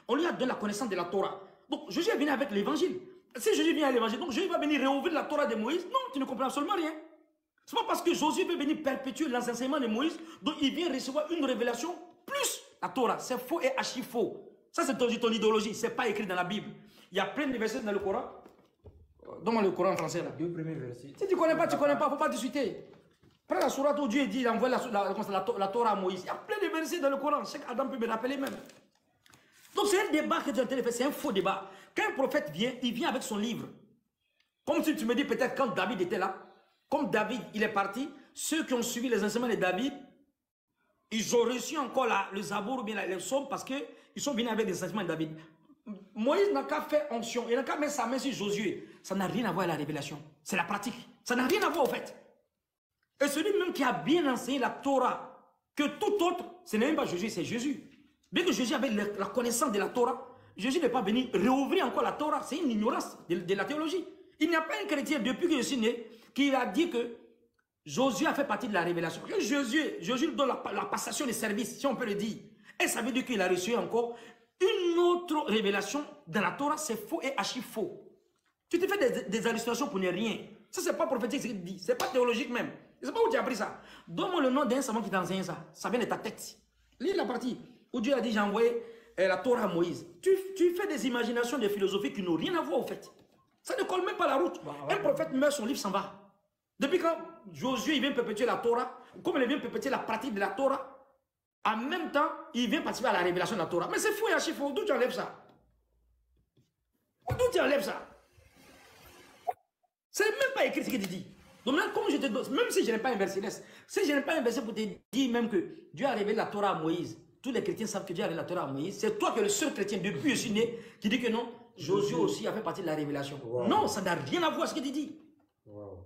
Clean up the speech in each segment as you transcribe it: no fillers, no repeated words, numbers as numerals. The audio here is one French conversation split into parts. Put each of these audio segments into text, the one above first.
On lui a donné la connaissance de la Torah. Donc Jésus est venu avec l'évangile. Si Jésus vient à l'évangile, donc Jésus va venir réouvrir la Torah de Moïse. Non, tu ne comprends absolument rien. C'est pas parce que Josué veut venir perpétuer l'enseignement de Moïse, donc il vient recevoir une révélation plus la Torah. C'est faux et archi faux. Ça, c'est ton idéologie. Ce n'est pas écrit dans la Bible. Il y a plein de versets dans le Coran. Donne-moi le Coran en français là. Deux premiers versets. Si tu ne connais pas, tu ne connais pas. Il ne faut pas discuter. Prends la sourate où Dieu dit il envoie la Torah à Moïse. Il y a plein de versets dans le Coran. Chaque Adam peut me rappeler même. Donc c'est un débat que tu es en train de faire. C'est un faux débat. Quand un prophète vient, il vient avec son livre. Comme si tu me dis peut-être quand David était là. Comme David, il est parti, ceux qui ont suivi les enseignements de David, ils ont reçu encore le Zabour ou bien les psaumes parce qu'ils sont venus avec des enseignements de David. Moïse n'a qu'à faire onction, il n'a qu'à mettre sa main sur Josué. Ça n'a rien à voir avec la révélation. C'est la pratique. Ça n'a rien à voir au fait. Et celui même qui a bien enseigné la Torah, que tout autre, ce n'est même pas Josué, c'est Jésus. Bien que Jésus avait la connaissance de la Torah, Jésus n'est pas venu réouvrir encore la Torah. C'est une ignorance de la théologie. Il n'y a pas un chrétien depuis que je suis né qui a dit que Josué a fait partie de la révélation. Que Josué donne la passation des services, si on peut le dire. Et ça veut dire qu'il a reçu encore une autre révélation dans la Torah. C'est faux et archi faux. Tu te fais des hallucinations pour ne rien. Ça, c'est pas prophétique ce qu'il dit. C'est pas théologique même. Je ne sais pas où tu as appris ça. Donne-moi le nom d'un savant qui t'enseigne ça. Ça vient de ta tête. Lis la partie où Dieu a dit j'ai envoyé la Torah à Moïse. Tu fais des imaginations, des philosophies qui n'ont rien à voir au fait. Ça ne colle même pas la route. Un prophète meurt, son livre s'en va. Depuis quand Josué il vient perpétuer la Torah, comme il vient perpétuer la pratique de la Torah, en même temps, il vient participer à la révélation de la Torah. Mais c'est fou et archi faux. D'où tu enlèves ça? D'où tu enlèves ça? C'est même pas écrit ce que tu dis. Donc maintenant, comme je te donne, même si je n'ai pas un verset, si je n'ai pas un verset pour te dire même que Dieu a révélé la Torah à Moïse, tous les chrétiens savent que Dieu a révélé la Torah à Moïse, c'est toi qui es le seul chrétien depuis que je suis né qui dit que non, Josué aussi a fait partie de la révélation. Wow. Non, ça n'a rien à voir avec ce que tu dis. Wow.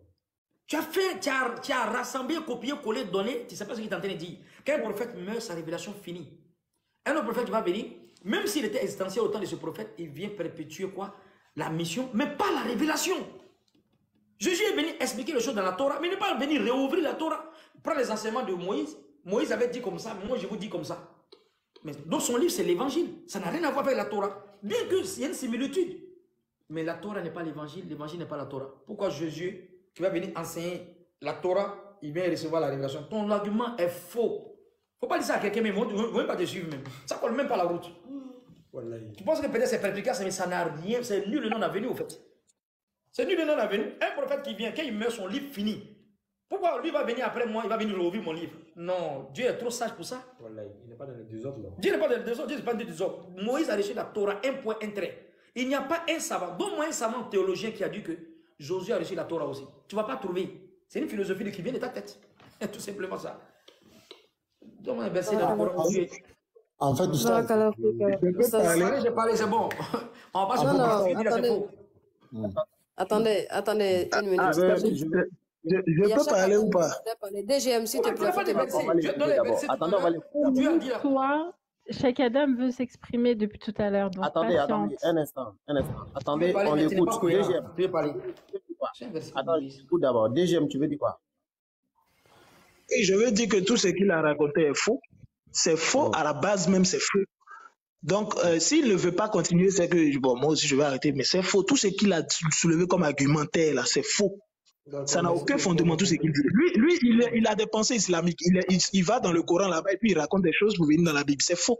Tu as rassemblé, copié, collé, donné, tu ne sais pas ce qu'il est en train de dire. Quand un prophète meurt, sa révélation finit. Un autre prophète va venir, même s'il était existentiel au temps de ce prophète, il vient perpétuer quoi? La mission, mais pas la révélation. Jésus est venu expliquer les choses dans la Torah, mais il n'est pas venu réouvrir la Torah. Prends les enseignements de Moïse. Moïse avait dit comme ça, moi je vous dis comme ça. Mais dans son livre, c'est l'évangile. Ça n'a rien à voir avec la Torah. Bien qu'il y ait une similitude. Mais la Torah n'est pas l'évangile n'est pas la Torah. Pourquoi Jésus, qui va venir enseigner la Torah, il vient recevoir la révélation? Ton argument est faux. Il ne faut pas dire ça à quelqu'un, mais il ne faut même pas te suivre même. Ça ne colle même pas la route. Tu penses que peut-être c'est perspicace, mais ça n'a rien, c'est nul et non avenu au fait. C'est nul et non avenu. Un prophète qui vient, quand il meurt, son livre finit. Pourquoi lui va venir après moi, il va venir rouvrir mon livre? Non, Dieu est trop sage pour ça. Il n'est pas dans le désordre là. Dieu n'est pas dans le désordre, Dieu n'est pas dans le désordre. Moïse a reçu la Torah, un point, un trait. Il n'y a pas un savant, donne-moi un savant théologien qui a dit que Josué a reçu la Torah aussi. Tu ne vas pas trouver. C'est une philosophie qui vient de ta tête. Tout simplement ça. Donne-moi un verset dans le Coran. En fait, j'ai parlé, c'est bon. On va pas se faire. Attendez, une minute. Je peux parler ou pas? DGM, s'il te plaît. Attendez, on va les... Toi, chaque Adam veut s'exprimer depuis tout à l'heure. Attendez, un instant. Attendez, on l'écoute. DGM, tu veux parler? Attends, écoute d'abord. DGM, tu veux dire quoi? Et je veux dire que tout ce qu'il a raconté est faux. C'est faux, à la base même, c'est faux. Donc, s'il ne veut pas continuer, c'est que, bon, moi aussi, je vais arrêter, mais c'est faux. Tout ce qu'il a soulevé comme argumentaire, là, c'est faux. Ça n'a aucun fondement, tout ce qu'il dit. Lui, il a des pensées islamiques. Il va dans le Coran là-bas et puis il raconte des choses pour venir dans la Bible. C'est faux.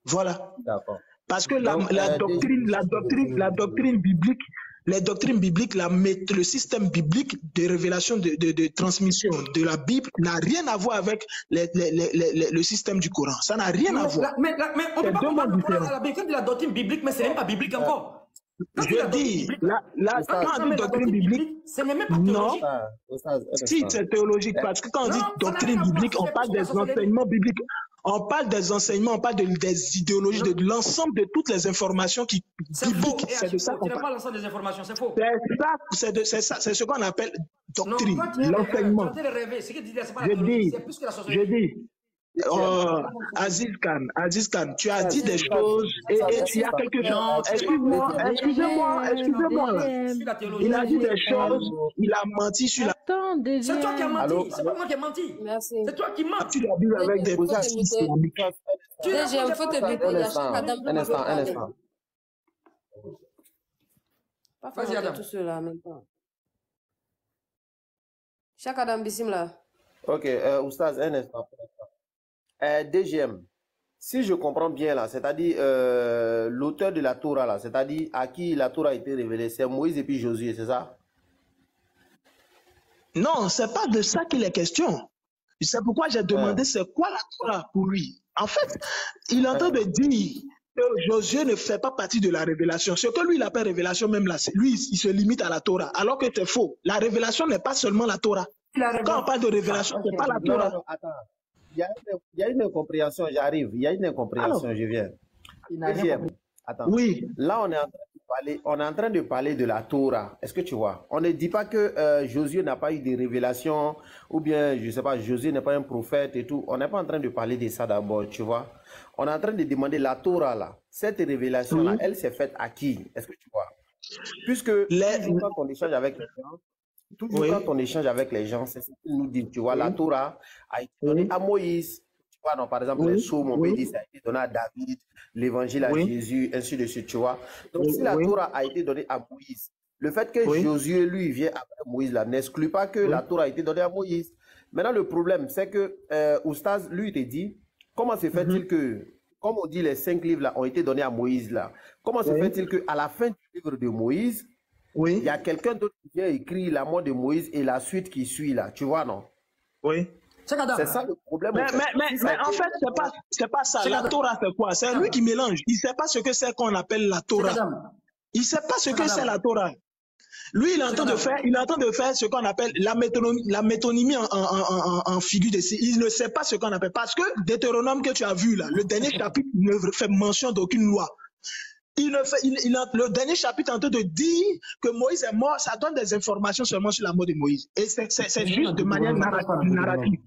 Voilà. D'accord. Parce que la doctrine biblique, les doctrines bibliques, le système biblique de révélation, de transmission de la Bible n'a rien à voir avec le système du Coran. Ça n'a rien à voir. Mais on ne peut pas comparer le Coran à la Bible. Quand la doctrine biblique, mais ce n'est même pas biblique encore. Je dis, quand doctrine biblique, ce n'est même pas théologique. Non, si c'est théologique, parce que quand on dit doctrine biblique, on parle des enseignements bibliques. On parle des enseignements, on parle des idéologies, de l'ensemble de toutes les informations bibliques. C'est de ça qu'on parle. L'ensemble des informations, c'est faux. C'est ça, c'est ce qu'on appelle doctrine, l'enseignement. Je dis, Aziz Khan, tu as dit des choses et il y a quelque chose. Excusez-moi. Il a dit des choses, il a menti sur la. C'est toi qui as menti, c'est pas moi qui ai menti. Merci. C'est toi qui mens. Tu l'as dit avec des DGM, faut te dire qu'il y a chaque Adam qui Un peut instant. parler. Pas Vas-y, faire Adam. tout cela en même temps. Chaque Adam Bissim là. Ok, Oustaz, un instant. DGM, si je comprends bien là, c'est-à-dire l'auteur de la Torah là, c'est-à-dire à qui la Torah a été révélée, c'est Moïse et puis Josué, c'est ça? Non, c'est pas de ça qu'il est question. C'est pourquoi j'ai demandé c'est quoi la Torah pour lui. En fait, il est en train de dire que Josué ne fait pas partie de la révélation. Ce que lui, il appelle révélation, même là, lui, il se limite à la Torah. Alors que c'est faux. La révélation n'est pas seulement la Torah. Quand on parle de révélation, c'est pas la Torah. Non, attends. Il y a une incompréhension, j'arrive. Il y a une incompréhension, je viens. Deuxième, attends. Oui. Là, on est en train de parler de la Torah. Est-ce que tu vois? On ne dit pas que Josué n'a pas eu de révélations, ou bien, je ne sais pas, Josué n'est pas un prophète et tout. On n'est pas en train de parler de ça d'abord, tu vois. On est en train de demander la Torah, là. Cette révélation-là, elle s'est faite à qui? Est-ce que tu vois? Puisque toujours quand on échange avec les gens, quand on échange avec les gens, c'est ce qu'ils nous disent, tu vois. La Torah a été donnée à Moïse. Tu vois, non, par exemple, les psaumes, on peut dire, ça a été donné à David, l'évangile à Jésus, ainsi de suite, tu vois. Donc, si la Torah a été donnée à Moïse, le fait que Josué, lui, vient après Moïse, là, n'exclut pas que la Torah a été donnée à Moïse. Maintenant, le problème, c'est que Oustaz, lui, te dit, comment se fait-il que, comme on dit, les 5 livres là ont été donnés à Moïse, là, comment se fait-il qu'à la fin du livre de Moïse, il y a quelqu'un d'autre qui vient écrire la mort de Moïse et la suite qui suit, là, tu vois, non? Oui. C'est ça le problème. Mais en fait, c'est pas ça. La Torah, c'est quoi? C'est lui qui mélange. Il ne sait pas ce que c'est qu'on appelle la Torah. Il ne sait pas ce que c'est la Torah. Lui, il est en train de faire ce qu'on appelle la métonymie en figure de style. Il ne sait pas ce qu'on appelle. Parce que Deutéronome que tu as vu là, le dernier chapitre ne fait mention d'aucune loi. Le dernier chapitre est en train de dire que Moïse est mort. Ça donne des informations seulement sur la mort de Moïse. Et c'est juste de manière narrative.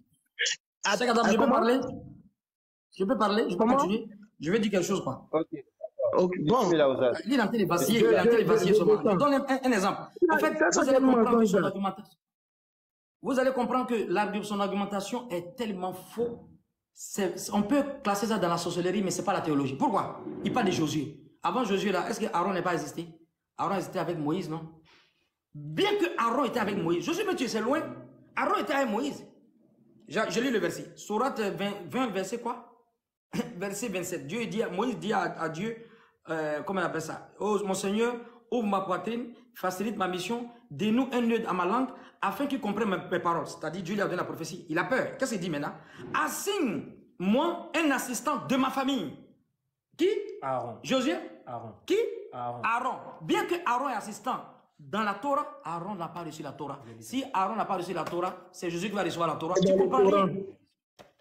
Je peux parler? Je peux parler? Je peux continuer? Je vais dire quelque chose, quoi. Ok, bon. Il est en train de vaciller, Je donne un exemple. En fait, vous allez comprendre que son argumentation est tellement faux. On peut classer ça dans la sorcellerie, mais ce n'est pas la théologie. Pourquoi? Il parle de Josué. Avant Josué, là, est-ce que Aaron n'a pas existé? Aaron existait avec Moïse, non? Bien que Aaron était avec Moïse. Josué me dit, c'est loin. Aaron était avec Moïse. Je lis le verset. Sourate 20, verset quoi? Verset 27. Moïse dit à Dieu, comment on appelle ça? Oh mon Seigneur, ouvre ma poitrine, facilite ma mission, dénoue un nœud à ma langue, afin qu'il comprenne mes paroles. C'est-à-dire, Dieu lui a donné la prophétie. Il a peur. Qu'est-ce qu'il dit maintenant? Assigne-moi un assistant de ma famille. Qui? Aaron. Josué? Aaron. Qui? Aaron. Aaron. Bien que Aaron est assistant dans la Torah, Aaron n'a pas reçu la Torah. Si Aaron n'a pas reçu la Torah, c'est Jésus qui va recevoir la Torah. Tu comprends rien.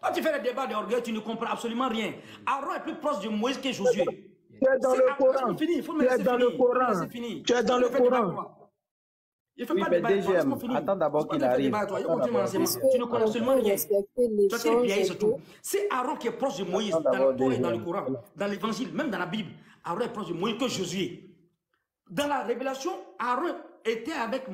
Quand tu fais le débat d'orgueil, tu ne comprends absolument rien. Aaron est plus proche de Moïse que Josué. Tu es dans le Coran. Tu es dans le Coran. Tu es dans le Coran. Il ne fait pas de débat. Attends d'abord qu'il arrive. Tu ne connais absolument rien. Toi, tu es bien surtout. C'est Aaron qui est proche de Moïse dans la Torah et dans le Coran, dans l'évangile, même dans la Bible. Aaron est proche de Moïse que Josué. Dans la révélation, Aaron était avec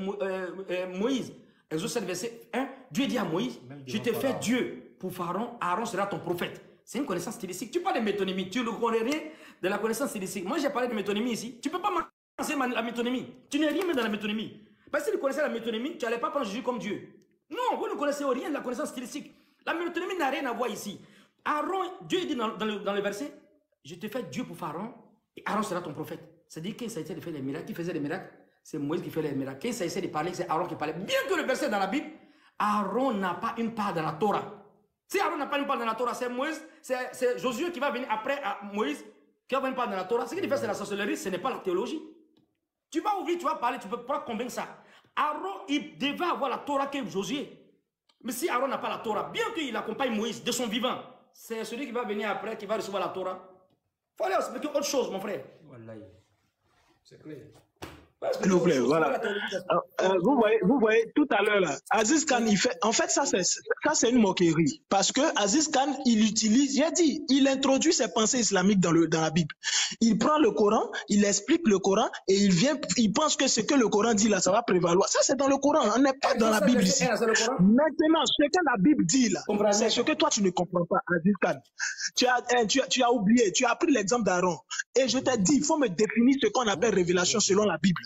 Moïse. Exode 7, verset 1. Dieu dit à Moïse, je te fais Dieu pour Pharaon, Aaron sera ton prophète. C'est une connaissance stylistique. Tu parles de métonymie, tu ne connais rien de la connaissance stylistique. Moi, j'ai parlé de métonymie ici. Tu ne peux pas m'enseigner la métonymie. Tu n'es rien dans la métonymie. Parce que si tu connaissais la métonymie, tu n'allais pas prendre Jésus comme Dieu. Non, vous ne connaissez rien de la connaissance stylistique. La métonymie n'a rien à voir ici. Aaron, Dieu dit dans le verset, je te fais Dieu pour Pharaon, et Aaron sera ton prophète. C'est-à-dire qu'il s'agissait de faire les miracles, qui faisait les miracles, c'est Moïse qui fait les miracles. Quand il s'agissait de parler, c'est Aaron qui parlait. Bien que le verset dans la Bible, Aaron n'a pas une part dans la Torah. Si Aaron n'a pas une part dans la Torah, c'est Moïse, c'est Josué qui va venir après à Moïse, qui va avoir une part dans la Torah. Ce qu'il fait, c'est la sorcellerie, ce n'est pas la théologie. Tu vas ouvrir, tu vas parler, tu ne peux pas convaincre ça. Aaron, il devait avoir la Torah que Josué. Mais si Aaron n'a pas la Torah, bien qu'il accompagne Moïse de son vivant, c'est celui qui va venir après qui va recevoir la Torah. Il faut aller expliquer autre chose, mon frère. C'est clair. S'il vous plaît, voilà. Vous voyez, tout à l'heure, là, Aziz Khan, il fait. En fait, ça, c'est une moquerie. Parce que Aziz Khan, il utilise, j'ai dit, il introduit ses pensées islamiques dans la Bible. Il prend le Coran, il explique le Coran et il pense que ce que le Coran dit là, ça va prévaloir. Ça, c'est dans le Coran, on n'est pas dans la Bible ici. Maintenant, ce que la Bible dit là, c'est ce que toi tu ne comprends pas, Aziz Khan. Tu as oublié, tu as pris l'exemple d'Aaron. Et je t'ai dit, il faut me définir ce qu'on appelle révélation selon la Bible.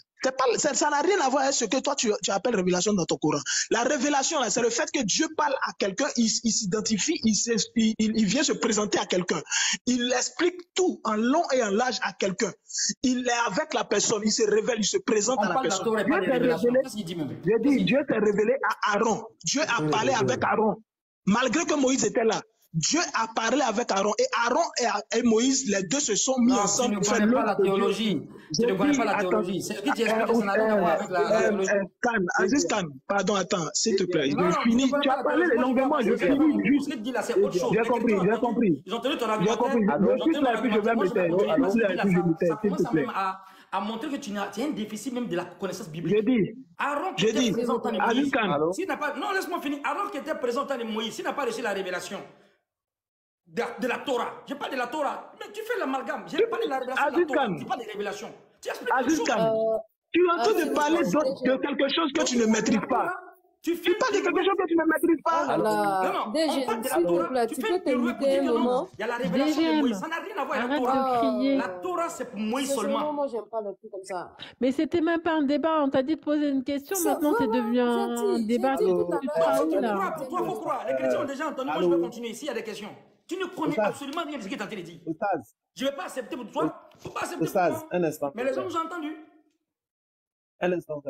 Ça n'a rien à voir avec ce que toi tu appelles révélation dans ton Coran. La révélation, là, c'est le fait que Dieu parle à quelqu'un, il s'identifie, il vient se présenter à quelqu'un. Il explique tout en long et en large à quelqu'un. Il est avec la personne, il se révèle, il se présente à la personne. Dieu s'est révélé à Aaron. Dieu a parlé avec Aaron. Malgré que Moïse était là. Dieu a parlé avec Aaron et Aaron et Moïse, les deux se sont mis ensemble. Tu ne connais pas la théologie. Tu ne connais pas la théologie. C'est ce que tu expliques, ça n'a rien à voir avec la théologie. Aziz Khan, pardon, attends, s'il te plaît. Je finis. Tu as parlé longuement, je finis juste. J'ai compris. Ils ont tenu ton argumentaire. Je suis là et puis je vais me taire. S'il te plaît. À montrer que tu as un déficit même de la connaissance biblique. Aaron qui était présent en Moïse, non, laisse-moi finir. Aaron qui était présent en Moïse, s'il n'a pas reçu la révélation de la Torah, je parle de la Torah, mais tu fais l'amalgame. Je parle de la révélation de la Torah, tu parles de révélation. Tu expliques les choses. Tu es en train de parler de quelque chose que tu ne maîtrises pas. Tu parles de quelque chose que tu ne maîtrises pas. Alors, s'il te plaît, tu peux t'éviter un moment. Il y a la révélation de Moïse, ça n'a rien à voir avec la Torah. La Torah, c'est pour Moïse seulement. Moi, j'aime pas le truc comme ça. Mais c'était même pas un débat, on t'a dit de poser une question, maintenant c'est devenu un débat. Pour toi, faut croire. Les chrétiens ont déjà entendu, moi je vais continuer ici, il y a des questions. Tu ne connais absolument rien de ce que tu as dit. Je ne vais pas accepter pour toi, il ne faut pas accepter pour toi. Un instant. Mais les gens nous ont entendus. Un instant,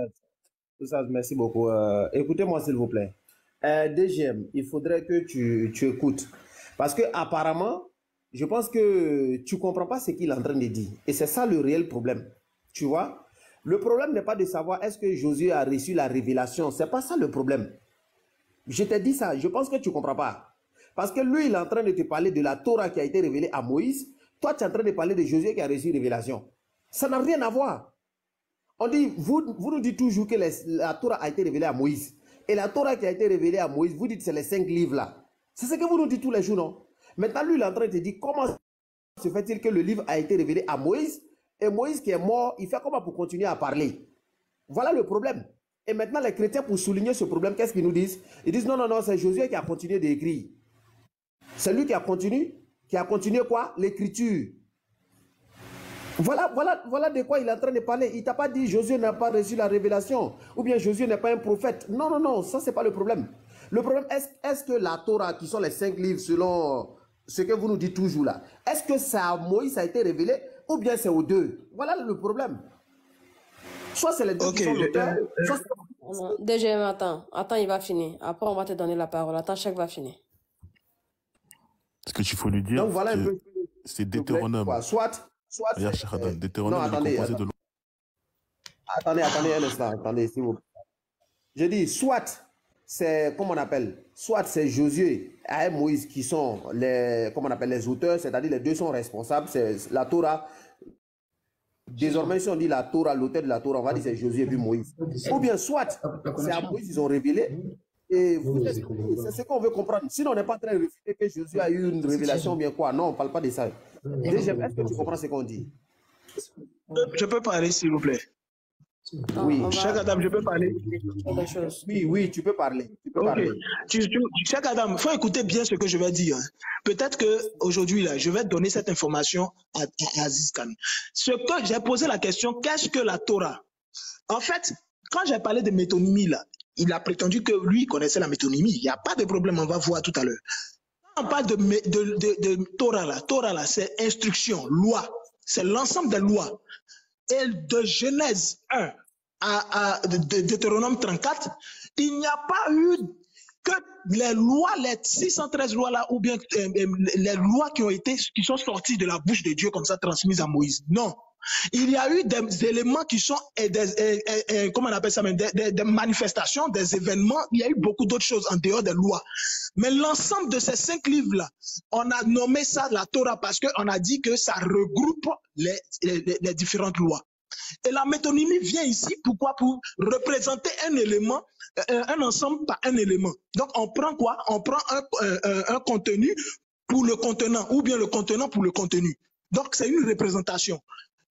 Oustaz, merci beaucoup. Écoutez-moi, s'il vous plaît. DGM, il faudrait que tu écoutes. Parce que apparemment, je pense que tu ne comprends pas ce qu'il est en train de dire. Et c'est ça le réel problème. Tu vois? Le problème n'est pas de savoir est-ce que Josué a reçu la révélation. Ce n'est pas ça le problème. Je t'ai dit ça, je pense que tu ne comprends pas. Parce que lui, il est en train de te parler de la Torah qui a été révélée à Moïse. Toi, tu es en train de parler de Josué qui a reçu révélation. Ça n'a rien à voir. On dit, vous nous dites toujours que la Torah a été révélée à Moïse. Et la Torah qui a été révélée à Moïse, vous dites que c'est les 5 livres là. C'est ce que vous nous dites tous les jours, non? Maintenant, lui, il est en train de te dire comment se fait-il que le livre a été révélé à Moïse et Moïse qui est mort, il fait comment pour continuer à parler? Voilà le problème. Et maintenant, les chrétiens, pour souligner ce problème, qu'est-ce qu'ils nous disent? Ils disent non, c'est Josué qui a continué d'écrire. C'est lui qui a continué quoi? L'écriture. Voilà de quoi il est en train de parler. Il ne t'a pas dit Josué n'a pas reçu la révélation ou bien Josué n'est pas un prophète. Non, ça c'est pas le problème. Le problème, est-ce que la Torah, qui sont les 5 livres selon ce que vous nous dites toujours là, est-ce que ça à Moïse a été révélé ou bien c'est aux deux? Voilà le problème. Soit c'est les deux qui sont l'auteur, soit c'est... DGM, attends, il va finir. Après, on va te donner la parole. Attends, chaque va finir. Ce que tu faut lui dire, voilà c'est Deutéronome. Soit Deutéronome, attendez un instant, s'il vous plaît. Je dis, soit c'est, comment on appelle, soit c'est Josué et Moïse qui sont les, comment on appelle, les auteurs, c'est-à-dire les deux sont responsables, c'est la Torah. Désormais, si on dit la Torah, l'auteur de la Torah, on va dire c'est Josué et puis Moïse. Ou bien soit c'est à Moïse, ils ont révélé. Et c'est ce qu'on veut comprendre. Sinon, on n'est pas en train de réfuter que Josué a eu une révélation, bien quoi. Non, on ne parle pas de ça. Déjà, est-ce que tu comprends ce qu'on dit? Je peux parler, s'il vous plaît? Oui. Cheikh Adam, je peux parler? Oui, tu peux parler. Cheikh Adam, il faut écouter bien ce que je vais dire. Peut-être qu'aujourd'hui, là, je vais donner cette information à Aziz Khan. Ce que j'ai posé la question, qu'est-ce que la Torah? En fait, quand j'ai parlé de métonymie, là, il a prétendu que lui connaissait la métonymie. Il n'y a pas de problème, on va voir tout à l'heure. Quand on parle de Torah, là, c'est instruction, loi. C'est l'ensemble des lois. Et de Genèse 1 à Deutéronome 34, il n'y a pas eu que les lois, les 613 lois là, ou bien les lois qui sont sorties de la bouche de Dieu comme ça, transmises à Moïse. Non. Il y a eu des éléments qui sont, comment on appelle ça, des manifestations, des événements. Il y a eu beaucoup d'autres choses en dehors des lois. Mais l'ensemble de ces 5 livres-là, on a nommé ça la Torah parce qu'on a dit que ça regroupe les différentes lois. Et la métonymie vient ici, pourquoi? Pour représenter un élément, un ensemble par un élément. Donc on prend quoi? On prend un contenu pour le contenant, ou bien le contenant pour le contenu. Donc, c'est une représentation.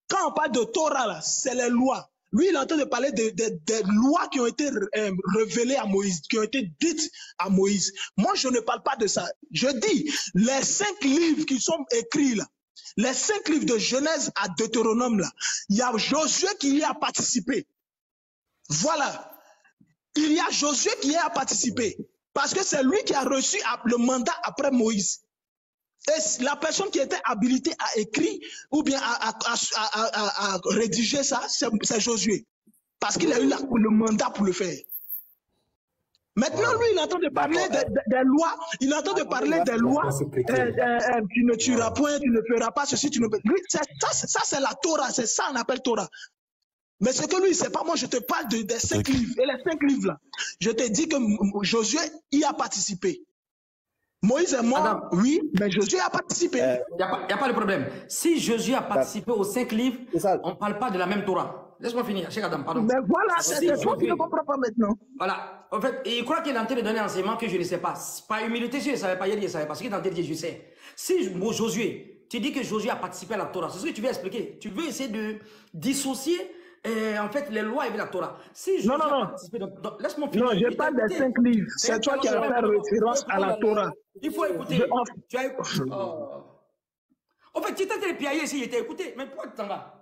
Quand on parle de Torah, c'est les lois. Lui, il est en train de parler des lois qui ont été révélées à Moïse, qui ont été dites à Moïse. Moi, je ne parle pas de ça. Je dis, les 5 livres qui sont écrits là, les 5 livres de Genèse à Deutéronome là, il y a Josué qui y a participé. Voilà. Il y a Josué qui y a participé. Parce que c'est lui qui a reçu le mandat après Moïse. Et la personne qui était habilitée à écrire ou bien à rédiger ça, c'est Josué. Parce qu'il a eu le mandat pour le faire. Maintenant, lui, il est en train de parler des lois. Il est en train de parler des lois. Tu ne tueras point, tu ne feras pas ceci, tu ne... Lui, ça c'est la Torah. C'est ça qu'on appelle Torah. Mais ce que lui, c'est pas moi, je te parle des 5 livres. Et les 5 livres là, je te dis que Josué y a participé. Moïse est mort, Adam, oui, mais Josué a participé. Il n'y a pas de problème. Si Josué a participé aux 5 livres, on ne parle pas de la même Torah. Laisse-moi finir, Cheikh Adam, pardon. Mais voilà, c'est toi qui ne comprends pas maintenant. Voilà, en fait, il croit qu'il est en train de donner un enseignement que je ne sais pas. Par humilité, si je ne savais pas hier, je ne savais pas. Ce qu'il est en train de dire, je sais. Si Josué, tu dis que Josué a participé à la Torah, c'est ce que tu veux expliquer. Tu veux essayer de dissocier en fait les lois avec la Torah. Si Josué a participé, laisse-moi finir. Non, je parle des 5 livres. C'est toi qui as fait référence à la Torah. Il faut écouter. Tu as écouté. En fait, tu étais en train de piailler ici, il était écouté. Mais pourquoi tu t'en vas?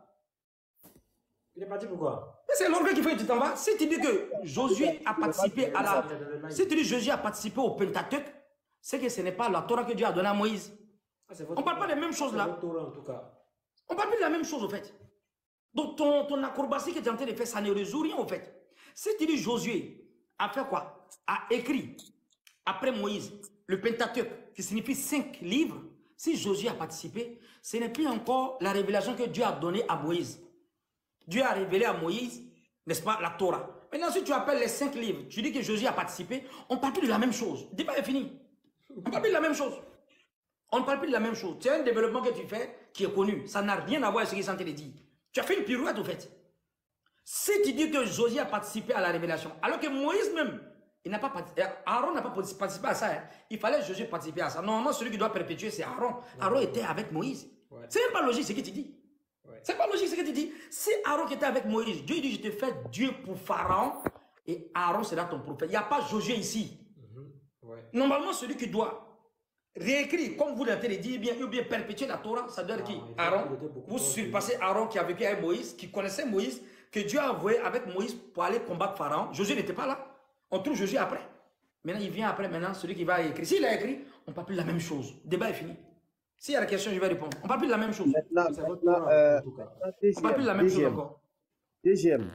Il est parti pourquoi? C'est l'orgueil qui fait que tu t'en vas. Si tu dis que Josué a participé à la... Si tu dis que Josué a participé au Pentateuque, c'est que ce n'est pas la Torah que Dieu a donnée à Moïse. On ne parle pas des mêmes choses là. On ne parle plus de la même chose au fait. Donc ton acrobatie que tu es en train de faire, ça ne résout rien au fait. Si tu dis Josué a fait quoi? A écrit après Moïse le Pentateuque, qui signifie 5 livres. Si Josué a participé, ce n'est plus encore la révélation que Dieu a donnée à Moïse. Dieu a révélé à Moïse, n'est-ce pas, la Torah. Maintenant, si tu appelles les 5 livres, tu dis que Josué a participé, on ne parle plus de la même chose. Le débat est fini. On ne parle plus de la même chose. On ne parle plus de la même chose. C'est un développement que tu fais qui est connu. Ça n'a rien à voir avec ce qu'il est en train de dire. Tu as fait une pirouette, au fait. Si tu dis que Josué a participé à la révélation, alors que Moïse même, il n'a pas participé, Aaron n'a pas participé à ça. Hein. Il fallait que Josué participe à ça. Normalement, celui qui doit perpétuer, c'est Aaron. Aaron était avec Moïse. Ouais. C'est même pas logique ce que tu dis. Ouais. C'est pas logique ce que tu dis. Si Aaron qui était avec Moïse, Dieu dit, je te fais Dieu pour Pharaon et Aaron sera ton prophète. Il n'y a pas Josué ici. Normalement, celui qui doit réécrire, comme vous l'avez dit, ou bien perpétuer la Torah, ça doit être qui? Aaron. Vous surpassez Aaron qui a vécu avec Moïse, qui connaissait Moïse, que Dieu a envoyé avec Moïse pour aller combattre Pharaon. Josué n'était pas là. On trouve Josué après. Maintenant, il vient après, maintenant, celui qui va écrire. S'il a écrit, on ne parle plus de la même chose. Le débat est fini. S'il y a la question, je vais répondre. On ne parle plus de la même chose. On ne parle plus de la même chose encore. Deuxième.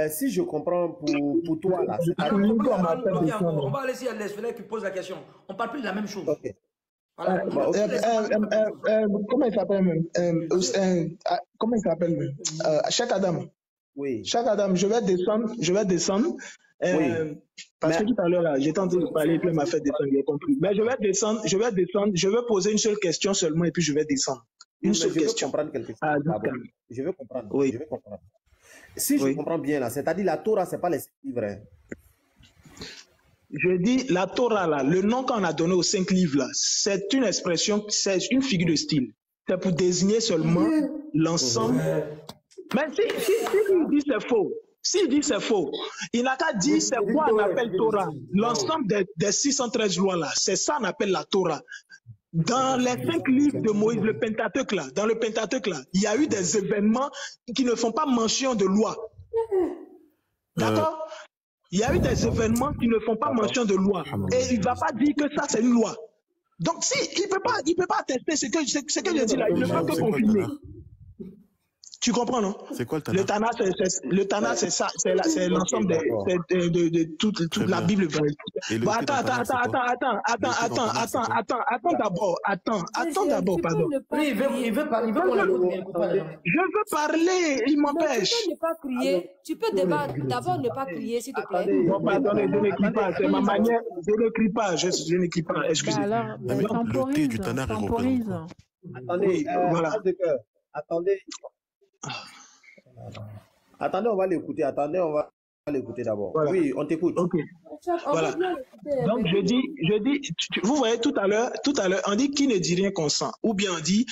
Si je comprends pour toi, là... on va laisser à l'Esfélé qui pose la question. On ne parle plus de la même chose. Okay. Voilà. Comment il s'appelle même? Comment il s'appelle même? Cheikh Adam. Oui. Cheikh Adam, je vais descendre. Oui. Parce que tout à l'heure, j'étais en train de parler et puis il m'a fait descendre, j'ai compris. Mais je vais descendre, je vais poser une seule question seulement et puis je vais descendre. Une seule question. Je veux comprendre quelque chose. Je veux comprendre. Oui. Je veux comprendre. Si je comprends bien là, c'est-à-dire la Torah, c'est pas les 5 livres. Hein. Je dis la Torah là, le nom qu'on a donné aux 5 livres là, c'est une expression, c'est une figure de style. C'est pour désigner seulement l'ensemble. Mais s'il dit c'est faux, s'il dit c'est faux, il n'a qu'à dire c'est quoi on appelle Torah. L'ensemble des 613 lois là, c'est ça qu'on appelle la Torah. Dans les 5 livres de Moïse, le Pentateuque là, dans le Pentateuque là, il y a eu des événements qui ne font pas mention de loi. D'accord? Il y a eu des événements qui ne font pas mention de loi. Et il ne va pas dire que ça c'est une loi. Donc si, il ne peut pas attester ce que je dis là, il ne peut pas que confirmer. Tu comprends, non? C'est quoi le Tanakh? Le Tanakh, c'est ça, c'est l'ensemble de toute la Bible. Bon, attends d'abord, pardon. Oui, il veut parler. Je veux parler, il m'empêche. Tu peux ne pas crier. Tu peux d'abord ne pas crier, s'il te plaît. Bon, pardon, je n'écris pas, c'est ma manière, je n'écris pas, je n'écris pas, excusez. Alors, temporise. Attendez, voilà. Attendez, on va l'écouter. Attendez, on va... l'écouter d'abord. Voilà. Oui, on t'écoute. Ok. Voilà. Donc je dis, vous voyez tout à l'heure, on dit qui ne dit rien consent, ou bien on dit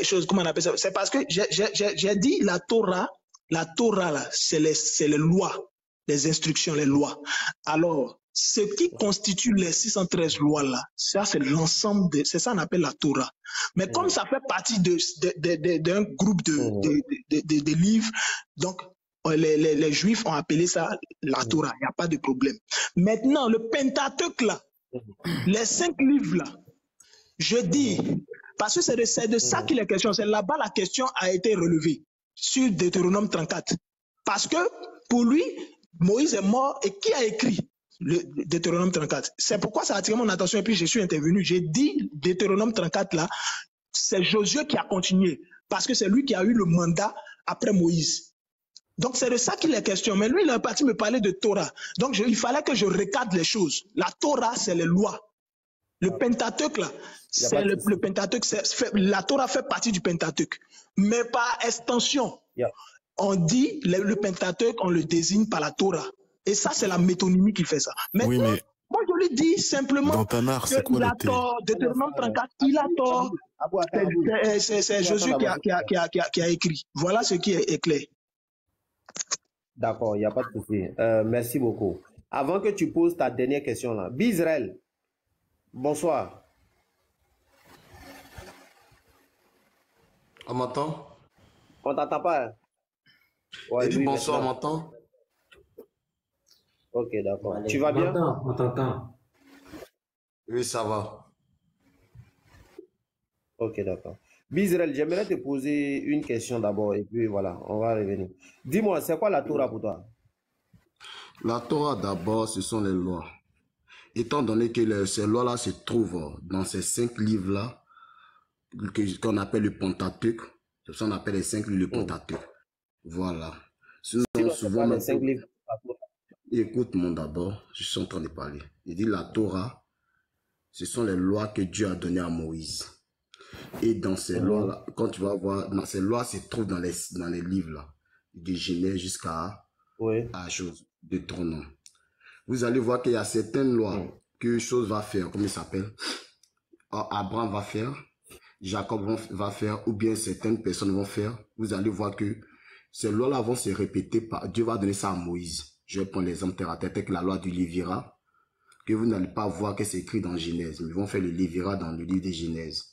chose, comment on appelle ça? C'est parce que j'ai dit la Torah là, c'est les lois, les instructions, les lois. Alors, ce qui constitue les 613 lois là, ça c'est l'ensemble c'est ça qu'on appelle la Torah. Mais comme ça fait partie d'un groupe de livres, donc les Juifs ont appelé ça la Torah, il n'y a pas de problème. Maintenant, le Pentateuque là, les 5 livres là, je dis, parce que c'est de ça qu'il est question, c'est là-bas la question a été relevée, sur Deutéronome 34. Parce que pour lui, Moïse est mort et qui a écrit le Deutéronome 34? C'est pourquoi ça a attiré mon attention et puis je suis intervenu. J'ai dit Deutéronome 34 là, c'est Josué qui a continué, parce que c'est lui qui a eu le mandat après Moïse. Donc, c'est de ça qu'il est question. Mais lui, il est parti me parler de Torah. Donc, il fallait que je recadre les choses. La Torah, c'est les lois. Le Pentateuque, là, c'est le Pentateuque. La Torah fait partie du Pentateuque. Mais par extension, on dit le Pentateuque, on le désigne par la Torah. Et ça, c'est la métonymie qui fait ça. Maintenant, Oui, mais moi, je lui dis simplement dans Tanar, c'est quoi qu'il le a tort. Deutéronome 34, il a tort. C'est Josué qui a écrit. Voilà ce qui est clair. D'accord, il n'y a pas de souci. Merci beaucoup. Avant que tu poses ta dernière question là, Bizrael, bonsoir. On m'entend? On t'entend pas? Hein? Ouais, Oui, bonsoir, on m'entend? Ok, d'accord. Tu vas bien? On t'entend. Oui, ça va. Ok, d'accord. Bizrael, j'aimerais te poser une question d'abord et puis voilà, on va revenir. Dis-moi, c'est quoi la Torah pour toi? La Torah, d'abord, ce sont les lois. Étant donné que ces lois-là se trouvent dans ces 5 livres-là, qu'on appelle le Pentateuque, c'est ça qu'on appelle les 5 livres du Pentateuque. Voilà. Sinon, souvent, les 5 livres. Écoute-moi d'abord, je suis en train de parler. Il dit la Torah, ce sont les lois que Dieu a données à Moïse. Et dans ces lois-là, quand tu vas voir, dans ces lois se trouvent dans les livres-là, de Genèse jusqu'à Deutéronome. Vous allez voir qu'il y a certaines lois que chose va faire, comment il s'appelle, Abraham va faire, Jacob va faire, ou bien certaines personnes vont faire. Vous allez voir que ces lois-là vont se répéter, Dieu va donner ça à Moïse. Je vais prendre l'exemple terre à terre, avec la loi du Lévira, que vous n'allez pas voir que c'est écrit dans Genèse, mais ils vont faire le Lévira dans le livre de Genèse.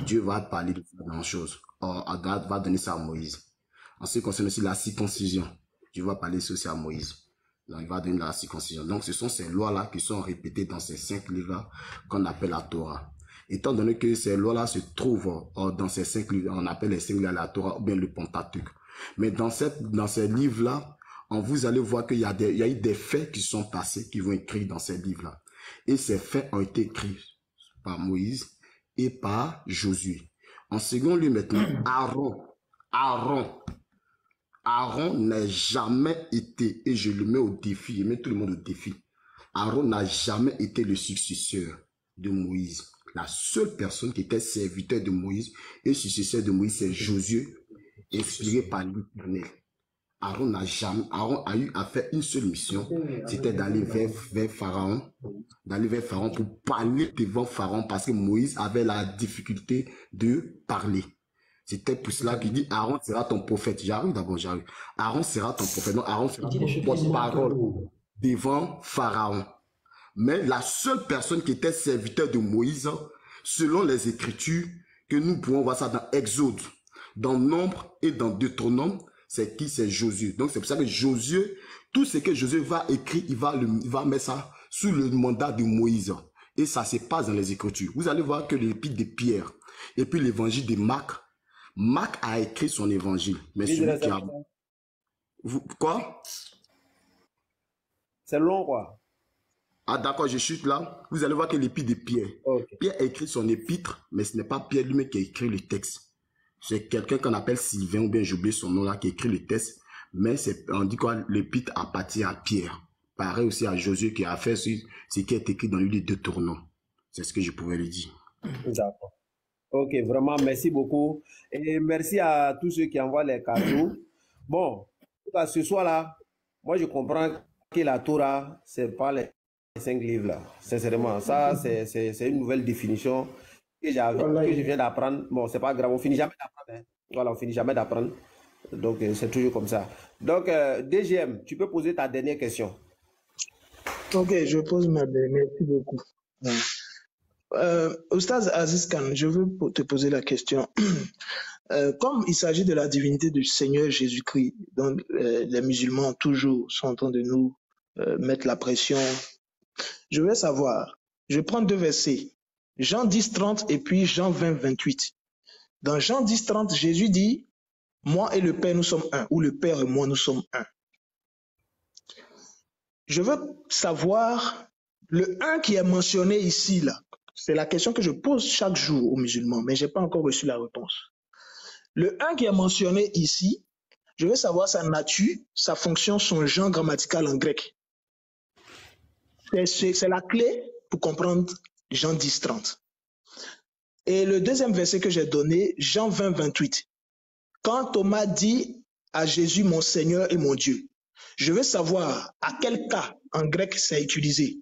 Dieu va parler de cette grande chose. Agad va donner ça à Moïse. En ce qui concerne aussi la circoncision, Dieu va parler aussi à Moïse. Donc, il va donner la circoncision. Donc, ce sont ces lois-là qui sont répétées dans ces 5 livres-là qu'on appelle la Torah. Étant donné que ces lois-là se trouvent dans ces 5 livres, on appelle les 5 livres la Torah ou bien le Pentateuque. Mais dans ces livres-là, vous allez voir qu'il y a eu des faits qui sont passés, qui vont écrits dans ces livres-là. Et ces faits ont été écrits par Moïse et par Josué. En second lieu maintenant, Aaron n'a jamais été, et je le mets au défi, je mets tout le monde au défi, Aaron n'a jamais été le successeur de Moïse. La seule personne qui était serviteur de Moïse et successeur de Moïse, c'est Josué, inspiré par l'Éternel. Aaron a eu à faire une seule mission, c'était d'aller vers Pharaon, pour parler devant Pharaon parce que Moïse avait la difficulté de parler. C'était pour cela qu'il dit Aaron sera ton prophète. J'arrive. Aaron sera ton prophète. Non, Aaron sera ton porte-parole devant Pharaon. Mais la seule personne qui était serviteur de Moïse, selon les Écritures, que nous pouvons voir ça dans Exode, dans Nombre et dans Deutéronome, c'est qui? C'est Josué. Donc c'est pour ça que Josué, tout ce que Josué va écrire, il va mettre ça sous le mandat de Moïse. Et ça se passe dans les Écritures. Vous allez voir que l'épître de Pierre et puis l'évangile de Marc, Marc a écrit son évangile. Mais celui qui a... Quoi? C'est long, quoi. Ah d'accord, je chute là. Vous allez voir que l'épître de Pierre. Okay. Pierre a écrit son épître, mais ce n'est pas Pierre lui-même qui a écrit le texte. C'est quelqu'un qu'on appelle Sylvain, ou bien j'oublie son nom là, qui écrit le texte. Mais on dit quoi, l'épître appartient à Pierre. Pareil aussi à Josué qui a fait ce qui est écrit dans le livre de Deutéronome. C'est ce que je pouvais lui dire. D'accord. Ok, vraiment, merci beaucoup. Et merci à tous ceux qui envoient les cadeaux. Bon, ce soir là, moi, je comprends que la Torah, c'est pas les 5 livres là. Sincèrement, ça, c'est une nouvelle définition que je viens d'apprendre. Bon, c'est pas grave, on finit jamais d'apprendre. Hein. Voilà, on finit jamais d'apprendre. Donc, c'est toujours comme ça. Donc, DGM, tu peux poser ta dernière question. Ok, je pose ma dernière. Merci beaucoup. Oustaz Aziz Khan, je veux te poser la question. Comme il s'agit de la divinité du Seigneur Jésus-Christ, donc les musulmans toujours sont en train de nous mettre la pression. Je veux savoir, je prends 2 versets, Jean 10, 30 et puis Jean 20, 28. Dans Jean 10, 30, Jésus dit, moi et le Père, nous sommes un, ou le Père et moi, nous sommes un. Je veux savoir le un qui est mentionné ici, là. C'est la question que je pose chaque jour aux musulmans, mais je n'ai pas encore reçu la réponse. Le un qui est mentionné ici, je veux savoir sa nature, sa fonction, son genre grammatical en grec. C'est la clé pour comprendre Jean 10, 30. Et le deuxième verset que j'ai donné, Jean 20, 28. Quand Thomas dit à Jésus, mon Seigneur et mon Dieu, je veux savoir à quel cas en grec c'est utilisé.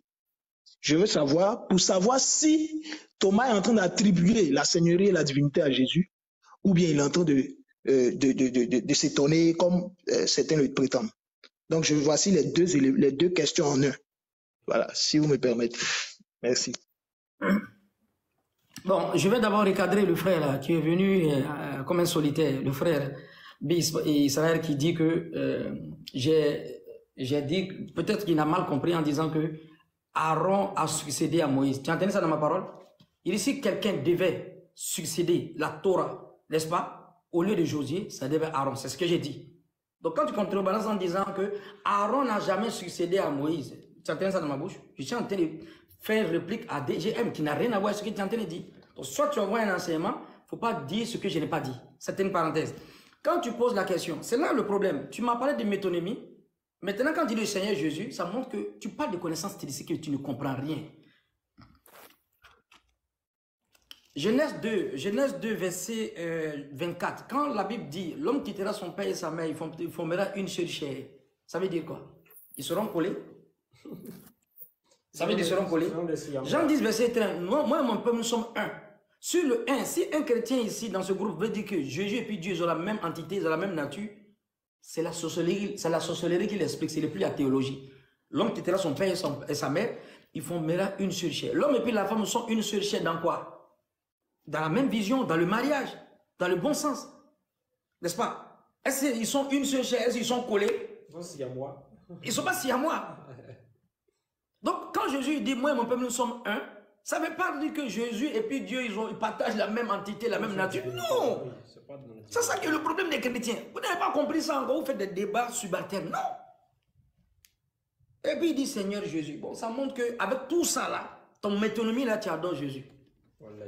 Je veux savoir, pour savoir si Thomas est en train d'attribuer la seigneurie et la divinité à Jésus, ou bien il est en train de s'étonner comme certains le prétendent. Donc, voici les deux questions en un. Voilà, si vous me permettez. Merci. Bon, je vais d'abord recadrer le frère là, qui est venu comme un solitaire, le frère Israël qui dit que j'ai dit, peut-être qu'il a mal compris en disant que Aaron a succédé à Moïse. Tu as entendu ça dans ma parole? Il dit si quelqu'un devait succéder la Torah, n'est-ce pas? Au lieu de Josué, ça devait être Aaron. C'est ce que j'ai dit. Donc quand tu contrebalances en disant que Aaron n'a jamais succédé à Moïse, tu as entendu ça dans ma bouche? Je suis en train de faire réplique à DGM qui n'a rien à voir avec ce que tu es en train de dire. Donc soit tu envoies un enseignement, il ne faut pas dire ce que je n'ai pas dit. C'est une parenthèse. Quand tu poses la question, c'est là le problème. Tu m'as parlé de métonymie. Maintenant, quand tu dis le Seigneur Jésus, ça montre que tu parles de connaissances stylistiques et tu ne comprends rien. Genèse 2, verset 24. Quand la Bible dit, l'homme quittera son père et sa mère, il formera une seule chair. Ça veut dire quoi? Ils seront collés? Ça veut dire qu'ils seront collés? Jean 10, verset 30. Moi et mon peuple, nous sommes un. Sur le 1, si un chrétien ici, dans ce groupe, veut dire que Jésus et puis Dieu, ils ont la même entité, ils ont la même nature, c'est la sorcellerie qui l'explique, c'est plus la théologie. L'homme quittera son père et sa mère, il formera une seule chair. L'homme et puis la femme sont une seule chair dans quoi? Dans la même vision, dans le mariage, dans le bon sens. N'est-ce pas? Est-ce qu'ils sont une seule chair? Est-ce qu'ils sont collés? Ils sont siamois. Ils ne sont pas siamois. Donc quand Jésus dit, moi et mon peuple, nous sommes un, ça ne veut pas dire que Jésus et puis Dieu, ils partagent la même entité, la même nature. Non! C'est ça qui est le problème des chrétiens. Vous n'avez pas compris ça encore, vous faites des débats subalternes. Non! Et puis il dit Seigneur Jésus. Bon, ça montre qu'avec tout ça là, ton métonymie là, tu adores Jésus.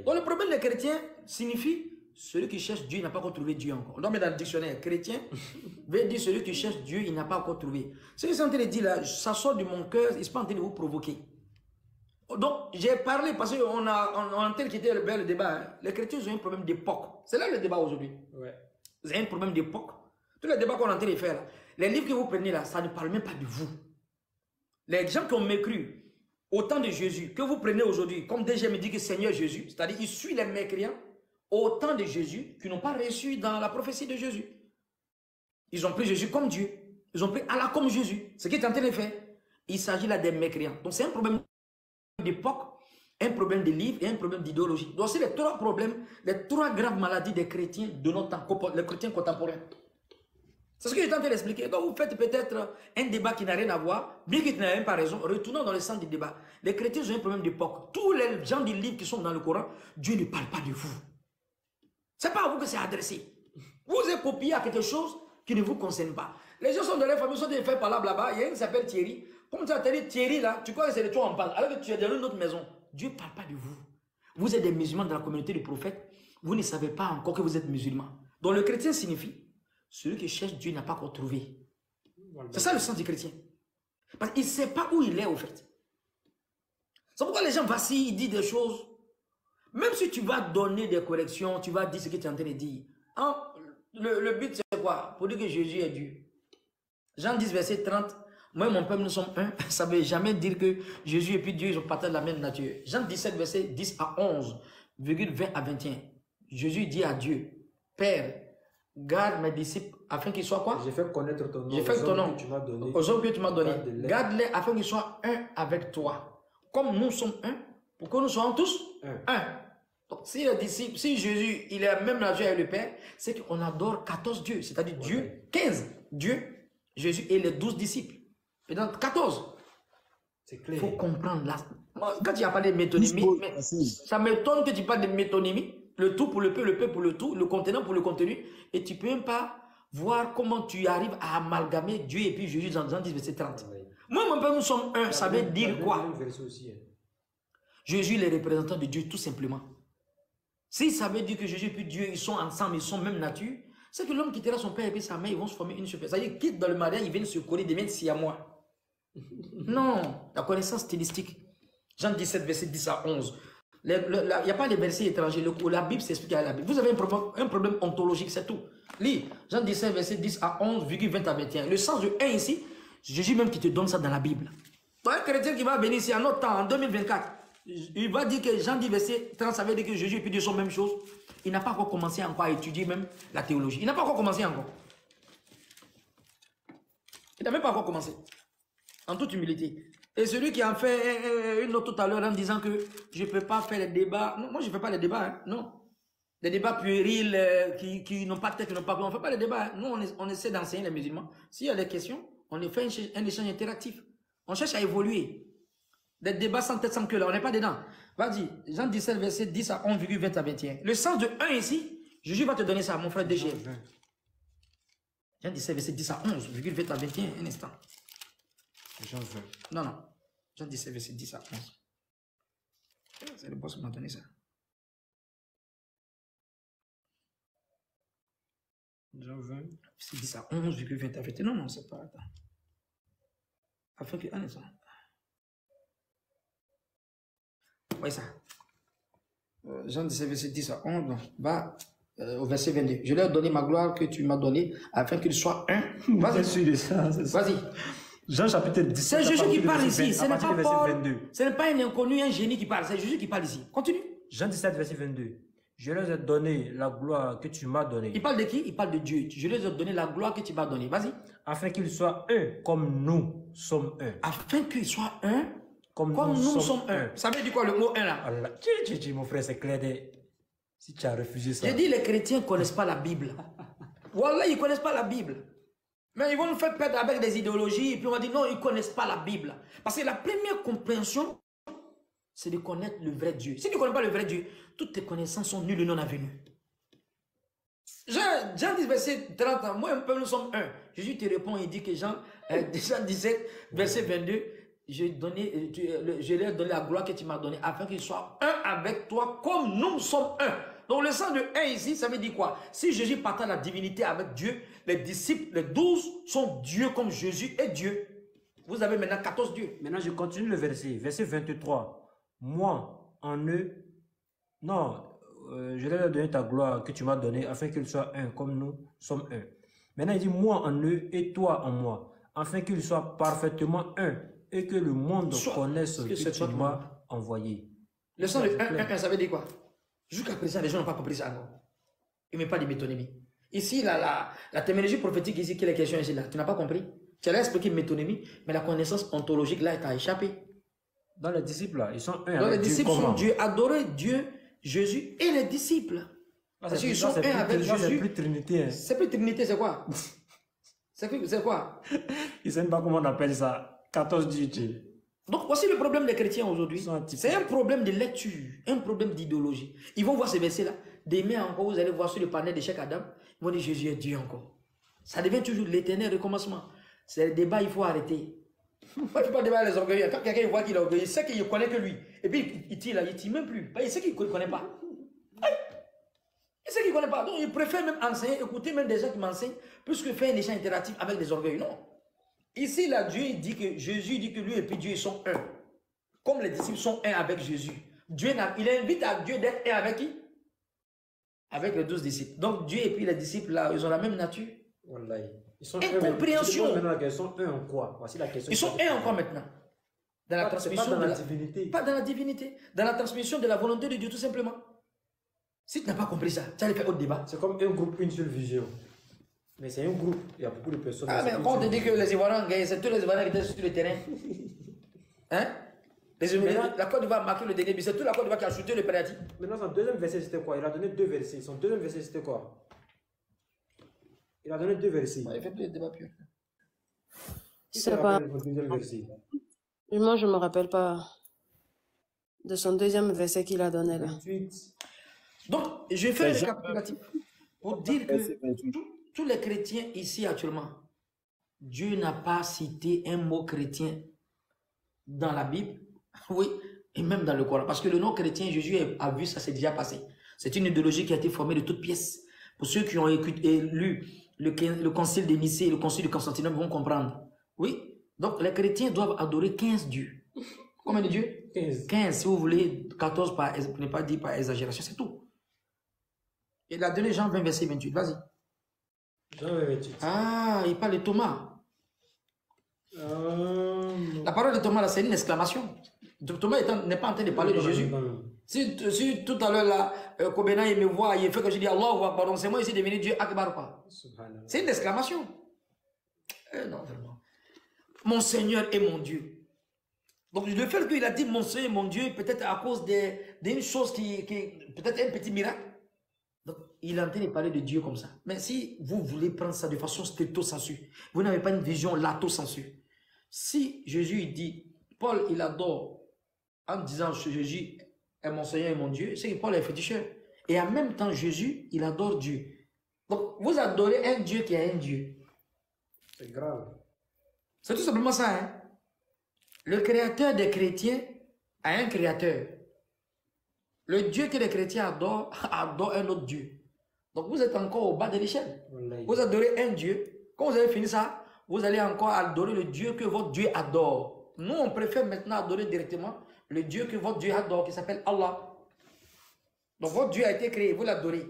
Donc le problème des chrétiens signifie celui qui cherche Dieu, il n'a pas encore trouvé Dieu encore. Donc, dans le dictionnaire, chrétien veut dire celui qui cherche Dieu, il n'a pas encore trouvé. Ce que je suis en train de dire là, ça sort de mon cœur, il ne sont pas en train de vous provoquer. Donc, j'ai parlé parce qu'on a en train de quitter le débat. Hein. Les chrétiens ont un problème d'époque. C'est là le débat aujourd'hui. Ouais. Vous avez un problème d'époque. Tous les débats qu'on est en train de faire là, les livres que vous prenez là, ça ne parle même pas de vous. Les gens qui ont mécru au temps de Jésus, que vous prenez aujourd'hui, comme déjà me dit que Seigneur Jésus, c'est-à-dire il suit les mécréants au temps de Jésus, qui n'ont pas reçu dans la prophétie de Jésus. Ils ont pris Jésus comme Dieu. Ils ont pris Allah comme Jésus. Ce qui est en train de faire. Il s'agit là des mécréants. Donc c'est un problème d'époque, un problème de livre et un problème d'idéologie. Donc c'est les trois problèmes, les trois graves maladies des chrétiens de notre temps, les chrétiens contemporains. C'est ce que je suis en train d'expliquer. Donc vous faites peut-être un débat qui n'a rien à voir, bien que tu n'aies même pas raison, retournons dans le centre du débat. Les chrétiens ont un problème d'époque. Tous les gens du livre qui sont dans le Coran, Dieu ne parle pas de vous. Ce n'est pas à vous que c'est adressé. Vous êtes copié à quelque chose qui ne vous concerne pas. Les gens sont dans les familles, sont des faits par là-bas. Il y a un qui s'appelle Thierry. Comme tu as dit Thierry là, tu crois que c'est de toi on parle. Alors que tu es dans une autre maison. Dieu ne parle pas de vous. Vous êtes des musulmans dans la communauté des prophètes. Vous ne savez pas encore que vous êtes musulmans. Donc le chrétien signifie celui qui cherche Dieu n'a pas encore trouvé. C'est ça le sens du chrétien. Parce qu'il ne sait pas où il est au fait. C'est pourquoi les gens vacillent, ils disent des choses. Même si tu vas donner des corrections, tu vas dire ce que tu es en train de dire. Hein? Le but c'est quoi? Pour dire que Jésus est Dieu. Jean 10, verset 30. Moi et mon père, nous sommes un. Ça ne veut jamais dire que Jésus et puis Dieu, ils ont partagé la même nature. Jean 17, verset 10 à 11, virgule 20 à 21. Jésus dit à Dieu, Père, garde mes disciples afin qu'ils soient quoi? J'ai fait connaître ton nom. J'ai fait ton nom que tu m'as donné. aux hommes que tu m'as donné. Garde-les afin qu'ils soient un avec toi. Comme nous sommes un, pour que nous soyons tous un. Donc, si les disciples, si Jésus, il est la même nature avec le Père, c'est qu'on adore 14 dieux, c'est-à-dire Dieu, 15 dieux, Jésus et les 12 disciples. Et donc, 14. C'est clair. Il faut comprendre là. Quand tu as parlé de métonymie, ça m'étonne que tu parles de métonymie, le tout pour le peu pour le tout, le contenant pour le contenu, et tu ne peux même pas voir comment tu arrives à amalgamer Dieu et puis Jésus dans Jean 10, verset 30. Moi, mon père, nous sommes un, ça veut dire quoi? Jésus est le représentant de Dieu, tout simplement. Si ça veut dire que Jésus et puis Dieu, ils sont ensemble, ils sont même nature, c'est que l'homme quittera son père et puis sa mère, ils vont se former une super. C'est-à-dire, quitte dans le mariage, ils viennent se coller, ils deviennent siamois. Non, la connaissance stylistique. Jean 17, verset 10 à 11. Il n'y a pas de versets étrangers. La Bible s'explique à la Bible. Vous avez un problème ontologique, c'est tout. Lis, Jean 17, verset 10 à 11, virgule 20 à 21. Le sens de 1 ici, Jésus même qui te donne ça dans la Bible. Toi, un chrétien qui va venir ici en notre temps, en 2024, il va dire que Jean 10, verset 30, ça veut dire que Jésus et puis Dieu sont même chose. Il n'a pas encore commencé encore à étudier même la théologie. Il n'a pas encore commencé encore. Il n'a même pas encore commencé. En toute humilité. Et celui qui en fait une note tout à l'heure en disant que je ne peux pas faire les débats. Non, moi je ne fais pas les débats. Hein, non. Les débats puérils qui n'ont pas de tête, qui n'ont pas. On ne fait pas les débats. Nous, on essaie d'enseigner les musulmans. S'il y a des questions, on fait un échange interactif. On cherche à évoluer. Des débats sans tête, sans queue, là, on n'est pas dedans. Vas-y, Jean 17, verset 10 à 11, 20 à 21. Le sens de 1 ici, Jésus va te donner ça, mon frère DG. Jean 17, verset 10 à 11, 20 à 21, un instant. Jean 20. Non, non. Jean 17, verset 10 à 11. C'est le boss qui m'a donné ça. Jean 20. C'est 10 à 11, 20 à 21. Non, non, c'est pas. Attends. Afin que. Un instant. Oui, ça. Jean 17, verset 10 à 11, va au verset 22. Je leur ai donné ma gloire que tu m'as donnée, afin qu'il soit un. Vas-y. Vas-y. Jean chapitre 17. C'est Jésus qui parle ici. Ce n'est pas Paul. 22. Ce n'est pas un inconnu, un génie qui parle. C'est Jésus qui parle ici. Continue. Jean 17, verset 22. Je leur ai donné la gloire que tu m'as donnée. Il parle de qui? Il parle de Dieu. Je leur ai donné la gloire que tu m'as donnée. Vas-y. Afin qu'ils soient un comme nous sommes un. Afin qu'ils soient un comme nous sommes un. Ça veut dire quoi le mot un là? Allah. Mon frère, c'est clair. Si tu as refusé ça. J'ai dit les chrétiens ne connaissent pas la Bible. Wallah, ils ne connaissent pas la Bible. Mais ils vont nous faire perdre avec des idéologies. Et puis on va dire non, ils ne connaissent pas la Bible. Parce que la première compréhension, c'est de connaître le vrai Dieu. Si tu ne connais pas le vrai Dieu, toutes tes connaissances sont nulles et non avenues. Jean 10, verset 30, moi et un peu nous sommes un. Jésus te répond et dit que Jean 17, verset 22, je leur ai donné la gloire que tu m'as donnée afin qu'ils soient un avec toi comme nous sommes un. Donc le sens de un ici, ça veut dire quoi? Si Jésus partage la divinité avec Dieu, les disciples, les 12 sont Dieu comme Jésus est Dieu. Vous avez maintenant 14 dieux. Maintenant je continue le verset. Verset 23. Moi en eux, non, je leur ai donné ta gloire que tu m'as donnée afin qu'ils soient un comme nous sommes un. Maintenant il dit moi en eux et toi en moi, afin qu'ils soient parfaitement un et que le monde connaisse que tu m'as envoyé. Le sens de un, ça veut dire quoi? Jusqu'à présent, les gens n'ont pas compris ça encore. Il ne met pas de métonymie. Ici, la terminologie prophétique ici, quelle est la question ici là? Tu n'as pas compris? Tu as expliqué métonymie, mais la connaissance ontologique là, elle t'a échappé. Dans les disciples là, ils sont un. Dans les disciples sont Dieu, adorer Dieu, Jésus et les disciples. Parce qu'ils sont un avec Jésus. C'est plus Trinité. Hein. C'est plus Trinité, c'est quoi? C'est quoi? Ils ne savent pas comment on appelle ça. 14 dieux. Donc voici le problème des chrétiens aujourd'hui. C'est un problème de lecture, un problème d'idéologie. Ils vont voir ces versets-là. Demain encore, vous allez voir sur le panel de Cheikh Adam, ils vont dire Jésus est Dieu encore. Ça devient toujours l'éternel recommencement. C'est le débat, il faut arrêter. Moi, je ne peux pas débattre les orgueilleux. Quand quelqu'un voit qu'il est orgueilleux, il sait qu'il ne connaît que lui. Et puis il tire là, il ne tire même plus. Il sait qu'il ne connaît pas. Il sait qu'il ne connaît pas. Donc il préfère même enseigner, écouter même des gens qui m'enseignent, plus que faire un échange interactif avec des orgueilleux. Non. Ici, là, Dieu dit que Jésus dit que lui et puis Dieu ils sont un. Comme les disciples sont un avec Jésus. Dieu il invite à Dieu d'être un avec qui? Avec les 12 disciples. Donc Dieu et puis les disciples là, ils ont la même nature. Wallahi. Ils sont Incompréhension. Ils sont un en quoi? Voici la question. Ils sont un en quoi maintenant? Dans la transmission pas dans la divinité. Pas dans la divinité. Dans la transmission de la volonté de Dieu, tout simplement. Si tu n'as pas compris ça, tu allais faire autre débat. C'est comme un groupe, une seule vision. Mais c'est un groupe, il y a beaucoup de personnes. Ah, mais quand on te dit que les Ivoiriens ont gagné, c'est tous les Ivoiriens qui étaient sur le terrain. Hein? La Côte d'Ivoire a marqué le dernier but, c'est toute la Côte d'Ivoire qui a shooté le penalty. Maintenant, son deuxième verset, c'était quoi? Il a donné 2 versets. Son deuxième verset, c'était quoi? Il a donné 2 versets. Il fait plus de débat pur. Qui se rappelle son deuxième verset? Moi, je ne me rappelle pas de son deuxième verset qu'il a donné là. 28. Donc, je fais un récapitulatif pour dire que tous les chrétiens ici actuellement, Dieu n'a pas cité un mot chrétien dans la Bible, oui, et même dans le Coran. Parce que le nom chrétien, Jésus a vu ça, c'est déjà passé. C'est une idéologie qui a été formée de toutes pièces. Pour ceux qui ont lu le concile de Nicée et le concile de Constantinople vont comprendre. Oui, donc les chrétiens doivent adorer 15 dieux. Combien de dieux? 15, si vous voulez, 14 pour ne pas dire par exagération, c'est tout. Il a donné Jean 20, verset 28, vas-y. Jean 20, 28. Ah, il parle de Thomas. La parole de Thomas, là, c'est une exclamation. Thomas n'est pas en train de parler de Jésus. Si tout à l'heure, là, Kobena, il me voit, il fait que je dis Allah, pardon, c'est moi ici devenu Dieu, Akbar, pas. C'est une exclamation. Non, vraiment. Mon Seigneur est mon Dieu. Donc, le fait qu'il a dit mon Seigneur est mon Dieu, peut-être à cause d'une chose qui peut-être un petit miracle. Donc, il est en train de parler de Dieu comme ça. Mais si vous voulez prendre ça de façon stricto sensu, vous n'avez pas une vision lato sensu. Si Jésus il dit, Paul il adore en disant Jésus est mon Seigneur et mon Dieu, c'est que Paul est féticheur. Et en même temps, Jésus, il adore Dieu. Donc, vous adorez un Dieu qui est un Dieu. C'est grave. C'est tout simplement ça. Hein? Le créateur des chrétiens a un créateur. Le Dieu que les chrétiens adorent, adore un autre Dieu. Donc vous êtes encore au bas de l'échelle. Vous adorez un Dieu. Quand vous avez fini ça, vous allez encore adorer le Dieu que votre Dieu adore. Nous, on préfère maintenant adorer directement le Dieu que votre Dieu adore, qui s'appelle Allah. Donc votre Dieu a été créé, vous l'adorez.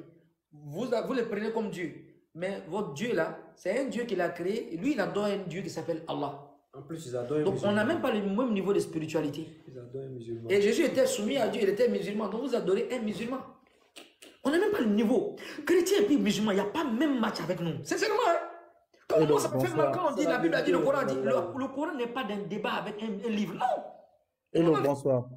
Vous le prenez comme Dieu. Mais votre Dieu là, c'est un Dieu qui l'a créé. Et lui, il adore un Dieu qui s'appelle Allah. En plus, ils adorent un Donc musulman. on n'a même pas le même niveau de spiritualité. Ils adorent un musulman. Et Jésus était soumis à Dieu, il était musulman. Donc vous adorez un musulman. On n'a même pas le niveau. Chrétien et puis musulman, il n'y a pas le même match avec nous. Sincèrement, hein? Comment ça me fait mal quand on dit, la Bible a dit, le Coran a dit, le Coran n'est pas d'un débat avec un livre. Non. Hello, bonsoir.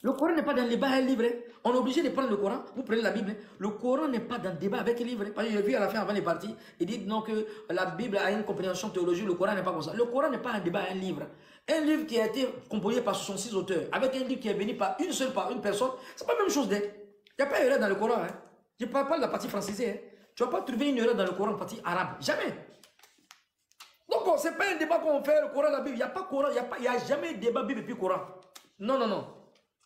Le Coran n'est pas dans le débat avec un livre. On est obligé de prendre le Coran. Vous prenez la Bible. Le Coran n'est pas dans le débat avec un livre. Parce que j'ai vu à la fin, avant les parties, il dit non que la Bible a une compréhension théologique. Le Coran n'est pas comme ça. Le Coran n'est pas un débat avec un livre. Un livre qui a été composé par 66 auteurs, avec un livre qui est venu par une personne, c'est pas la même chose. Il n'y a pas d'erreur dans le Coran. Hein. Je ne parle pas de la partie française. Hein. Tu ne vas pas trouver une erreur dans le Coran, partie arabe. Jamais. Donc, ce n'est pas un débat qu'on fait, le Coran, la Bible. Il n'y a pas Coran, il n'y a jamais de débat Bible et puis Coran. Non, non, non.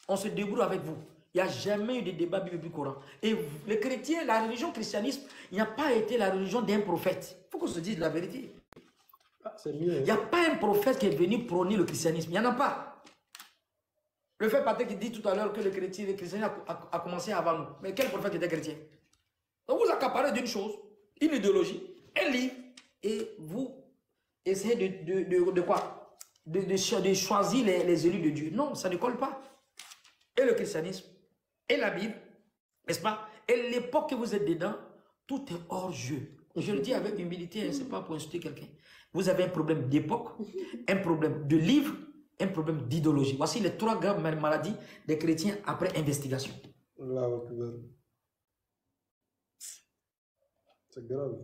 On se débrouille avec vous. Il n'y a jamais eu de débat Bible et puis Coran. Et les chrétiens, la religion christianisme, il n'y a pas été la religion d'un prophète. Il faut qu'on se dise la vérité. Ah, c'est mieux. Il n'y a pas un prophète qui est venu prôner le christianisme. Il n'y en a pas. Le fait Patrick qui dit tout à l'heure que le christianisme a commencé avant nous. Mais quel prophète était chrétien? Donc vous accaparez d'une chose, une idéologie, un livre, et vous essayez de quoi? De choisir les élus de Dieu. Non, ça ne colle pas. Et le christianisme, et la Bible, n'est-ce pas? Et l'époque que vous êtes dedans, tout est hors jeu. Je le dis avec humilité, ce n'est pas pour insulter quelqu'un. Vous avez un problème d'époque, un problème de livre, un problème d'idéologie. Voici les 3 graves maladies des chrétiens après investigation. C'est grave.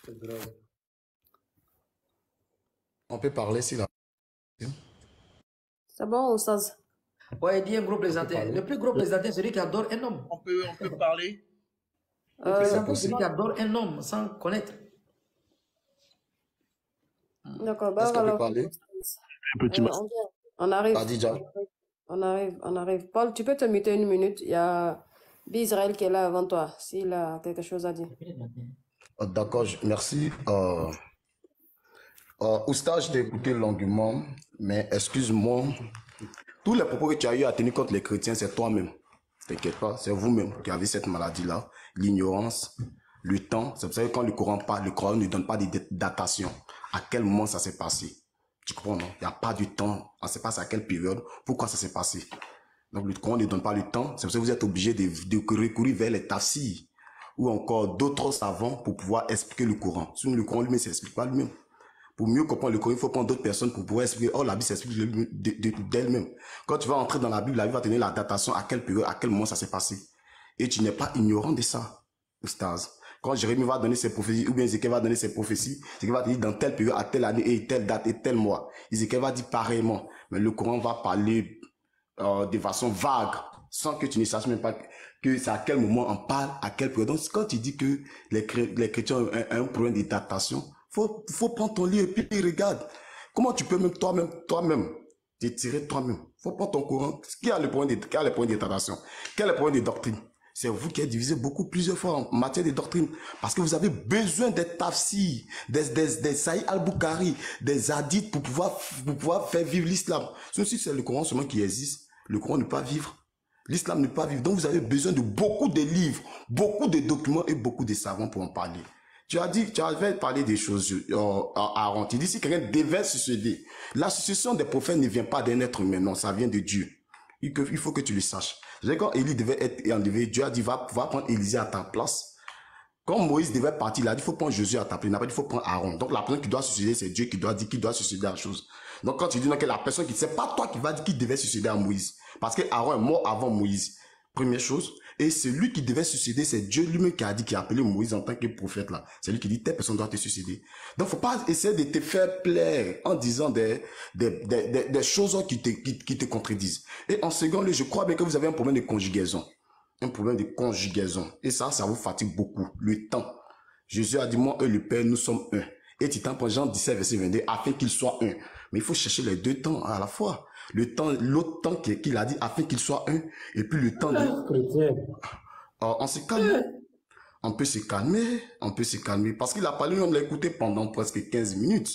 C'est grave. On peut parler si la... C'est bon, Oustaz? Ouais, il dit un gros plaisantin. Le plus gros plaisantin, c'est celui qui adore un homme. On peut parler. Le plaisantin, c'est celui qui adore un homme sans connaître. D'accord, Est-ce qu'on peut alors. parler? On arrive. Adidja. On arrive. Paul, tu peux te muter 1 minute. Il y a Israël qui est là avant toi, s'il a quelque chose à dire. D'accord, merci. Oustaz, je t'ai écouté longuement, mais excuse-moi, tous les propos que tu as eu à tenir contre les chrétiens, c'est toi-même. T'inquiète pas, c'est vous-même qui avez cette maladie-là, l'ignorance. Le temps, c'est pour ça que quand le Coran parle, le Coran ne donne pas de datation. À quel moment ça s'est passé? Tu comprends, non? Il n'y a pas de temps. On ne sait pas à quelle période. Pourquoi ça s'est passé? Donc, le Coran ne donne pas le temps. C'est pour ça que vous êtes obligé de recourir vers les tafsirs ou encore d'autres savants pour pouvoir expliquer le Coran. Sinon, le Coran lui-même ne s'explique pas lui-même. Pour mieux comprendre le Coran, il faut prendre d'autres personnes pour pouvoir expliquer. Oh, la Bible s'explique d'elle-même. Quand tu vas entrer dans la Bible va te donner la datation, à quelle période, à quel moment ça s'est passé. Et tu n'es pas ignorant de ça, Oustaz. Quand Jérémie va donner ses prophéties, ou bien Ézéchiel va donner ses prophéties, Ézéchiel va te dire dans telle période, à telle année, et telle date, et tel mois. Ézéchiel va dire pareillement. Mais le Coran va parler de façon vague, sans que tu ne saches même pas que c'est à quel moment on parle, à quelle période. Donc, quand tu dis que les chrétiens ont un problème de datation, faut prendre ton livre et puis regarde. Comment tu peux même toi-même, te tirer toi-même. Faut prendre ton Coran. Qui a le problème de datation? Quel est le problème de doctrine? C'est vous qui êtes divisé plusieurs fois en matière de doctrine. Parce que vous avez besoin des tafsirs, des Sahih al-Bukhari, des hadiths pour pouvoir faire vivre l'islam. Si c'est le Coran seulement qui existe, le Coran ne peut pas vivre. L'islam ne peut pas vivre. Donc vous avez besoin de beaucoup de livres, beaucoup de documents et beaucoup de savants pour en parler. Tu avais parlé des choses, Aaron. Tu dis si quelqu'un devait succéder. La succession des prophètes ne vient pas d'un être humain, non, ça vient de Dieu. Il faut que tu le saches. Quand Élie devait être enlevé, Dieu a dit va prendre Élisée à ta place. Quand Moïse devait partir, il a dit il faut prendre Jésus à ta place. Il n'a pas dit il faut prendre Aaron. Donc la personne qui doit succéder, c'est Dieu qui doit dire qui doit succéder à la chose. Donc quand tu dis que la personne qui, c'est pas toi qui va dire qui devait succéder à Moïse. Parce que Aaron est mort avant Moïse. Première chose. Et celui qui devait succéder, c'est Dieu lui-même qui a dit, qui a appelé Moïse en tant que prophète là. C'est lui qui dit, telle personne doit te succéder. Donc, faut pas essayer de te faire plaire en disant des choses qui te contredisent. Et en second lieu, je crois bien que vous avez un problème de conjugaison. Un problème de conjugaison. Et ça vous fatigue beaucoup. Le temps. Jésus a dit, moi et le Père, nous sommes un. Et tu t'en prends Jean 17, verset 22, afin qu'il soit un. Mais il faut chercher les deux temps à la fois. L'autre temps qu'il a dit afin qu'il soit un, et puis le temps de... on se calme. On peut se calmer, parce qu'il a parlé, on l'a écouté pendant presque 15 minutes.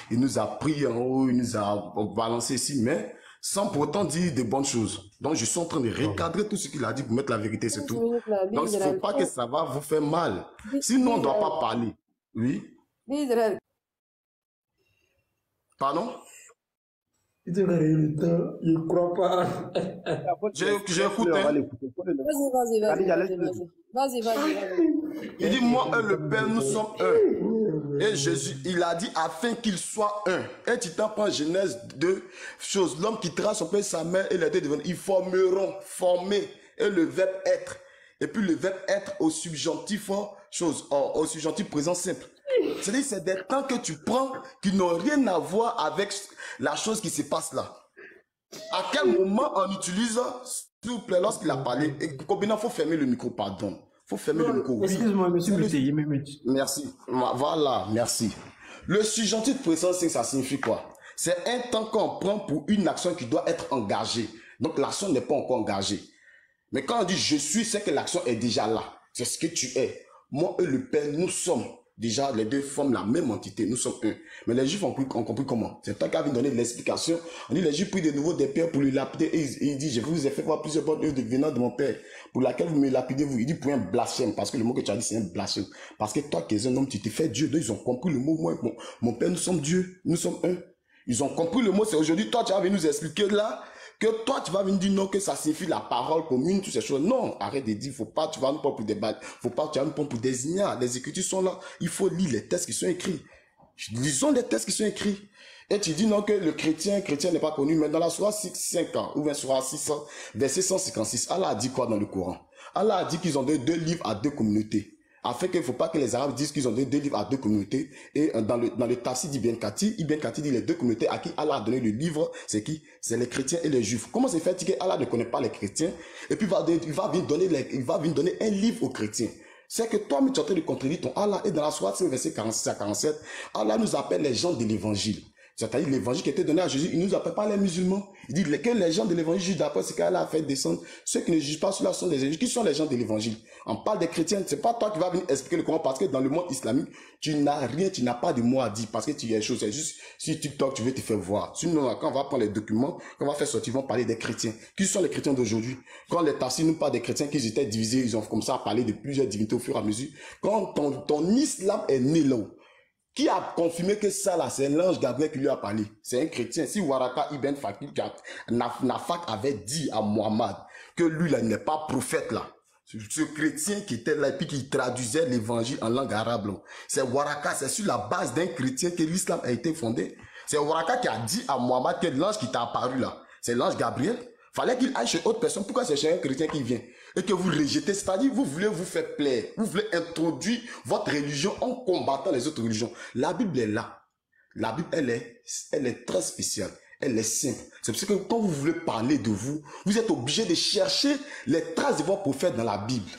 Il nous a pris en haut, il nous a balancé ici, mais sans pour autant dire de bonnes choses. Donc je suis en train de recadrer tout ce qu'il a dit pour mettre la vérité, c'est tout. Donc il ne faut pas que ça va vous faire mal. Sinon on ne doit pas parler. Oui? Pardon? Il te le temps, je ne crois pas. J'ai écouté. Vas-y. Il dit, moi et le Père, nous sommes un. Et Jésus, il a dit, afin qu'il soit un. Et tu t'en prends Genèse 2 choses. L'homme qui trace son père, sa mère et les deux devenus, ils formeront, former. Et le verbe être. Et puis le verbe être au subjonctif chose, au subjonctif présent simple. C'est-à-dire c'est des temps que tu prends qui n'ont rien à voir avec la chose qui se passe là. À quel moment on utilise, s'il vous plaît, lorsqu'il a parlé, et combien il faut fermer le micro, pardon. Il faut fermer le micro. Oui. Excuse-moi, monsieur Muté, merci. Voilà, merci. Le subjonctif présent, ça signifie quoi? C'est un temps qu'on prend pour une action qui doit être engagée. Donc l'action n'est pas encore engagée. Mais quand on dit je suis, c'est que l'action est déjà là. C'est ce que tu es. Moi et le Père, nous sommes. Déjà, les deux forment la même entité. Nous sommes un. Mais les Juifs ont compris comment. C'est toi qui as donné l'explication. On dit les Juifs prient de nouveau des pères pour le lapider. Et il dit, je vous ai fait voir plusieurs bonnes œuvres venant de mon Père, pour laquelle vous me lapidez vous. Il dit pour un blasphème. Parce que le mot que tu as dit, c'est un blasphème. Parce que toi qui es un homme, tu t'es fait Dieu. Donc ils ont compris le mot. Moi, mon Père, nous sommes Dieu. Nous sommes un. Ils ont compris le mot. C'est aujourd'hui, toi, tu vas venir nous expliquer là. Que toi, tu vas venir dire non, que ça signifie la parole commune, toutes ces choses. Non, arrête de dire, faut pas, tu vas nous prendre pour des balles. Faut pas, tu vas nous prendre pour des ignares. Les écritures sont là. Il faut lire les textes qui sont écrits. Lisons les textes qui sont écrits. Et tu dis non, que le chrétien n'est pas connu. Mais dans la Sourate 5 ans, ou bien Sourate 600, verset 156, Allah a dit quoi dans le Coran? Allah a dit qu'ils ont deux livres à deux communautés. Afin qu'il ne faut pas que les Arabes disent qu'ils ont deux livres à deux communautés. Et dans le Tafsir d'Ibn Kathir, Ibn Kathir dit les deux communautés à qui Allah a donné le livre, c'est qui? C'est les chrétiens et les juifs. Comment c'est fait que Allah ne connaît pas les chrétiens? Et puis il va venir donner un livre aux chrétiens. C'est que toi, tu es en train de contredire ton Allah. Et dans la Sourate 5, verset 46 à 47, Allah nous appelle les gens de l'évangile. C'est-à-dire l'évangile qui était donné à Jésus, il ne nous appelle pas les musulmans. Il dit que les gens de l'évangile jugent d'après ce qu'Allah a fait descendre. Ceux qui ne jugent pas, ceux-là sont des injustes. Qui sont les gens de l'évangile? On parle des chrétiens. C'est pas toi qui vas venir expliquer le Coran parce que dans le monde islamique, tu n'as rien, tu n'as pas de mot à dire parce que tu y as des choses. C'est juste sur TikTok, tu veux te faire voir. Sinon, quand on va prendre les documents, quand on va faire sortir, ils vont parler des chrétiens. Qui sont les chrétiens d'aujourd'hui? Quand les tafsirs nous parlent des chrétiens qui étaient divisés, ils ont comme ça parlé de plusieurs divinités au fur et à mesure. Quand ton islam est né là, qui a confirmé que ça là, c'est l'ange Gabriel qui lui a parlé? C'est un chrétien. Si Waraka Ibn Fakir, Nafak avait dit à Muhammad que lui là, il n'est pas prophète là. Ce chrétien qui était là et puis qui traduisait l'évangile en langue arabe. C'est Waraka, c'est sur la base d'un chrétien que l'islam a été fondé. C'est Waraka qui a dit à Muhammad que l'ange qui t'a apparu là, c'est l'ange Gabriel. Fallait qu'il aille chez autre personne. Pourquoi c'est chez un chrétien qui vient? Et que vous rejetez, c'est-à-dire vous voulez vous faire plaire. Vous voulez introduire votre religion en combattant les autres religions. La Bible est là. La Bible, elle est très spéciale. Elle est simple. C'est parce que quand vous voulez parler de vous, vous êtes obligé de chercher les traces de vos prophètes dans la Bible.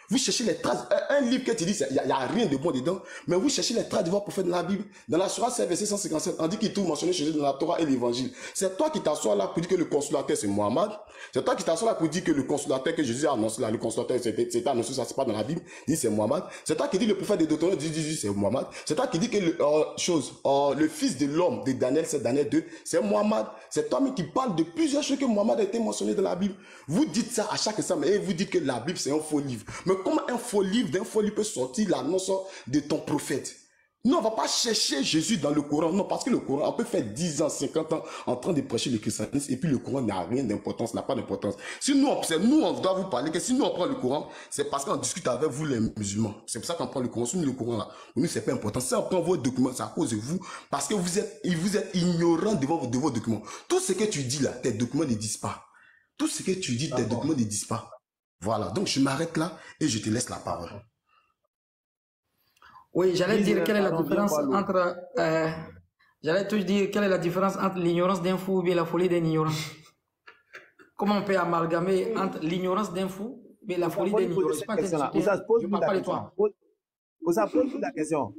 Vous cherchez les traces. Un livre que tu dis, il n'y a rien de bon dedans, mais vous cherchez les traces de vos prophètes dans la Bible. Dans la Sourate 7, verset 157, on dit qu'il est tout mentionné chez eux dans la Torah et l'Évangile. C'est toi qui t'assois là pour dire que le consolateur c'est Mohammed. C'est toi qui t'assois là pour dire que le consolateur que Jésus a annoncé là, le consolateur c'était annoncé, ça c'est pas dans la Bible, dit c'est Mohammed. C'est toi qui dis le prophète de Deutéronome dit c'est Mohammed. C'est toi qui dis que le fils de l'homme de Daniel, c'est Daniel 2, c'est Mohammed. C'est toi-même qui parle de plusieurs choses que Mohammed a été mentionné dans la Bible. Vous dites ça à chaque instant, et vous dites que la Bible c'est un faux livre. Mais comment d'un faux livre peut sortir l'annonce de ton prophète? Non, on ne va pas chercher Jésus dans le Coran. Non, parce que le Coran, on peut faire 10 ans, 50 ans en train de prêcher le christianisme et puis le Coran n'a rien d'importance, n'a pas d'importance. Si nous, on doit vous parler que si nous on prend le Coran, c'est parce qu'on discute avec vous les musulmans. C'est pour ça qu'on prend le Coran. Si nous, le Coran là, pour nous, c'est pas important. Si on prend vos documents, c'est à cause de vous parce que vous êtes ignorant de vos documents. Tout ce que tu dis là, tes documents ne disent pas. Tout ce que tu dis, tes documents ne disent pas. Voilà, donc je m'arrête là et je te laisse la parole. Oui, j'allais dire quelle est la différence entre... j'allais te dire quelle est la différence entre l'ignorance d'un fou et la folie d'un ignorant. Comment on peut amalgamer entre l'ignorance d'un fou et la folie d'un ignorant? Je ne parle pas de toi. Vous pose la question.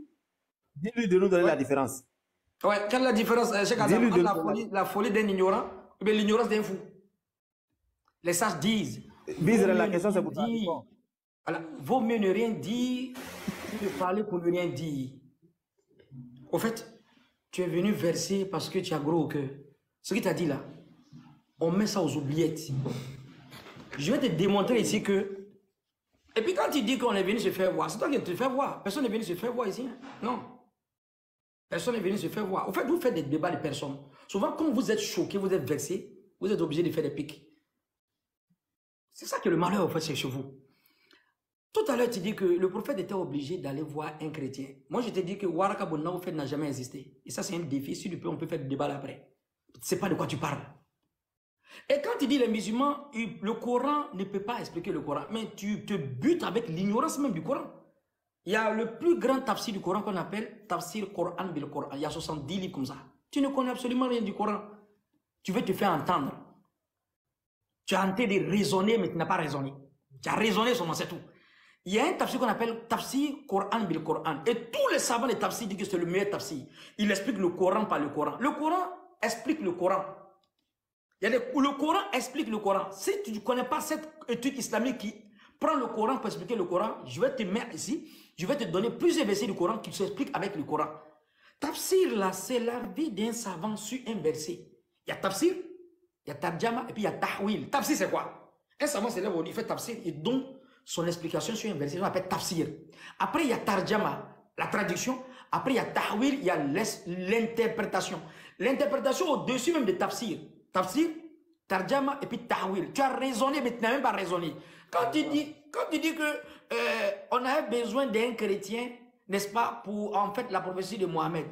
Dis-lui de nous donner la différence. Ouais, quelle est la différence entre la folie d'un ignorant et l'ignorance d'un fou? Les sages disent... La question c'est pour toi. Voilà, vaut mieux ne rien dire que de parler pour ne rien dire. Au fait, tu es venu verser parce que tu as gros au cœur. Ce qu'il t'a dit là, on met ça aux oubliettes. Je vais te démontrer ici que... Et puis quand tu dis qu'on est venu se faire voir, c'est toi qui te fais voir. Personne n'est venu se faire voir ici. Hein? Non. Personne n'est venu se faire voir. Au fait, vous faites des débats de personnes. Souvent, quand vous êtes choqué, vous êtes vexé, vous êtes obligé de faire des pics. C'est ça que le malheur, en fait, c'est chez vous. Tout à l'heure, tu dis que le prophète était obligé d'aller voir un chrétien. Moi, je te dis que Waraka Bonnaoufet n'a jamais existé. Et ça, c'est un défi. Si tu peux, on peut faire le débat après. Tu ne sais pas de quoi tu parles. Et quand tu dis les musulmans, le Coran ne peut pas expliquer le Coran. Mais tu te butes avec l'ignorance même du Coran. Il y a le plus grand tafsir du Coran qu'on appelle tafsir Coran bil Coran. Il y a 70 livres comme ça. Tu ne connais absolument rien du Coran. Tu veux te faire entendre. Tu as tenté de raisonner, mais tu n'as pas raisonné. Tu as raisonné seulement, c'est tout. Il y a un tafsir qu'on appelle tafsir Coran bil Coran. Et tous les savants des tafsirs disent que c'est le meilleur tafsir. Il explique le Coran par le Coran. Le Coran explique le Coran. Le Coran explique le Coran. Si tu ne connais pas cette étude islamique qui prend le Coran pour expliquer le Coran, je vais te mettre ici, je vais te donner plusieurs versets du Coran qui s'expliquent avec le Coran. Tafsir là, c'est la vie d'un savant sur un verset. Il y a tafsir, il y a tarjama et puis il y a tahwil. Tafsir c'est quoi? Un savant se lève, il fait tafsir et donne son explication sur un verset, on appelle tafsir. Après il y a tarjama, la traduction. Après il y a tahwil, il y a l'interprétation. L'interprétation au-dessus même de tafsir. Tafsir, tarjama et puis tahwil. Tu as raisonné mais tu n'as même pas raisonné. Quand tu dis que on a besoin d'un chrétien, n'est-ce pas, pour en fait la prophétie de Mohamed.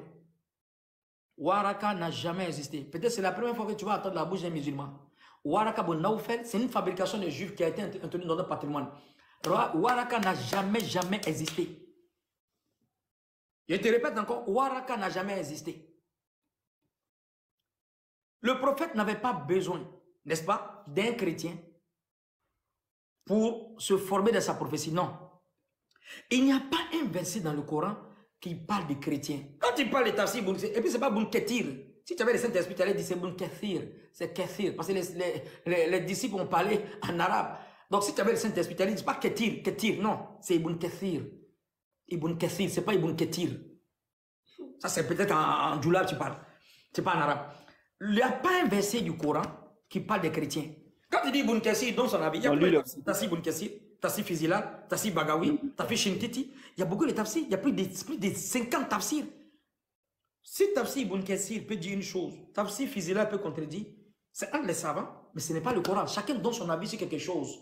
Waraka n'a jamais existé. Peut-être c'est la première fois que tu vas entendre la bouche d'un musulman. Waraka Bonnaoufel, c'est une fabrication de juifs qui a été introduite dans notre patrimoine. Waraka n'a jamais existé. Je te répète encore, Waraka n'a jamais existé. Le prophète n'avait pas besoin, n'est-ce pas, d'un chrétien pour se former dans sa prophétie. Non. Il n'y a pas un verset dans le Coran qui parle des chrétiens. Quand il parle de tafsir, et puis ce n'est pas Boun Ketir. Si tu avais le Saint-Esprit, tu allais dire c'est Ibn Kathir. C'est Kathir. Parce que les disciples ont parlé en arabe. Donc si tu avais le Saint-Esprit, tu allais dire pas Kathir, Kathir. Non, c'est Ibn Kathir. Ibn Kathir, c'est pas Ibn Kathir. Ça, c'est peut-être en djoulab tu parles. C'est pas en arabe. Il n'y a pas un verset du Coran qui parle des chrétiens. Quand tu dis Ibn Kathir, dans son avis, il y a plein de tafsir. Tassi Ibn Kathir, Tassi Fizilal, Tassi Bagawi, Tassi Shintiti. Il y a beaucoup de tafsirs. Il y a plus de 50 tafsirs. Si Tafsir Ibn Kathir peut dire une chose, Tafsir Fizilal peut contredire, c'est un des savants, mais ce n'est pas le Coran. Chacun donne son avis sur quelque chose.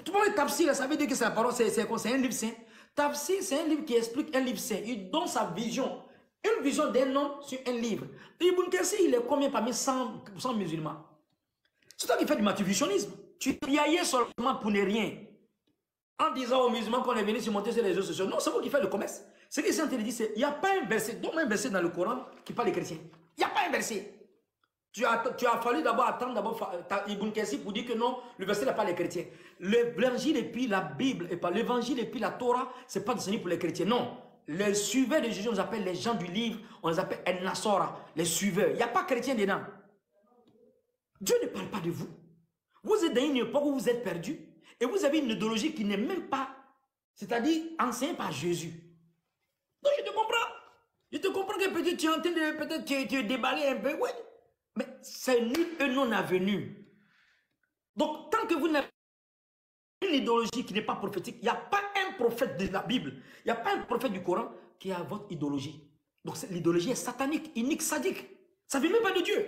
Tout le monde Tafsir, ça veut dire que c'est la parole, c'est un livre saint. Tafsir, c'est un livre qui explique un livre saint. Il donne sa vision. Une vision d'un homme sur un livre. Ibn Kathir, il est combien parmi 100 musulmans? C'est toi qui fais du matuvisionnisme. Tu piaillais seulement pour ne rien. En disant aux musulmans qu'on est venu se monter sur les réseaux sociaux. Non, c'est vous qui faites le commerce. Ce que c'est dit, c'est il n'y a pas un verset, donne un verset dans le Coran qui parle des chrétiens. Il n'y a pas un verset. Tu as fallu d'abord attendre Ibn Kathir pour dire que non, le verset n'a pas les chrétiens. L'évangile et puis la Bible, et pas l'évangile et puis la Torah, ce n'est pas destiné pour les chrétiens. Non. Les suiveurs de Jésus, on les appelle les gens du livre, on les appelle El-Nasora, les suiveurs. Il n'y a pas chrétien dedans. Dieu ne parle pas de vous. Vous êtes dans une époque où vous êtes perdu et vous avez une idéologie qui n'est même pas, c'est-à-dire enseignée par Jésus. Donc je te comprends. Je te comprends que peut-être tu es en train de peut-être tu es déballé un peu. Oui. Mais c'est nul et non avenu. Donc tant que vous n'avez une idéologie qui n'est pas prophétique, il n'y a pas un prophète de la Bible, il n'y a pas un prophète du Coran qui a votre idéologie. Donc l'idéologie est satanique, inique, sadique. Ça ne vient même pas de Dieu.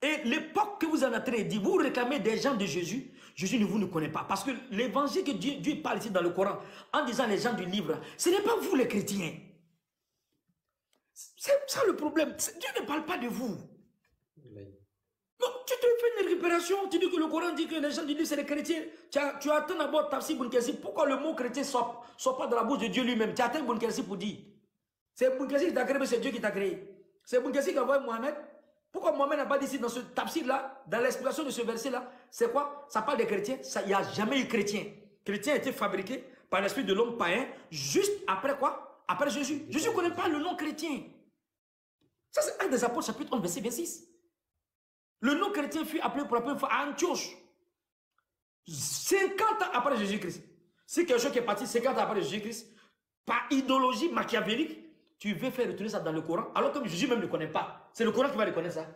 Et l'époque que vous en avez dit, vous réclamez des gens de Jésus, Jésus ne vous connaît pas. Parce que l'évangile que Dieu parle ici dans le Coran, en disant les gens du livre, ce n'est pas vous les chrétiens. C'est ça le problème. Dieu ne parle pas de vous. Non, tu te fais une récupération, tu dis que le Coran dit que les gens du livre c'est les chrétiens. Tu attends d'abord Tafsir Ibn Kathir. Pourquoi le mot chrétien ne soit pas dans la bouche de Dieu lui-même? Tu attends Ibn Kathir pour dire. C'est Ibn Kathir qui t'a créé, mais c'est Dieu qui t'a créé. C'est Ibn Kathir qui a envoyé Mohamed. Pourquoi Mohamed n'a pas dit ici dans ce Tafsir-là, dans l'explication de ce verset-là, c'est quoi? Ça parle des chrétiens. Il n'y a jamais eu chrétien. Chrétien a été fabriqué par l'esprit de l'homme païen, juste après quoi? Après Jésus. Jésus ne connaît pas le nom chrétien. Ça, c'est un des apôtres, chapitre 11, verset 26. Le nom chrétien fut appelé pour la première fois à Antioche. 50 ans après Jésus-Christ. Si quelque chose qui est parti 50 ans après Jésus-Christ, par idéologie machiavélique, tu veux faire retourner ça dans le Coran, alors que Jésus même ne connaît pas. C'est le Coran qui va reconnaître ça.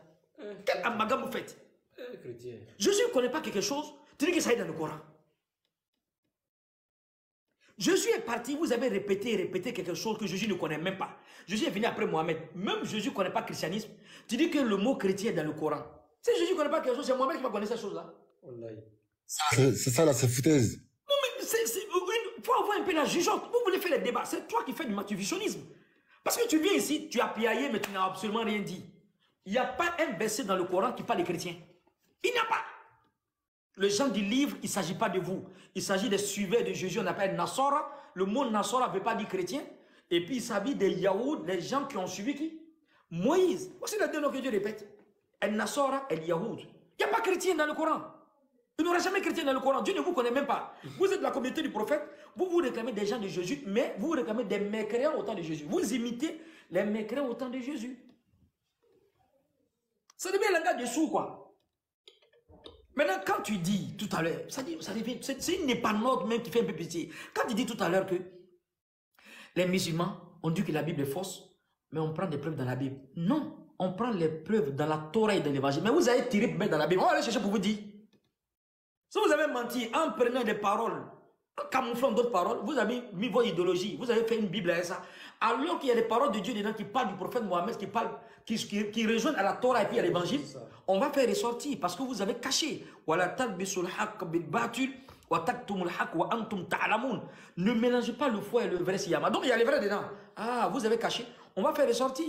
Quel amalgame vous faites? Jésus ne connaît pas quelque chose, tu dis que ça est dans le Coran. Jésus est parti, vous avez répété quelque chose que Jésus ne connaît même pas. Jésus est venu après Mohamed. Même Jésus ne connaît pas le christianisme. Tu dis que le mot chrétien est dans le Coran. Si Jésus ne connaît pas quelque chose, c'est Mohamed qui va connaître cette chose-là. C'est ça la foutaise. Non, mais il faut avoir un peu la jugeote. Vous voulez faire les débats. C'est toi qui fais du matuvisionnisme. Parce que tu viens ici, tu as piaillé, mais tu n'as absolument rien dit. Il n'y a pas un verset dans le Coran qui parle des chrétiens. Il n'y a pas. Les gens du livre, il ne s'agit pas de vous. Il s'agit des suiveurs de Jésus, on appelle Nasora. Le mot Nasora ne veut pas dire chrétien. Et puis il s'agit des Yahoud, les gens qui ont suivi qui? Moïse. Voici les deux noms que Dieu répète. El Nasora et el Yahoud. Il n'y a pas chrétien dans le Coran. Il n'y aura jamais chrétien dans le Coran. Dieu ne vous connaît même pas. Vous êtes de la communauté du prophète. Vous réclamez des gens de Jésus, mais vous réclamez des mécréants au temps de Jésus. Vous imitez les mécréants au temps de Jésus. Ça devient un langage dessous, quoi. Maintenant, quand tu dis tout à l'heure, c'est une épanouie même qui fait un peu pitié. Quand tu dis tout à l'heure que les musulmans ont dit que la Bible est fausse, mais on prend des preuves dans la Bible. Non, on prend les preuves dans la Torah et dans l'Évangile. Mais vous avez tiré dans la Bible. On va aller chercher pour vous dire. Si vous avez menti en prenant des paroles, en camouflant d'autres paroles, vous avez mis votre idéologie, vous avez fait une Bible à ça. Alors qu'il y a des paroles de Dieu dedans qui parlent du prophète Mohammed, qui rejoignent à la Torah et puis à l'Évangile, on va faire ressortir parce que vous avez caché. Ne mélangez pas le faux et le vrai siyama. Donc il y a les vrais dedans. Ah, vous avez caché. On va faire ressortir.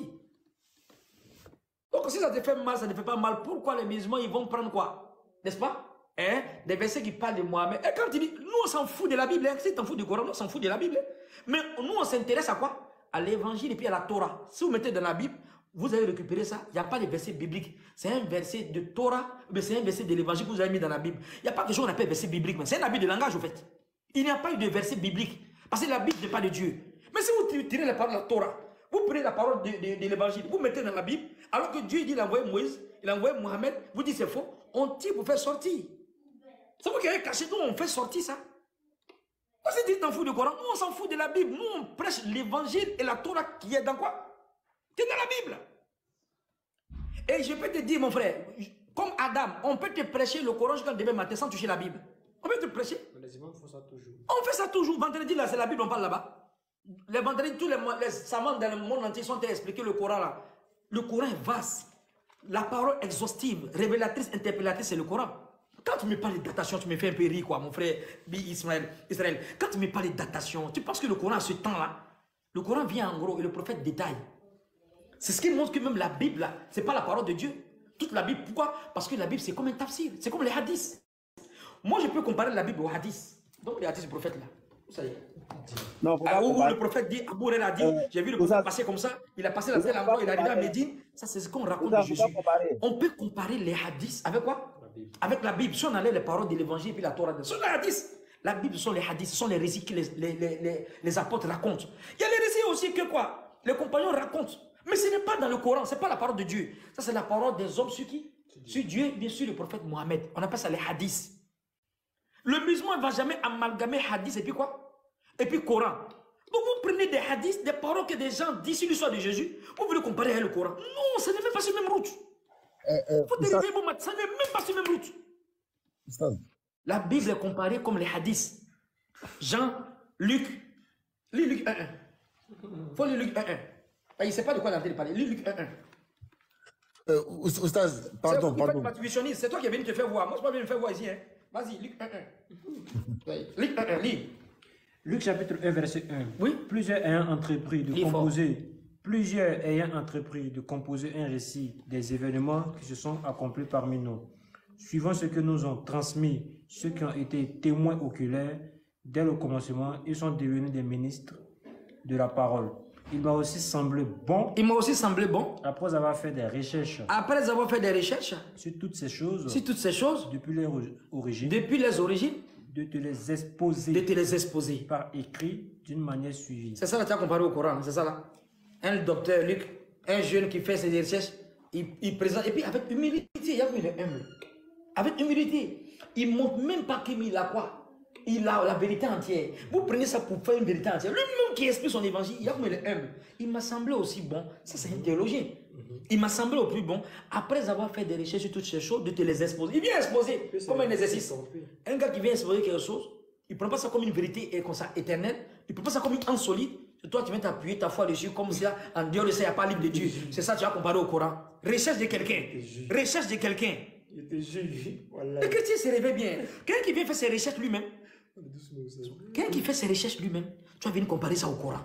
Donc si ça te fait mal, ça ne te fait pas mal. Pourquoi les musulmans ils vont prendre quoi? N'est-ce pas? Hein? Des versets qui parlent de Mohammed. Et quand il dit, nous on s'en fout de la Bible. Hein? Si tu t'en fous du Coran, nous on s'en fout de la Bible. Hein? Mais nous on s'intéresse à quoi? À l'Évangile et puis à la Torah. Si vous mettez dans la Bible, vous avez récupéré ça. Il n'y a pas de verset biblique. C'est un verset de Torah, mais c'est un verset de l'Évangile que vous avez mis dans la Bible. Il n'y a pas quelque chose qu'on appelle verset biblique. C'est un habit de langage au fait. Il n'y a pas eu de verset biblique. Parce que la Bible n'est pas de Dieu. Mais si vous tirez les paroles de la Torah, Vous prenez la parole de l'évangile, vous mettez dans la Bible, alors que Dieu dit il a envoyé Moïse, il a envoyé Mohamed, vous dites c'est faux, on tire pour faire sortir. C'est vous qui avez caché, nous on fait sortir ça. Vous vous dites t'en fous du Coran, nous on s'en fout de la Bible, nous on prêche l'évangile et la Torah qui est dans quoi? Qui est dans la Bible. Et je peux te dire mon frère, comme Adam, on peut te prêcher le Coran jusqu'à demain matin sans toucher la Bible. On peut te prêcher. Les imams font ça toujours. On fait ça toujours. Vendredi là, c'est la Bible, on parle là-bas. Les vendredis, tous les savants dans le monde entier sont expliqués le Coran là. Le Coran est vaste. La parole exhaustive, révélatrice, interpellatrice, c'est le Coran. Quand tu me parles de datation, tu me fais un peu rire, quoi, mon frère Israël. Quand tu me parles de datation, tu penses que le Coran a ce temps-là? Le Coran vient en gros et le prophète détaille. C'est ce qui montre que même la Bible, là, ce n'est pas la parole de Dieu. Toute la Bible, pourquoi? Parce que la Bible, c'est comme un tafsir, c'est comme les hadiths. Moi, je peux comparer la Bible aux hadiths. Donc, les hadiths du prophète, là. Vous savez. Non, où le prophète dit, Abou Huraira a dit, j'ai vu le prophète passer comme ça, il a passé la telle endroit, il est arrivé à Médine. Ça, c'est ce qu'on raconte de Jésus. On peut comparer les hadiths avec quoi? Avec la Bible. Si on allait les paroles de l'évangile et puis la Torah, ce sont les hadiths. La Bible, ce sont les hadiths, ce sont les récits que les apôtres racontent. Il y a les récits aussi que quoi? Les compagnons racontent. Mais ce n'est pas dans le Coran, ce n'est pas la parole de Dieu. Ça, c'est la parole des hommes sur qui? Sur Dieu, bien sûr, le prophète Mohammed. On appelle ça les hadiths. Le musulman ne va jamais amalgamer hadith et puis quoi? Et puis Coran. Donc vous prenez des hadiths, des paroles que des gens disent sur l'histoire de Jésus, vous voulez comparer avec le Coran. Non, ça ne fait pas sur la même route. Vous dérivez vos maths, ça ne fait même pas sur la même route. La Bible est comparée comme les hadiths. Jean, Luc, lis Luc 1.1. Il faut lire Luc 1.1. Il ne sait pas de quoi il est en train de parler. Lis Luc 1.1. Oustaz, pardon. C'est toi qui es venu te faire voir. Moi, je ne suis pas venu me faire voir ici. Hein. Vas-y, Luc 1.1. Luc 1.1, lis. Luc chapitre 1, verset 1. Oui. Plusieurs ayant entrepris de composer un récit des événements qui se sont accomplis parmi nous. Suivant ce que nous ont transmis ceux qui ont été témoins oculaires dès le commencement, ils sont devenus des ministres de la parole. Il m'a aussi semblé bon. Après avoir fait des recherches. Sur toutes ces choses. Depuis les origines. De te les exposer. Par écrit d'une manière suivie. C'est ça là, tu as comparé au Coran, c'est ça là. Un docteur Luc, un jeune qui fait ses recherches, il présente, et puis avec humilité, il est humble. Avec humilité, il ne montre même pas qu'il a quoi? Il a la vérité entière. Vous prenez ça pour faire une vérité entière. Lui-même qui explique son évangile, il est humble. Il m'a semblé aussi bon, ça c'est un théologien. Il m'a semblé au plus bon, après avoir fait des recherches sur toutes ces choses, de te les exposer. Il vient exposer comme un exercice. Un gars qui vient exposer quelque chose, il ne prend pas ça comme une vérité comme ça, éternelle. Il ne prend pas ça comme une insolite. Toi, tu viens t'appuyer ta foi dessus comme ça, en dehors de ça, il n'y a pas livre de Dieu. C'est ça que tu as comparé au Coran. Recherche de quelqu'un. Recherche de quelqu'un. Le chrétien se réveille bien. Quelqu'un qui vient faire ses recherches lui-même. Quelqu'un qui fait ses recherches lui-même, tu vas venir comparer ça au Coran.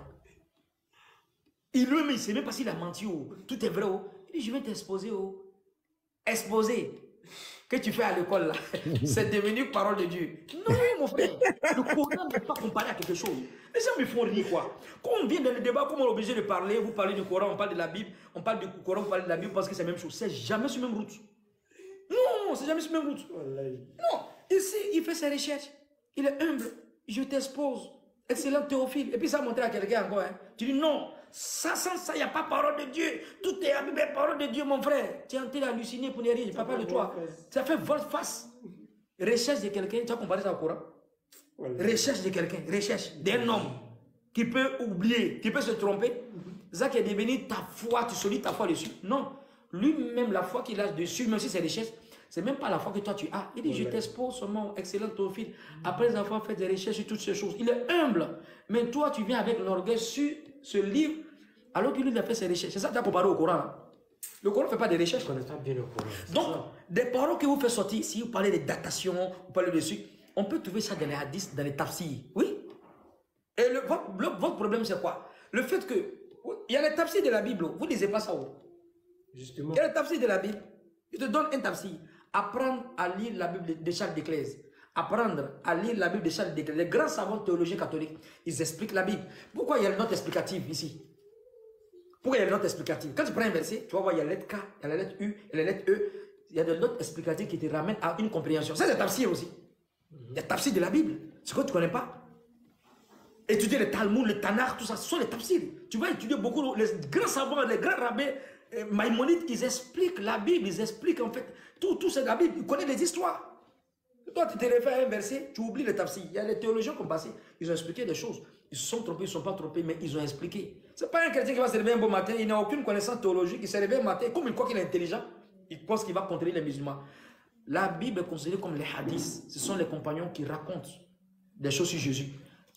Il lui-même, il ne sait même pas s'il a menti ou tout est vrai. Il dit, je vais t'exposer. Exposer. Que tu fais à l'école là, c'est devenu parole de Dieu. Non, mon frère, le Coran n'est pas comparé à quelque chose. Les gens me font rire quoi. Quand on vient dans le débat, comme on est obligé de parler, vous parlez du Coran, on parle de la Bible, on parle du Coran, vous parlez de la Bible parce que c'est la même chose. C'est jamais sur la même route. Non, c'est jamais sur la même route. Non, ici, il fait ses recherches. Il est humble. Je t'expose. Excellent Théophile. Et puis ça montre à quelqu'un encore. Hein. Tu dis non, ça, sans ça, il n'y a pas parole de Dieu. Tout est Bible, parole de Dieu, mon frère. Tu es en train d'halluciner pour ne rien. Je ne parle pas de toi. Ça fait volte-face. Recherche de quelqu'un. Tu as comparé ça au Coran. Recherche de quelqu'un. Recherche d'un homme qui peut oublier, qui peut se tromper. Ça qui est devenu ta foi. Tu solides ta foi dessus. Non. Lui-même, la foi qu'il a dessus, même si c'est recherche, c'est même pas la foi que toi tu as. Il dit, je t'expose seulement, excellent Théophile, après avoir fait des recherches sur toutes ces choses. Il est humble. Mais toi, tu viens avec l'orgueil sur ce livre, alors que lui, il a fait ses recherches. C'est ça que tu as comparé au Coran. Hein? Le Coran ne fait pas de recherches. Donc, des paroles que vous faites sortir, si vous parlez de datation, vous parlez dessus, on peut trouver ça dans les hadiths, dans les tafsirs. Oui. Et votre problème, c'est quoi? Le fait que, il y a les tafsirs de la Bible, vous ne lisez pas ça où? Justement. Il y a les tafsirs de la Bible. Je te donne un tafsir. Apprendre à lire la Bible de Charles Desclèze. Apprendre à lire la Bible de Charles Desclèze. Les grands savants théologiens catholiques, ils expliquent la Bible. Pourquoi il y a une note explicative ici? Pourquoi il y a une note explicative? Quand tu prends un verset, tu vas voir, il y a la lettre K, il y a la lettre U, il y a la lettre E. Il y a des notes explicatives qui te ramènent à une compréhension. Ça, c'est tafsir aussi. Il y a tafsir de la Bible. Ce que tu ne connais pas. étudier le Talmud, le Tanakh, tout ça, ce sont les tafsirs. Tu vas étudier beaucoup, les grands savants, les grands rabbins, Maïmonide, ils expliquent la Bible, ils expliquent en fait, tout c'est la Bible, ils connaissent les histoires. Toi, tu te réfères à un verset, tu oublies le tafsir. Il y a les théologiens qui ont passé, ils ont expliqué des choses. Ils se sont trompés, ils ne sont pas trompés, mais ils ont expliqué. Ce n'est pas un chrétien qui va se réveiller un beau matin, il n'a aucune connaissance théologique, il se réveille un matin, comme il croit qu'il est intelligent, il pense qu'il va contrer les musulmans. La Bible est considérée comme les hadiths. Ce sont les compagnons qui racontent des choses sur Jésus.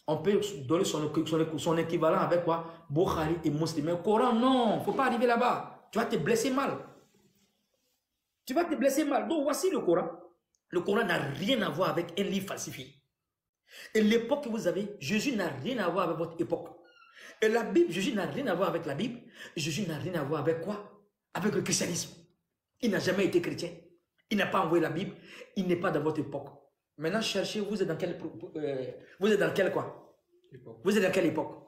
On peut donner son équivalent avec quoi? Bukhari et Muslim. Mais le Coran, non, il ne faut pas arriver là-bas. Tu vas te blesser mal. Tu vas te blesser mal. Donc voici le Coran. Le Coran n'a rien à voir avec un livre falsifié. Et l'époque que vous avez, Jésus n'a rien à voir avec votre époque. Et la Bible, Jésus n'a rien à voir avec la Bible. Jésus n'a rien à voir avec quoi? Avec le christianisme. Il n'a jamais été chrétien. Il n'a pas envoyé la Bible. Il n'est pas dans votre époque. Maintenant, cherchez, vous êtes dans quelle quoi? Vous êtes dans quelle époque?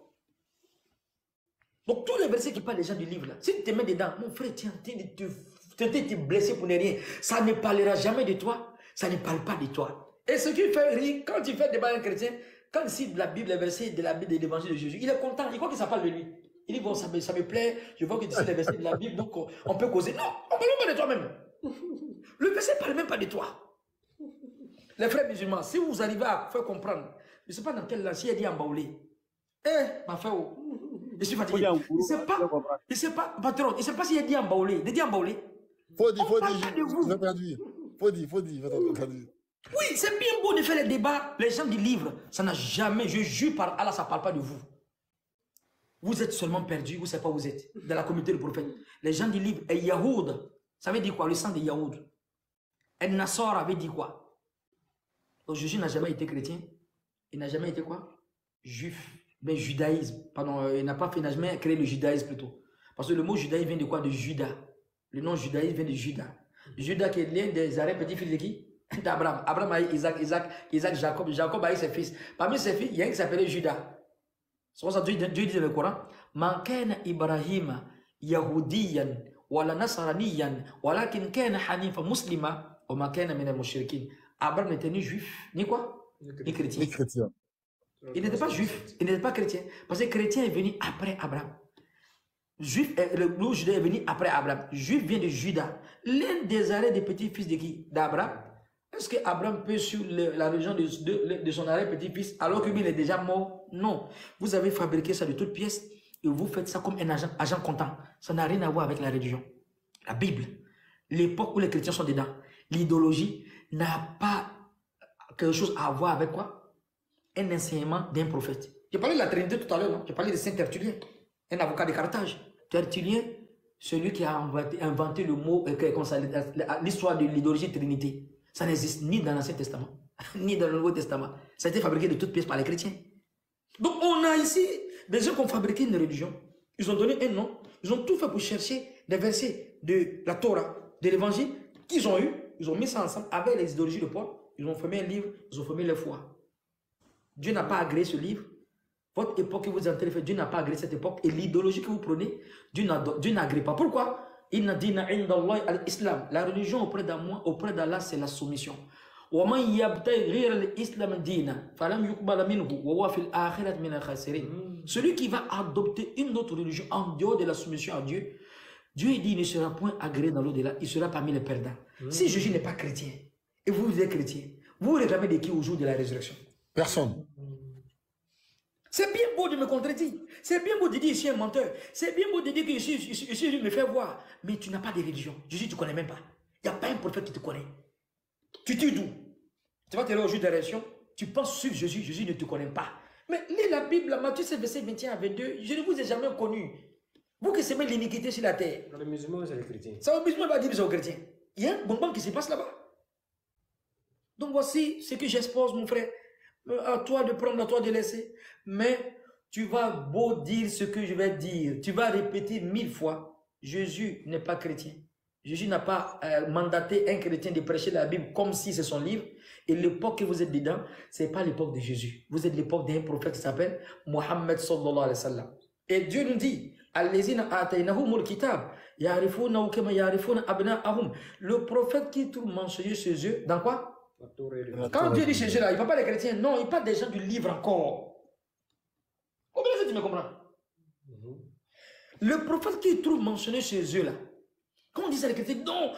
Donc, tous les versets qui parlent des gens du livre, là, si tu te mets dedans, mon frère, tu es en train de te blesser pour ne rien. Ça ne parlera jamais de toi. Ça ne parle pas de toi. Et ce qui fait rire, quand tu fais débat un chrétien, quand il cite la Bible, les versets de la Bible, de l'évangile de Jésus, il est content. Il croit que ça parle de lui. Il dit, bon, ça me plaît. Je vois que tu cites les versets de la Bible, donc on peut causer. Non, on ne parle pas de toi-même. Le verset ne parle même pas de toi. Les frères musulmans, si vous arrivez à faire comprendre, je ne sais pas dans quel langue, il a dit en baoulé. Ma frère, je suis fatigué. Il ne sait pas, patron, il ne sait pas s'il a dit en baoulé. Il a dit en baoulé. Faut dire, je vais traduire. Faut dire, traduire. Oui, c'est bien beau de faire les débats. Les gens du livre, ça n'a jamais, je jure par Allah, ça ne parle pas de vous. Vous êtes seulement perdus, vous ne savez pas où vous êtes. Dans la communauté du prophète. Les gens du livre, et Yahoud, ça veut dire quoi? Le sang de Yahoud. Et Nassara veut dire quoi? Donc Jésus n'a jamais été chrétien. Il n'a jamais été quoi? Juif. Mais judaïsme. Pardon, il n'a jamais créé le judaïsme plutôt. Parce que le mot judaïsme vient de quoi? De Judas. Le nom judaïsme vient de Judas. Judas qui est l'un des arrêts petits-fils de qui? D'Abraham. Abraham a eu Isaac, Jacob. Jacob a eu ses fils. Parmi ses fils, il y a un qui s'appelait Judas. C'est pour ça que Dieu dit dans le Coran, Man kana Ibrahim Yahudiyan wala Nasraniyan walakin kana Hanifa Muslima wa ma kana min al-mushrikin. Abraham n'était ni juif, ni quoi? Ni chrétien. Il n'était pas juif, il n'était pas chrétien. Parce que chrétien est venu après Abraham. Juif, le juda est venu après Abraham. Juif vient de Judas. L'un des arrêts des petits-fils de qui? D'Abraham. Est-ce qu'Abraham peut suivre la religion de son arrêt petit-fils alors qu'il est déjà mort? Non. Vous avez fabriqué ça de toutes pièces et vous faites ça comme un agent comptant. Ça n'a rien à voir avec la religion. La Bible, l'époque où les chrétiens sont dedans, l'idéologie n'a pas quelque chose à voir avec quoi? Un enseignement d'un prophète. J'ai parlé de la Trinité tout à l'heure, j'ai parlé de Saint Tertullien, un avocat de Carthage. Tertullien, celui qui a inventé le mot, l'histoire de l'idéologie Trinité. Ça n'existe ni dans l'Ancien Testament, ni dans le Nouveau Testament. Ça a été fabriqué de toutes pièces par les chrétiens. Donc on a ici des gens qui ont fabriqué une religion. Ils ont donné un nom. Ils ont tout fait pour chercher des versets de la Torah, de l'Évangile, qu'ils ont eu. Ils ont mis ça ensemble avec les idéologies de Paul. Ils ont formé un livre. Ils ont formé les foi. Dieu n'a pas agréé ce livre. Votre époque que vous êtes en train de faire, Dieu n'a pas agréé cette époque. Et l'idéologie que vous prenez, Dieu n'agrée pas. Pourquoi? La religion auprès d'Allah, c'est la soumission. Celui qui va adopter une autre religion en dehors de la soumission à Dieu, Dieu dit il ne sera point agréé dans l'au-delà, il sera parmi les perdants. Si Jésus n'est pas chrétien, et vous êtes chrétien, vous réclamez de qui au jour de la résurrection? Personne. C'est bien beau de me contredire. C'est bien beau de dire que je suis un menteur. C'est bien beau de dire que je me fais voir. Mais tu n'as pas de religion. Jésus, tu ne connais même pas. Il n'y a pas un prophète qui te connaît. Tu tues d'où? Tu vas te aller au jour de la résurrection. Tu penses suivre Jésus. Jésus ne te connaît pas. Mais lis la Bible, Matthieu 7, verset 21 à 22. Je ne vous ai jamais connu. Vous qui semez l'iniquité sur la terre. Les musulmans, c'est les chrétiens. Ça, les musulmans va dire que c'est aux chrétiens. Il y a un bonbon qui se passe là-bas. Donc voici ce que j'expose, mon frère. À toi de prendre, à toi de laisser. Mais tu vas beau dire ce que je vais dire. Tu vas répéter 1000 fois. Jésus n'est pas chrétien. Jésus n'a pas mandaté un chrétien de prêcher la Bible comme si c'est son livre. Et l'époque que vous êtes dedans, ce n'est pas l'époque de Jésus. Vous êtes l'époque d'un prophète qui s'appelle Mohammed sallallahu alayhi wa sallam. Et Dieu nous dit, le prophète qui trouve mentionné chez eux, dans quoi? Quand Dieu dit chez eux là, il ne parle pas des chrétiens, non, il parle des gens du livre encore. tu me comprends? Le prophète qui trouve mentionné chez eux là, quand on dit ça les chrétiens, non,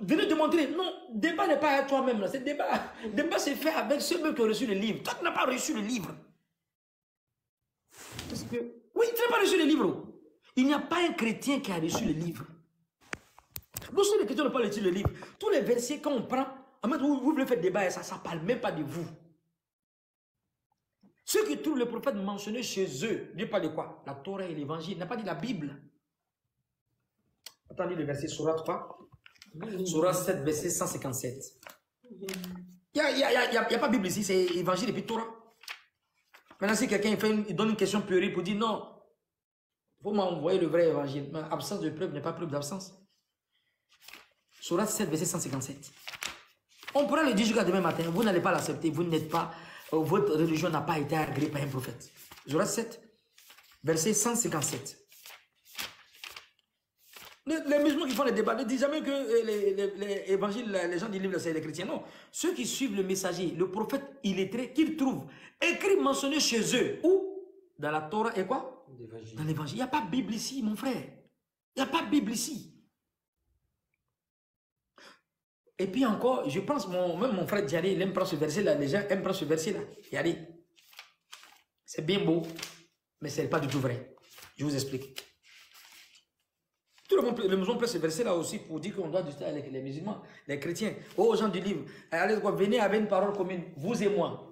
venez démontrer, non, débat n'est pas à toi-même là, c'est débat. Débat c'est fait avec ceux qui ont reçu le livre. Toi tu n'as pas reçu le livre. Oui, tu n'as pas reçu le livre. Il n'y a pas un chrétien qui a reçu le livre. Lorsque les chrétiens n'ont pas reçu le livre, tous les versets quand on prend, vous voulez faire débat et ça ne parle même pas de vous. Ceux qui trouvent le prophète mentionné chez eux, Dieu parle de quoi? La Torah et l'évangile, il n'a pas dit la Bible. Attendez le verset Surah 3, Surah 7, verset 157. Il n'y a pas Bible ici, c'est évangile et puis Torah. Maintenant, si quelqu'un donne une question puérile pour dire non, il faut m'envoyer le vrai évangile. Mais absence de preuve n'est pas preuve d'absence. Surah 7, verset 157. On pourra le dire jusqu'à demain matin, vous n'allez pas l'accepter, vous n'êtes pas, votre religion n'a pas été agréée par un prophète. Surah 7, verset 157. Les musulmans qui font les débats ne disent jamais que les évangiles, les gens du livre, c'est les chrétiens. Non. Ceux qui suivent le messager, le prophète illettré, qu'ils trouvent écrit, mentionné chez eux. Où? Dans la Torah et quoi? Dans l'évangile. Il n'y a pas de Bible ici, mon frère. Il n'y a pas de Bible ici. Et puis encore, je pense, même mon frère Diaré, il aime prendre ce verset-là. Les gens aiment prendre ce verset-là. Diaré. C'est bien beau, mais ce n'est pas du tout vrai. Je vous explique. Tout le monde, les musulmans prennent ce verset-là aussi pour dire qu'on doit discuter avec les musulmans, les chrétiens, aux gens du livre. Allez, venez avec une parole commune, vous et moi.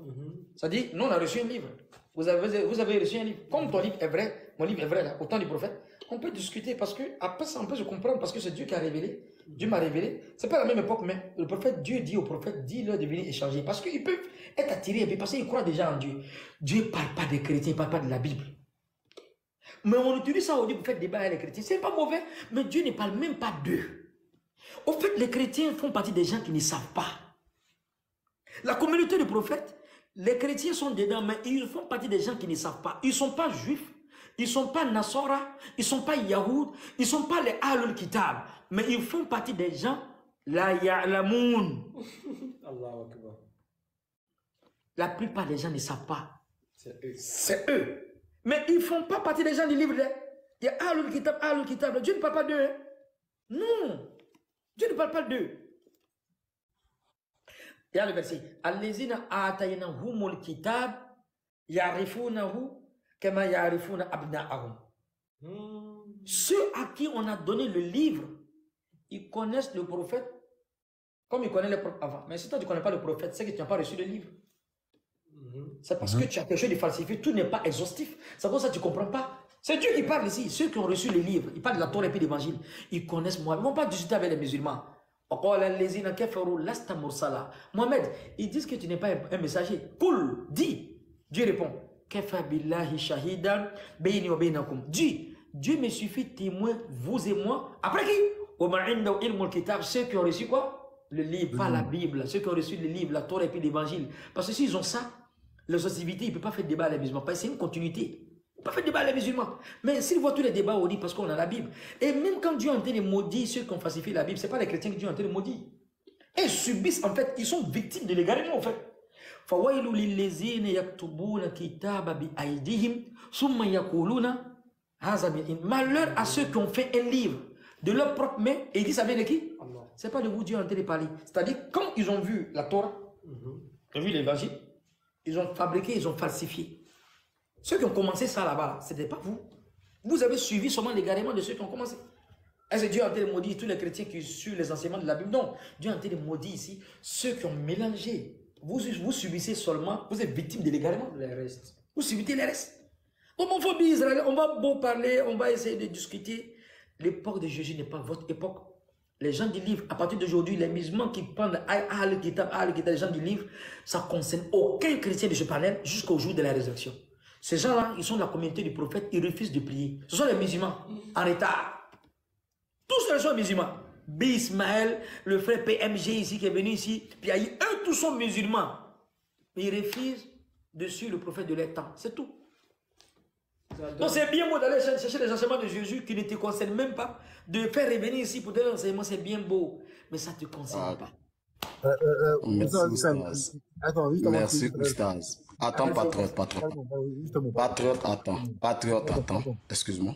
Ça dit, nous on a reçu un livre. Vous avez reçu un livre. Comme ton livre est vrai, mon livre est vrai, là, au temps du prophète, on peut discuter parce que, après ça, on peut se comprendre parce que c'est Dieu qui a révélé. Dieu m'a révélé. C'est pas la même époque, mais le prophète, Dieu dit au prophète, dis-leur de venir échanger. Parce qu'ils peuvent être attirés, parce qu'ils croient déjà en Dieu. Dieu ne parle pas des chrétiens, il ne parle pas de la Bible. Mais on utilise ça aujourd'hui pour faire débat avec les chrétiens. C'est pas mauvais, mais Dieu ne parle même pas d'eux. Au fait, les chrétiens font partie des gens qui ne savent pas. La communauté du prophète, les chrétiens sont dedans, mais ils font partie des gens qui ne savent pas. Ils ne sont pas juifs, ils ne sont pas Nassara, ils ne sont pas Yahoud, ils ne sont pas les Ahlul Kitab, mais ils font partie des gens, la Ya'lamoun. La plupart des gens ne savent pas. C'est eux. Mais ils ne font pas partie des gens du livre. Il y a Ahlul Kitab, Ahlul Kitab. Dieu ne parle pas d'eux. Non. Dieu ne parle pas d'eux. Il y a le verset. Allezina ataynahumul kitab ya'rifunahu kama ya'rifuna abna'ahum. Ceux à qui on a donné le livre, ils connaissent le prophète comme ils connaissent le prophète avant. Mais si toi tu ne connais pas le prophète, c'est que tu n'as pas reçu le livre. C'est parce que tu as quelque chose de falsifié, tout n'est pas exhaustif. C'est pour ça que tu ne comprends pas. C'est Dieu qui parle ici. Ceux qui ont reçu les livres, ils parlent de la Torah et puis de l'évangile, ils connaissent moi. Ils ne vont pas discuter avec les musulmans. Mohamed, ils disent que tu n'es pas un messager. Cool, dis. Dieu répond. Dis, Dieu me suffit témoin, vous et moi. Après qui? Ceux qui ont reçu quoi? Le livre, pas la Bible. Ceux qui ont reçu le livre, la Torah et puis l'évangile. Parce que s'ils ont ça, l'exhaustivité, ils ne peuvent pas faire débat avec les musulmans. C'est une continuité. Ils ne peuvent pas faire débat avec les musulmans. Mais s'ils voient tous les débats, on dit parce qu'on a la Bible. Et même quand Dieu est en train de maudire ceux qui ont falsifié la Bible, ce n'est pas les chrétiens que Dieu est en train de maudire. Et ils subissent, en fait, ils sont victimes de l'égarement, en fait. Malheur à ceux qui ont fait un livre de leur propre main, et ils disent ça vient de qui? Ce n'est pas de vous Dieu en train de parler. C'est-à-dire, quand ils ont vu la Torah, ils ont vu l'évangile, ils ont fabriqué, ils ont falsifié. Ceux qui ont commencé ça là-bas, ce n'était pas vous. Vous avez suivi seulement l'égarement de ceux qui ont commencé. Est-ce que Dieu a été maudit tous les chrétiens qui suivent les enseignements de la Bible? Non. Dieu a été maudit ici ceux qui ont mélangé. Vous subissez seulement, vous êtes victime de l'égarement. Les restes. Vous subissez les restes. Homophobie Israël, on va beau parler, on va essayer de discuter. L'époque de Jésus n'est pas votre époque. Les gens du livre, à partir d'aujourd'hui, les musulmans qui prennent Ahl Kitab, les gens du livre, ça ne concerne aucun chrétien de ce panel jusqu'au jour de la résurrection. Ces gens-là, ils sont de la communauté du prophète, ils refusent de prier. Ce sont les musulmans en retard. Tous les gens musulmans. B. Ismaël, le frère PMG ici qui est venu ici, puis eux tous sont musulmans. Mais ils refusent de suivre le prophète de leur temps. C'est tout. Donc c'est bien beau d'aller chercher les enseignements de Jésus qui ne te concernent même pas, de faire revenir ici pour donner l'enseignement, c'est bien beau, mais ça ne te concerne pas. Merci, Oustaz. Merci, Oustaz. Attends, patriote. Patriote, attends. Excuse-moi.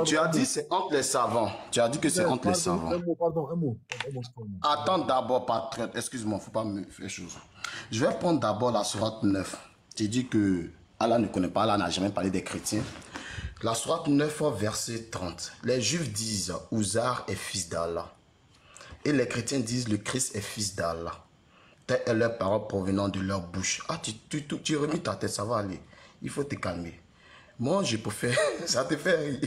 Tu as dit c'est entre les savants. Tu as dit que c'est entre les savants. Un mot. Attends d'abord, patriote. Excuse-moi, faut pas me faire chose. Je vais prendre d'abord la sourate 9. Tu dis que Allah ne connaît pas, Allah n'a jamais parlé des chrétiens. La sourate 9, verset 30. Les Juifs disent Ouzar est fils d'Allah. Et les chrétiens disent le Christ est fils d'Allah. Telle est leur parole provenant de leur bouche. Ah, tu remis ta tête, ça va aller. Il faut te calmer. Moi, je préfère... Ça te fait rire.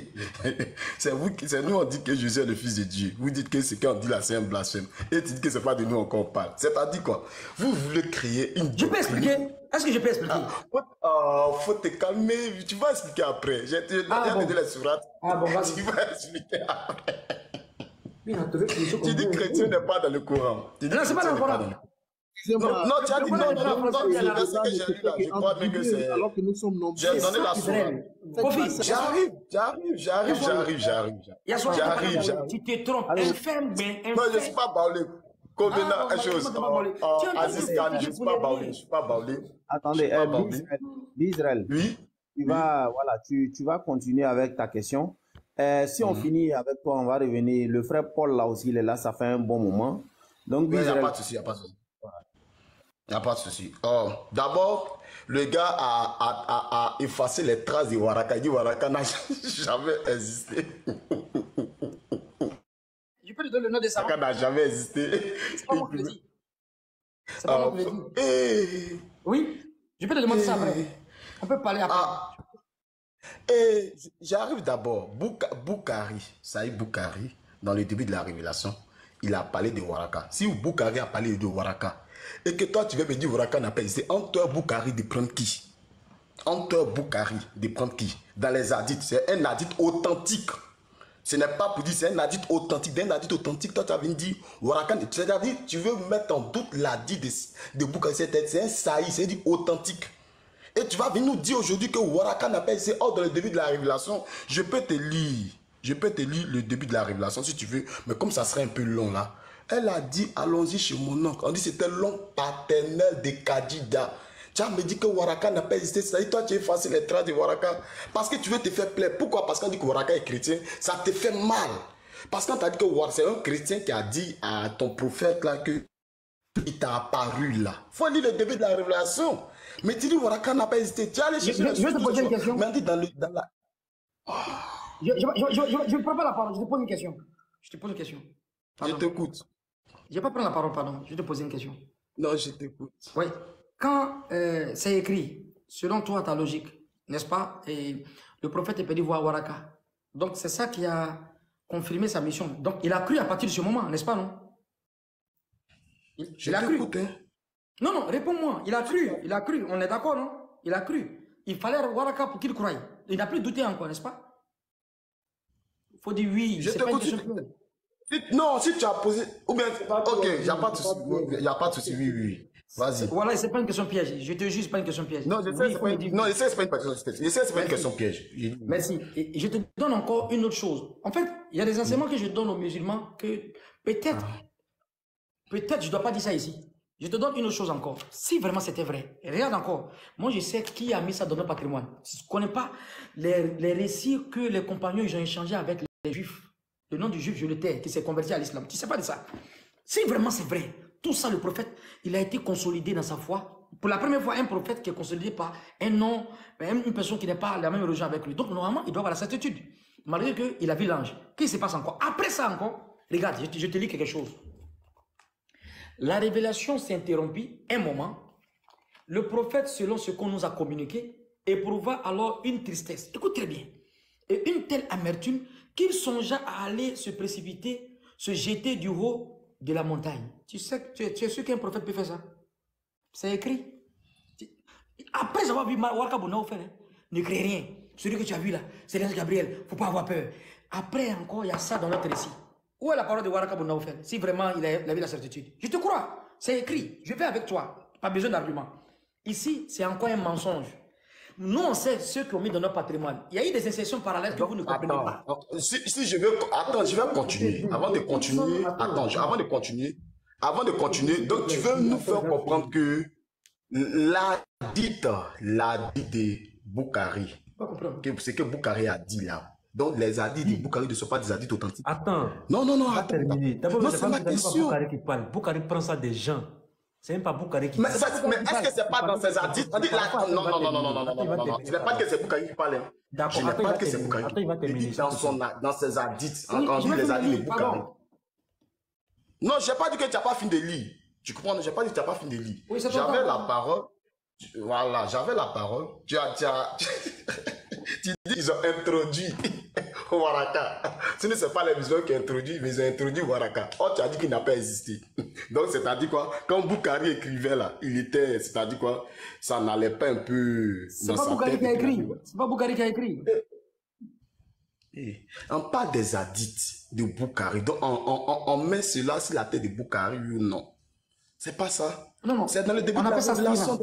C'est nous, on dit que Jésus est le fils de Dieu. Vous dites que ce qu'on dit là, c'est un blasphème. Et tu dis que c'est pas de nous qu'on parle. C'est-à-dire quoi? Vous voulez créer une... Je peux expliquer? Est-ce que je peux expliquer? Faut te calmer. Tu vas expliquer après. J'ai donné la sourate. Vas-y. Tu vas expliquer après. Tu dis que chrétien n'est pas dans le Coran. Non, c'est pas dans le Coran. Non, tu as dit non, c'est ce que j'ai lu là. Je crois bien que c'est... Alors que nous sommes nombreux. J'ai donné la sourate. J'arrive. Tu te trompes. Non, je ne suis pas baoulé. Convenant une chose. Aziz Khan, je ne suis pas baoulé. Attendez, Israël. Oui. Tu vas continuer avec ta question. Si on finit avec toi, on va revenir. Le frère Paul, là aussi, il est là, ça fait un bon moment. Donc, il n'y a pas de souci, il n'y a pas de souci. D'abord, le gars a effacé les traces de Waraka. Il dit Waraka n'a jamais existé. Je peux te donner le nom de ça. Waraka n'a jamais existé. C'est pas moi qui le dis. C'est pas moi qui le dis. Oui, je peux te demander ça après. On peut parler après. J'arrive d'abord. Boukhari, Saïd Boukhari, dans le début de la révélation, il a parlé de Waraka. Si Boukhari a parlé de Waraka, et que toi tu veux me dire Waraka n'a pas existé, entre toi Boukhari de prendre qui? Entre Boukhari de prendre qui? Dans les hadiths, c'est un hadith authentique. Ce n'est pas pour dire c'est un hadith authentique. D'un hadith authentique, toi tu as venu dire Waraka, c'est-à-dire tu veux mettre en doute l'hadith de Boukhari, c'est un saïd, c'est dit authentique. Et tu vas venir nous dire aujourd'hui que Waraka n'a pas existé. Dans le début de la révélation, je peux te lire le début de la révélation si tu veux, mais comme ça serait un peu long là. Elle a dit, allons-y chez mon oncle. On dit c'était l'oncle paternel de Kadida. Tu as me dit que Waraka n'a pas existé. C'est-à-dire toi tu as effacé les traces de Waraka parce que tu veux te faire plaisir. Pourquoi? Parce qu'on dit que Waraka est chrétien, ça te fait mal. Parce qu'on t'a dit que c'est un chrétien qui a dit à ton prophète là que il t'a apparu là. Faut lire le début de la révélation. Mais tu dis Waraka n'a pas existé. Tu as allé chercher je vais te poser une question. Mais on dit dans la... Je ne prends pas la parole, je te pose une question. Je t'écoute. Je ne vais pas prendre la parole, pardon. Je vais te poser une question. Non, je t'écoute. Oui. Quand c'est écrit, selon toi, ta logique, n'est-ce pas, et le prophète est parti voir Waraka. Donc, c'est ça qui a confirmé sa mission. Donc, il a cru à partir de ce moment, n'est-ce pas, non? Il a cru. Hein? Non, réponds-moi. Il a cru. On est d'accord, non? Il a cru. Il fallait Waraka pour qu'il croie. Il n'a plus douté encore, n'est-ce pas? Il faut dire oui. Je t'écoute. Non, si tu as posé... Ou bien... Ok, il n'y a pas de souci. Il n'y a pas de souci, oui. Vas-y. Voilà, c'est pas une question piège. Je te jure, c'est pas une question piège. Non, je sais, c'est pas une question piège. Merci. Et je te donne encore une autre chose. En fait, il y a des enseignements que je donne aux musulmans que peut-être je ne dois pas dire ça ici. Je te donne une autre chose encore. Si vraiment c'était vrai, regarde encore. Moi, je sais qui a mis ça dans notre patrimoine. Je ne connais pas les récits que les compagnons ils ont échangés avec les juifs. Le nom du juif, je le tais, qui s'est converti à l'islam. Tu ne sais pas de ça. Si vraiment c'est vrai, tout ça, le prophète, il a été consolidé dans sa foi. Pour la première fois, un prophète qui est consolidé par un nom, une personne qui n'est pas la même religion avec lui. Donc, normalement, il doit avoir la certitude. Malgré qu'il a vu l'ange. Qu'est-ce qui se passe encore? Après ça encore, regarde, je te lis quelque chose. La révélation s'est interrompue un moment. Le prophète, selon ce qu'on nous a communiqué, éprouva alors une tristesse. Écoute très bien. Et une telle amertume qu'il songea à aller se précipiter, se jeter du haut de la montagne. Tu es sûr qu'un prophète peut faire ça? C'est écrit. Après avoir vu Waraka Bouna faire, ne crée rien. Celui que tu as vu là, c'est l'ange Gabriel. Il ne faut pas avoir peur. Après encore, il y a ça dans notre récit. Où est la parole de Waraka Bouna faire? Si vraiment il a vu la certitude. Je te crois. C'est écrit. Je vais avec toi. Pas besoin d'argument. Ici, c'est encore un mensonge. Nous, on sait ceux qui ont mis dans notre patrimoine. Il y a eu des insertions parallèles que vous ne comprenez pas. Si je veux... Attends, je vais continuer. Avant de continuer... Attends, avant de continuer... Donc, tu veux nous faire comprendre que La dite de Boukari, c'est que Boukari a dit là. Donc les hadiths de Boukari ne sont pas des hadiths authentiques. Attends. Non, Pas attends. terminé. D'abord, Non, c'est c'est pas ma question. Boukari qui parle. Boukari prend ça des gens. C'est même pas Boukari qui Mais, parle. mais est-ce que c'est pas dans ces hadiths? Non. Je ne pas que c'est Boukari qui parle. Je ne pas que c'est Boukari qui parle. Il dit dans ses hadiths, on dit les hadiths de Boukari. Non, je n'ai pas dit que tu n'as pas fini de lire. Tu comprends? Je n'ai pas dit que tu n'as pas fini de lire. J'avais la parole. Voilà, j'avais la parole. Tu dis qu'ils ont introduit Waraka. Ce n'est pas les musulmans qui ont introduit, mais ils ont introduit Waraka. Oh, tu as dit qu'il n'a pas existé. Donc, c'est-à-dire quoi? Quand Boukari écrivait là, c'est-à-dire quoi? Ça n'allait pas un peu. C'est pas Boukari qui a écrit. C'est pas Boukari qui a écrit. On parle des hadiths de Boukari. Donc, on met cela sur la tête de Boukari, oui ou non? C'est pas ça. Non. C'est dans le début de la révélation.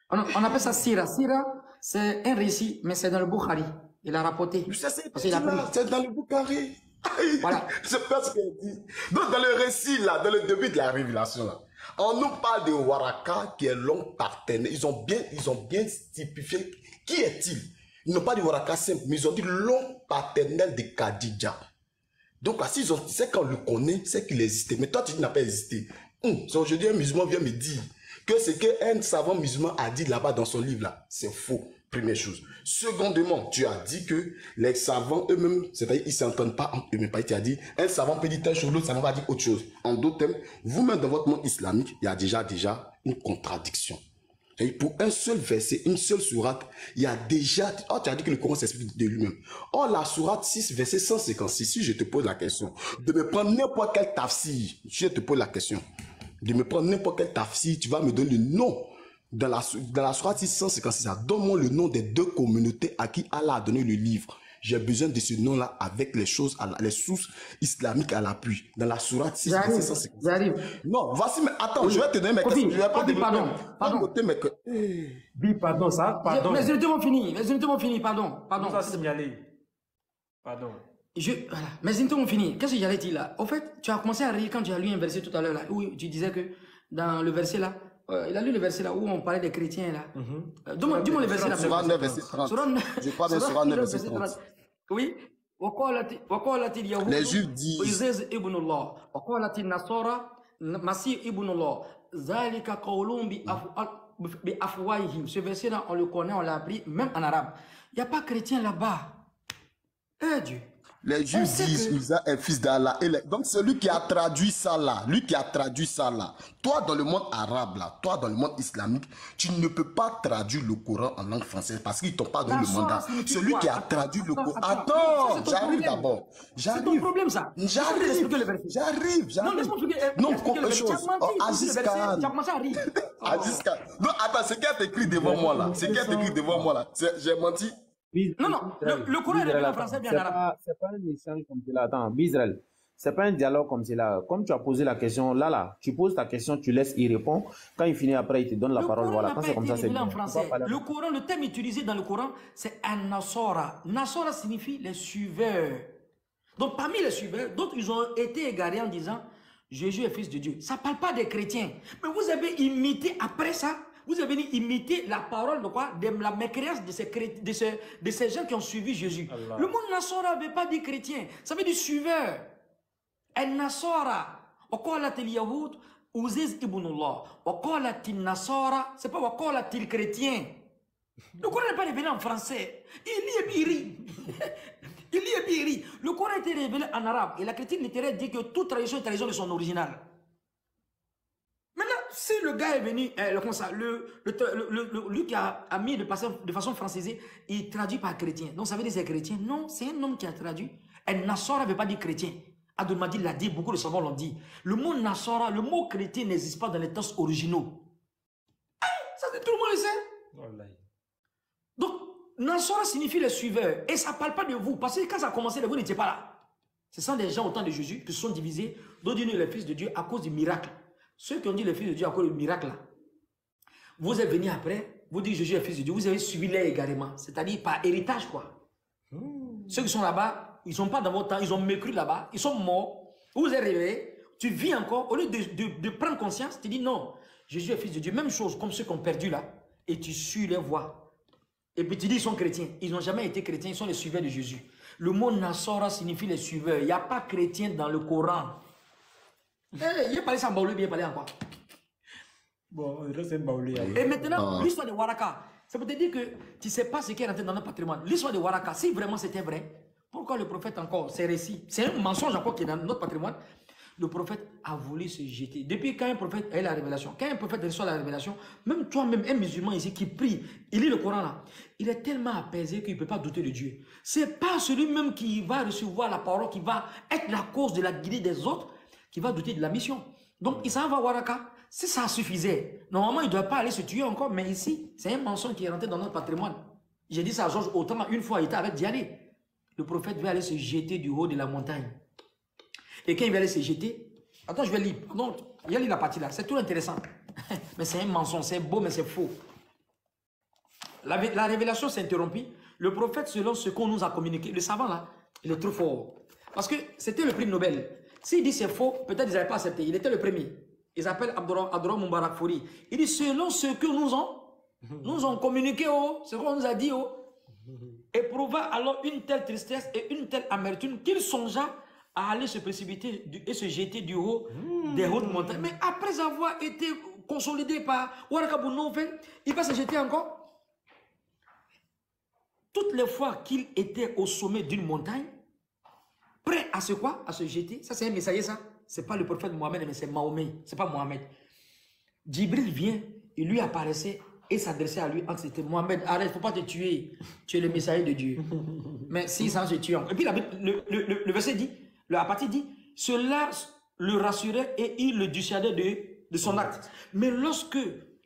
On appelle ça Sira. Sira, c'est un récit, mais c'est dans le Bukhari. Il a rapporté. C'est dans le Bukhari. Voilà. C'est pas ce qu'il dit. Donc, dans le récit, là, dans le début de la révélation, là, on nous parle de Waraka qui est l'homme partenaire. Ils ont bien typifié. Qui est-il? Ils n'ont pas dit Waraka simple, mais ils ont dit l'homme paternel de Khadija. Donc, c'est qu'on le connaît, c'est qu'il existait. Mais toi, tu n'as pas existé. Aujourd'hui, un musulman vient me dire que ce qu'un savant musulman a dit là-bas dans son livre là, c'est faux, première chose. Secondement, tu as dit que les savants eux-mêmes, c'est-à-dire ils ne s'entendent pas entre eux-mêmes. Tu as dit, un savant peut dire telle chose, l'autre savant va dire autre chose. En d'autres termes, vous-même dans votre monde islamique, il y a déjà une contradiction. Pour un seul verset, une seule sourate, il y a déjà... Oh, tu as dit que le Coran s'explique de lui-même. Oh, la sourate 6, verset 156, si je te pose la question, de me prendre n'importe quel tafsir, je te pose la question, de me prendre n'importe quel tafsir, tu vas me donner le nom. Dans la sourate 656, donne-moi le nom des deux communautés à qui Allah a donné le livre. J'ai besoin de ce nom-là avec les choses, les sources islamiques à l'appui. Dans la sourate 6, verset 156. J'arrive. Non, voici, mais attends, je vais te donner mes questions. Je vais pas te pardon. Pardon, ça, pardon. Mais les unités m'ont fini, pardon. Ça, c'est signalé. Pardon. Voilà. Mais les unités m'ont fini. Qu'est-ce que j'allais dire là? Au fait, tu as commencé à rire quand tu as lu un verset tout à l'heure là, où tu disais que dans le verset là, il a lu le verset là où on parlait des chrétiens là. Dis-moi le verset là. Surah 9, verset 30. Je parle de Surah 9, verset 30. Oui. Les Juifs disent. Ce verset là, on le connaît, on l'a appris, même en arabe. Il n'y a pas chrétien là-bas. Eh Dieu. Les Juifs disent Isa est fils d'Allah. Donc celui qui a traduit ça là, toi dans le monde arabe là, toi dans le monde islamique, tu ne peux pas traduire le Coran en langue française parce qu'ils t'ont pas donné le mandat. Celui qui a traduit le Coran... Attends, j'arrive d'abord. C'est ton problème ça. J'arrive. Non, laisse-moi expliquer. Non, quelque chose. Aziz Khan. Tu as commencé à rire. Aziz Khan. Non, attends, c'est qui est écrit devant moi là. J'ai menti. Non, le Coran est révélé en français bien en arabe. C'est pas un échange comme cela. Attends, Bizrel, c'est pas un dialogue comme cela. Comme tu as posé la question, là, tu poses ta question, tu laisses, il répond. Quand il finit après, il te donne la parole. Voilà, quand c'est comme ça, c'est bien. Le Coran, le terme utilisé dans le Coran, c'est an-nasara. Nasara signifie les suiveurs. Donc, parmi les suiveurs, d'autres, ils ont été égarés en disant Jésus est fils de Dieu. Ça ne parle pas des chrétiens. Mais vous avez imité après ça. Vous avez imité la parole de quoi? De la mécréance de ces gens qui ont suivi Jésus. Allah. Le mot Nasara ne veut pas dire chrétien, ça veut dire suiveur. Et Nasara, Waqalatil Yahoud, Ouziz ibn Allah. Waqalatil Nasara, c'est pas Waqalatil chrétien. Le Coran n'est pas révélé en français. Il est biri. Le Coran a été révélé en arabe. Et la critique littéraire dit que toute tradition est tradition de son original. Maintenant, si le gars est venu, lui qui a mis de façon francisée, il traduit par chrétien. Donc ça veut dire c'est chrétien. Non, c'est un homme qui a traduit. Et Nassara ne veut pas dire chrétien. Abdul-Mahdi l'a dit, beaucoup de savants l'ont dit. Le mot Nassara, le mot chrétien n'existe pas dans les textes originaux. Ça, tout le monde le sait. Donc, Nassara signifie les suiveurs. Et ça ne parle pas de vous. Parce que quand ça a commencé, vous n'étiez pas là. Ce sont des gens au temps de Jésus qui se sont divisés, dont Dieu est le Fils de Dieu à cause du miracle. Ceux qui ont dit le Fils de Dieu à cause du miracle, là, vous êtes venus après, vous dites Jésus est Fils de Dieu, vous avez suivi les également, c'est-à-dire par héritage, quoi. Ceux qui sont là-bas, ils ne sont pas dans votre temps, ils ont mécru là-bas, ils sont morts, vous êtes réveillés, tu vis encore, au lieu de prendre conscience, tu dis non, Jésus est fils de Dieu. Même chose comme ceux qui ont perdu là. Et tu suis les voies. Et puis tu dis ils sont chrétiens. Ils n'ont jamais été chrétiens, ils sont les suiveurs de Jésus. Le mot Nassora signifie les suiveurs. Il n'y a pas chrétien dans le Coran. Il a parlé sans baoulé, bien parlé encore. Bon, c'est baoulé. Et maintenant, l'histoire de Waraka, ça veut te dire que tu ne sais pas ce qui est rentré dans notre patrimoine. L'histoire de Waraka, si vraiment c'était vrai, pourquoi le prophète encore, ces récits, c'est un mensonge encore qui est dans notre patrimoine. Le prophète a voulu se jeter. Depuis quand un prophète a eu la révélation, quand un prophète reçoit la révélation, même toi-même, un musulman ici qui prie, il lit le Coran là, il est tellement apaisé qu'il ne peut pas douter de Dieu. Ce n'est pas celui-même qui va recevoir la parole, qui va être la cause de la guidée des autres, qui va douter de la mission. Donc, il s'en va Waraka. Si ça suffisait, normalement, il ne doit pas aller se tuer encore, mais ici, c'est un mensonge qui est rentré dans notre patrimoine. J'ai dit ça à Georges autant une fois, il était avec Diané. Le prophète veut aller se jeter du haut de la montagne. Et quand il va aller se jeter, attends, je vais lire. Pardon, il y a lu la partie là, c'est tout intéressant. Mais c'est un mensonge, c'est beau, mais c'est faux. La révélation s'est interrompue. Le prophète, selon ce qu'on nous a communiqué, le savant là, il est trop fort. Parce que c'était le prix Nobel. S'il dit c'est faux, peut-être ils n'avaient pas accepté. Il était le premier. Ils s'appellent Abdourahmane Moubarak Fouri. Il dit selon ce que nous ont communiqué, ce qu'on nous a dit, éprouva alors une telle tristesse et une telle amertume qu'il songea à aller se précipiter et se jeter du haut des hautes montagnes. Mais après avoir été consolidé par Waraka Bounoufen, il va se jeter encore. Toutes les fois qu'il était au sommet d'une montagne, prêt à se quoi? À se jeter. Ça, c'est un messager, ça. Ce n'est pas le prophète Mohamed, mais c'est Mahomet. Ce n'est pas Mohamed. Djibril vient, il lui apparaissait et s'adressait à lui. C'était Mohamed, arrête, il ne faut pas te tuer. Tu es le messager de Dieu. Mais si ça se tue. Et puis le verset dit, la partie dit, cela le rassurait et il le dissuadait de son acte. Mais lorsque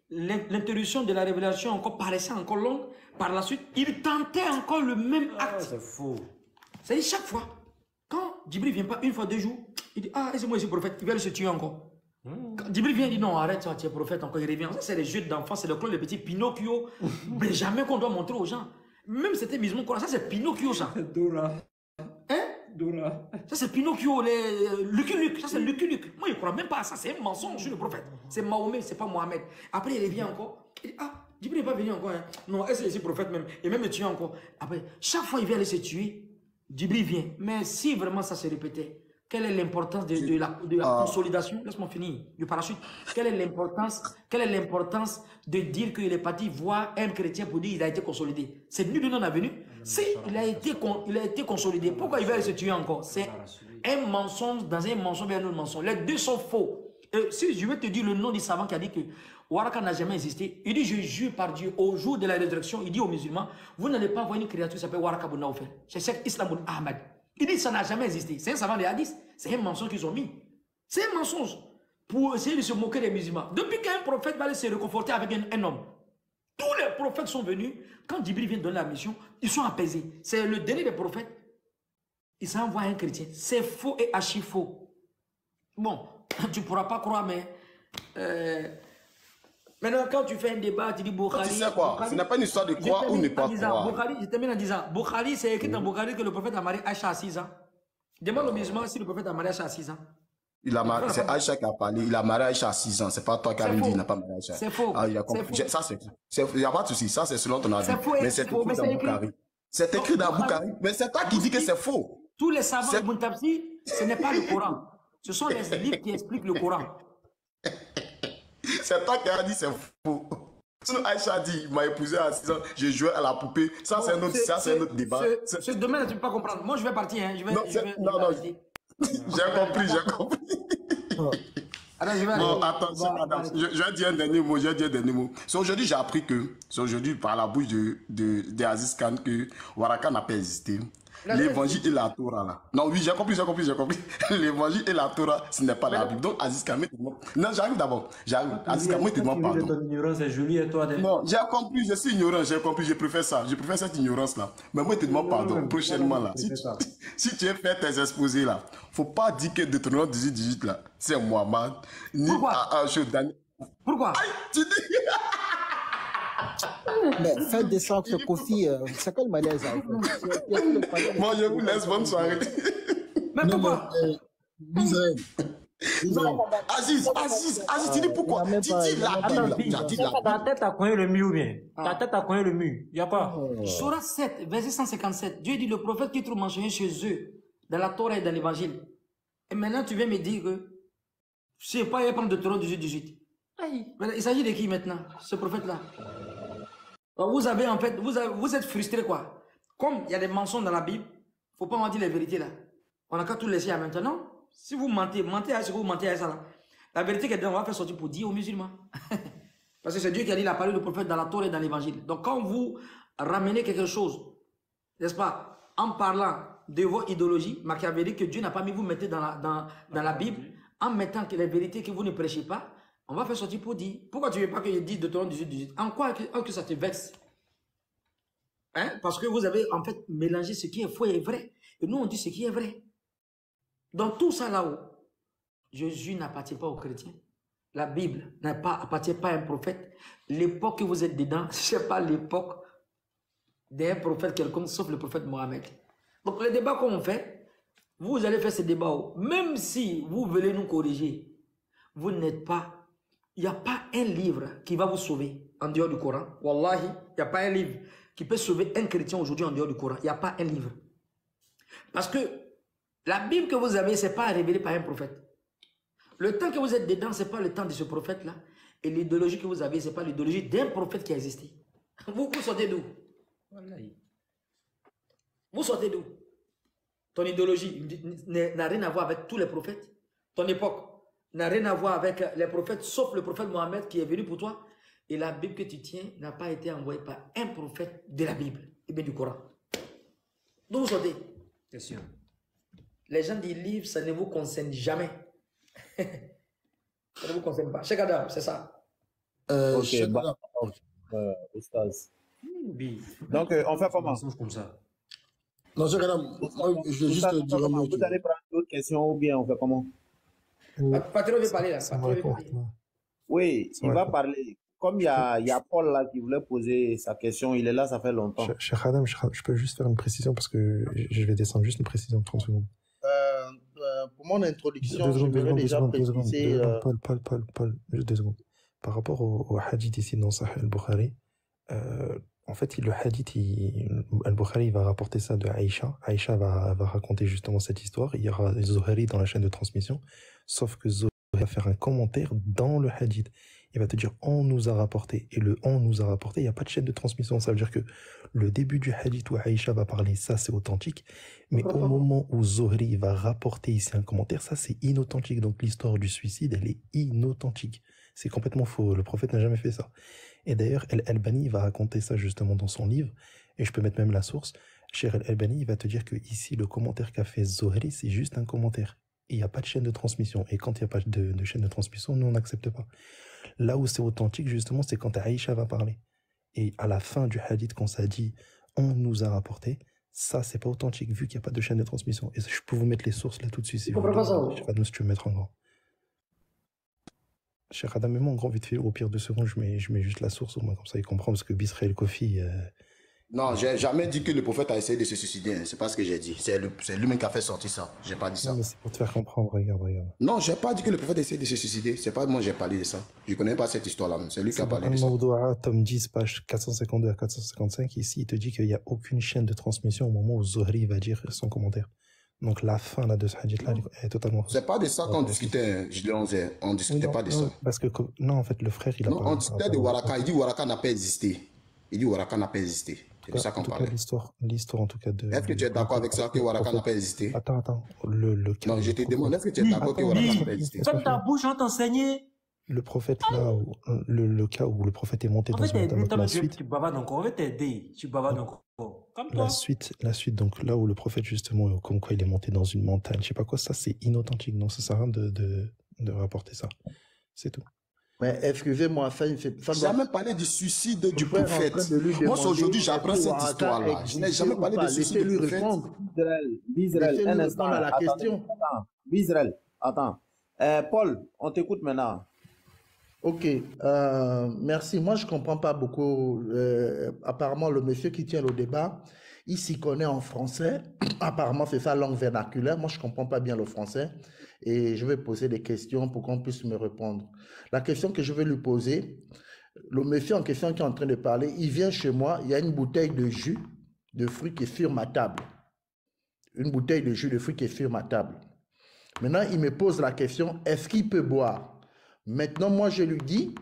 l'interruption de la révélation encore paraissait encore longue, par la suite, il tentait encore le même acte. C'est faux. C'est-à-dire chaque fois, quand Djibril ne vient pas une fois, 2 jours, il dit, ah, c'est moi, je suis prophète, il va se tuer encore. Quand Djibril vient, il dit, non, arrête, tu es prophète encore, il revient. Ça, c'est les jeux d'enfants, c'est le clone, le petit Pinocchio. Mais jamais qu'on doit montrer aux gens. Même c'était musulman, ça, c'est Pinocchio, ça. Dora. Hein? Dora. Ça, c'est Pinocchio, Lucky Luke. Ça, c'est Lucky Luke. Moi, je ne crois même pas à ça. C'est un mensonge, je suis le prophète. C'est Mahomet, c'est pas Mohamed. Après, il revient encore. Il dit, ah, Djibril n'est pas venu encore. Hein. Non, est-ce que c'est prophète même? Et même le tuer encore. Après, chaque fois, il vient aller se tuer. Djibril vient. Mais si vraiment ça se répétait, quelle est l'importance de la consolidation? Laisse-moi finir. Du parachute. Quelle est l'importance de dire qu'il est parti voir un chrétien pour dire qu'il a été consolidé? C'est nul de non avenu. Si il a été consolidé, pourquoi il va aller se tuer encore? C'est un mensonge dans un mensonge vers un autre mensonge. Les deux sont faux. Et si je vais te dire le nom du savant qui a dit que Waraka n'a jamais existé, il dit, je jure par Dieu, au jour de la résurrection, il dit aux musulmans, vous n'allez pas voir une créature qui s'appelle Waraka Bounoufen. C'est Cheikh Islam Boun Ahmad. Il dit, ça n'a jamais existé. C'est un savant des hadiths. C'est un mensonge qu'ils ont mis. C'est un mensonge pour essayer de se moquer des musulmans. Depuis qu'un prophète va aller se réconforter avec un homme, tous les prophètes sont venus. Quand Djibril vient donner la mission, ils sont apaisés. C'est le dernier des prophètes. Il s'envoie un chrétien. C'est faux et archi faux. Bon, tu ne pourras pas croire, mais... maintenant, quand tu fais un débat, tu dis Bukhari... Tu sais quoi? Ce n'est pas une histoire de croire ou ne pas croire. Bukhari, je termine en disant, Bukhari, c'est écrit dans Bukhari que le prophète a marié Aïcha à 6 ans. Demande aux musulmans si le prophête a marié Aïcha à 6 ans. C'est Aïcha qui a parlé. Il a marié Aïcha à 6 ans. C'est pas toi qui as dit qu'il n'a pas marié Aïcha. C'est faux. Ah, il n'y a pas de souci. Ça, c'est selon ton avis. Mais c'est écrit dans Bukhari. C'est écrit dans Bukhari. Mais c'est toi qui dis que c'est faux. Tous les savants de Buntabsi, ce n'est pas le Coran. Ce sont les livres qui expliquent le Coran. C'est toi qui as dit c'est faux. Sinon, Aïcha a dit, il m'a épousé à 6 ans, j'ai joué à la poupée. Ça, c'est un autre débat. Ce domaine, tu ne peux pas comprendre. Moi, je vais partir. Hein. Non. J'ai compris. Alors, attends, madame. Je vais dire un dernier mot. Aujourd'hui, j'ai appris que, par la bouche de Aziz Khan, que Waraka n'a pas existé. L'évangile et la Torah, là. Non, oui, j'ai compris. L'évangile et la Torah, ce n'est pas la Bible. Donc, Aziz Khan, non, j'arrive d'abord. Aziz Khan, moi, te demande pardon. Ton ignorance est jolie et toi. Non, j'ai compris, je suis ignorant, j'ai compris, je préfère ça. Je préfère cette ignorance-là. Mais moi, je te demande pardon. Prochainement, là. Si tu as fait tes exposés, là, faut pas dire que Deutéronome 18, là, c'est Mohamed, ni Daniel. Pourquoi? Tu dis. Mais faites des sacs, Kofi, c'est quel malaise? Moi, je vous laisse, bonne soirée. Mais pourquoi? Israël, Aziz, tu dis pourquoi? Tu dis la Bible. Tu as dit la Bible. Ta tête a coigné le mur ou bien? Ta tête a coigné le mur. Il n'y a pas. Sourate 7, verset 157. Dieu dit le prophète qui trouve mentionné chez eux, dans la Torah et dans l'évangile. Et maintenant, tu viens me dire que je ne sais pas, il va prendre Deutéronome 18. Il s'agit de qui maintenant, ce prophète-là? Vous avez en fait, vous êtes frustré quoi? Comme il y a des mensonges dans la Bible, il ne faut pas mentir les vérités là. On n'a qu'à tout laisser à maintenant. Si vous mentez à ce que vous mentez à ça là. La vérité qu'elle on va faire sortir pour dire aux musulmans. Parce que c'est Dieu qui a dit la parole du prophète dans la Torah et dans l'évangile. Donc quand vous ramenez quelque chose, n'est-ce pas, en parlant de vos idéologies machiavéliques que Dieu n'a pas mis, vous mettez dans la Bible, en mettant que les vérités que vous ne prêchez pas, on va faire sortir pour dire. Pourquoi tu ne veux pas que je dise Deutéronome 18? En quoi que ça te vexe? Hein? Parce que vous avez en fait mélangé ce qui est faux et vrai. Et nous on dit ce qui est vrai. Dans tout ça là-haut, Jésus n'appartient pas aux chrétiens. La Bible n'appartient pas à un prophète. L'époque que vous êtes dedans, ce n'est pas l'époque d'un prophète quelconque, sauf le prophète Mohammed. Donc le débat qu'on fait, vous allez faire ce débat. Même si vous voulez nous corriger, vous n'êtes pas... Il n'y a pas un livre qui va vous sauver en dehors du Coran. Wallahi, il n'y a pas un livre qui peut sauver un chrétien aujourd'hui en dehors du Coran. Il n'y a pas un livre. Parce que la Bible que vous avez, ce n'est pas révélé par un prophète. Le temps que vous êtes dedans, ce n'est pas le temps de ce prophète-là. Et l'idéologie que vous avez, ce n'est pas l'idéologie d'un prophète qui a existé. Vous sortez d'où? Vous sortez d'où? Ton idéologie n'a rien à voir avec tous les prophètes. Ton époque n'a rien à voir avec les prophètes, sauf le prophète Mohammed qui est venu pour toi. Et la Bible que tu tiens n'a pas été envoyée par un prophète de la Bible, et bien du Coran. D'où vous sortez? C'est sûr. Les gens des livres, ça ne vous concerne jamais. Ça ne vous concerne pas. Cheikh Adam, c'est ça. Ok, Oustaz. Donc, on fait comment? Comme ça. Non, Cheikh Adam, moi, je vais juste dire un mot. Vous allez prendre d'autres questions ou bien on fait comment? Patron veut parler là. Oui, il va parler. Comme il y a Paul là qui voulait poser sa question, il est là, ça fait longtemps. Cheikh Adam, je peux juste faire une précision parce que je vais descendre juste une précision de 30 secondes. Pour mon introduction, je voudrais déjà préciser... Paul, juste 2 secondes. Par rapport au hadith ici dans Sahih al-Bukhari, en fait, le hadith, al-Bukhari va rapporter ça de Aïcha. Aïcha va raconter justement cette histoire. Il y aura Zohari dans la chaîne de transmission, sauf que Zohari va faire un commentaire dans le hadith. Il va te dire on nous a rapporté, et le on nous a rapporté, il n'y a pas de chaîne de transmission. Ça veut dire que le début du hadith où Aïcha va parler, ça c'est authentique, mais au moment où Zohri va rapporter ici un commentaire, ça c'est inauthentique. Donc l'histoire du suicide, elle est inauthentique. C'est complètement faux. Le prophète n'a jamais fait ça. Et d'ailleurs, Al-Albani va raconter ça justement dans son livre, et je peux mettre même la source. Cheikh Al-Albani va te dire que ici le commentaire qu'a fait Zohri, c'est juste un commentaire. Il n'y a pas de chaîne de transmission. Et quand il n'y a pas de chaîne de transmission, nous on n'accepte pas. Là où c'est authentique, justement, c'est quand Aïcha va parler. Et à la fin du hadith, quand ça dit « on nous a rapporté », ça, c'est pas authentique, vu qu'il n'y a pas de chaîne de transmission. Et je peux vous mettre les sources là tout de suite, si vous voulez. Cheikh Adam, si tu veux mettre en grand. Cheikh Adam, mets-moi en grand vite fait, au pire 2 secondes, je mets juste la source, au moins comme ça il comprend, parce que Bisraël Kofi... Non, j'ai jamais dit que le prophète a essayé de se suicider. Hein. C'est pas ce que j'ai dit. C'est lui-même qui a fait sortir ça. J'ai pas dit ça. Non, mais c'est pour te faire comprendre. Regarde. Non, j'ai pas dit que le prophète a essayé de se suicider. C'est pas moi j'ai parlé de ça. Je connais pas cette histoire-là. C'est lui qui a parlé de ça. Tome 10, page 452 à 455. Ici, il te dit qu'il n'y a aucune chaîne de transmission au moment où Zohri va dire son commentaire. Donc la fin là, de ce hadith-là est totalement fausse. C'est pas de ça qu'on discutait, on discutait pas de ça. Parce que, non, en fait, le frère, il a non, on discutait de Waraka. Il dit Waraka n'a pas existé. C'est de ça qu'on parlait. L'histoire en tout cas de... Est-ce que tu es d'accord avec ça que Waraka n'a pas existé? Attends. Non, je te demande, est-ce que tu es d'accord que Waraka n'a pas existé? Comme ta bouche, on t'enseignait. Le prophète, là, le cas où le prophète est monté dans une montagne, la suite... Tu bavardes encore, on va t'aider. Tu bavardes encore. Comme toi. La suite, donc là où le prophète, justement, comme quoi il est monté dans une montagne, je sais pas quoi, ça c'est inauthentique. Donc ça sert à rien de rapporter ça. C'est tout. Mais excusez-moi, ça j'ai jamais parlé du suicide du prophète. Moi, aujourd'hui, j'apprends cette histoire-là. Je n'ai jamais parlé du suicide du prophète. Bisraël, un instant à la question. Bisraël, attends. Paul, on t'écoute maintenant. Ok, merci. Moi, je ne comprends pas beaucoup. Apparemment, le monsieur qui tient le débat, il s'y connaît en français. Apparemment, c'est sa langue vernaculaire. Moi, je ne comprends pas bien le français. Et je vais poser des questions pour qu'on puisse me répondre. La question que je vais lui poser, le monsieur en question qui est en train de parler, il vient chez moi, il y a une bouteille de jus de fruits qui est sur ma table. Une bouteille de jus de fruits qui est sur ma table. Maintenant, il me pose la question, est-ce qu'il peut boire? Maintenant, moi, je lui dis,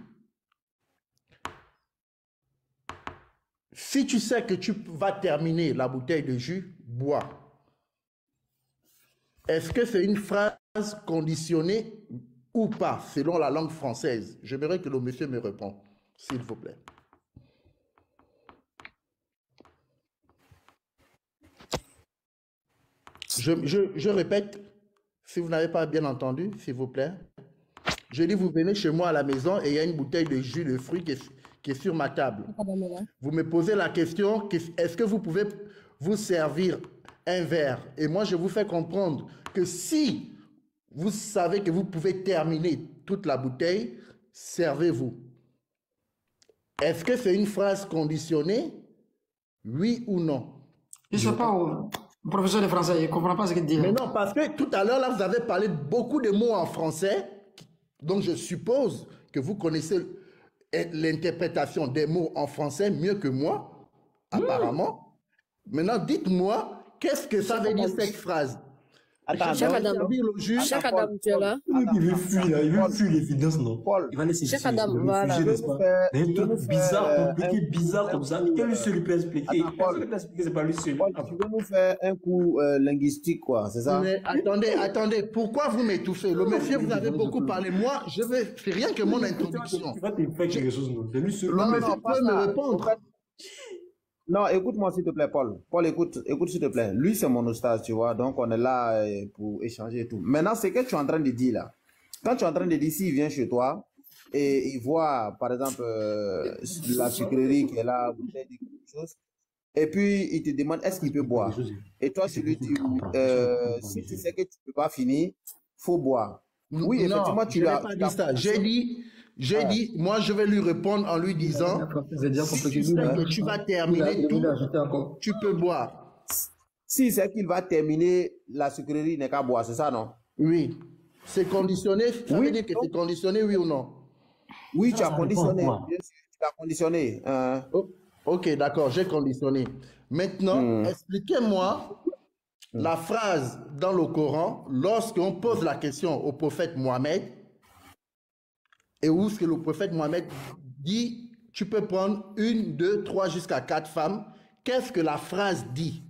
si tu sais que tu vas terminer la bouteille de jus, bois. Est-ce que c'est une phrase conditionnée ou pas, selon la langue française? J'aimerais que le monsieur me réponde, s'il vous plaît. Je répète, si vous n'avez pas bien entendu, s'il vous plaît. Je dis, vous venez chez moi à la maison et il y a une bouteille de jus de fruits qui est sur ma table. Vous me posez la question, est-ce que vous pouvez vous servir un verre? Et moi, je vous fais comprendre que si vous savez que vous pouvez terminer toute la bouteille, servez-vous. Est-ce que c'est une phrase conditionnée? Oui ou non? Je ne sais pas, professeur de français, je ne comprends pas ce qu'il dit. Mais non, parce que tout à l'heure, là, vous avez parlé beaucoup de mots en français, donc je suppose que vous connaissez l'interprétation des mots en français mieux que moi, apparemment. Maintenant, dites-moi, qu'est-ce que ça veut dire cette phrase? Attends, Cheikh Adam, Cheikh Adam, tu es là? Il veut fuir, là. Il veut fuir l'évidence, non? Paul, il va laisser Cheikh Adam, voilà. Des trucs bizarres, compliqués, bizarres comme ça. Quel seul lui peut expliquer? Personne ne peut expliquer, c'est pas lui seul. Paul, tu veux nous faire un coup linguistique, quoi, c'est ça? Mais attendez, pourquoi vous m'étouffez? Le monsieur, vous avez beaucoup parlé. Moi, c'est rien que mon introduction. Tu vas te faire quelque chose, non? C'est lui seul. Le monsieur peut me répondre. Non, écoute-moi s'il te plaît, Paul. Paul, écoute s'il te plaît. Lui, c'est mon oustaz, tu vois. Donc, on est là pour échanger et tout. Maintenant, c'est ce que tu es en train de dire là. Quand tu es en train de dire, s'il vient chez toi et il voit, par exemple, la sucrerie qui est là, quelque chose, et puis il te demande est-ce qu'il peut boire. Et toi, tu lui dis, si tu sais que tu ne peux pas finir, il faut boire. Oui, effectivement, tu l'as pas dit ça. J'ai dit, moi je vais lui répondre en lui disant, si tu sais que tu vas terminer tout, tu peux boire. Si c'est qu'il va terminer, la sucrerie n'est qu'à boire, c'est ça, non? Oui. C'est conditionné, ça veut dire que c'est conditionné, oui ou non? Oui, tu as conditionné. Bien sûr, tu as conditionné. Ok, d'accord, j'ai conditionné. Maintenant, expliquez-moi la phrase dans le Coran, lorsqu'on pose la question au prophète Mohammed, et où ce que le prophète Mohammed dit, tu peux prendre 1, 2, 3 jusqu'à 4 femmes. Qu'est-ce que la phrase dit?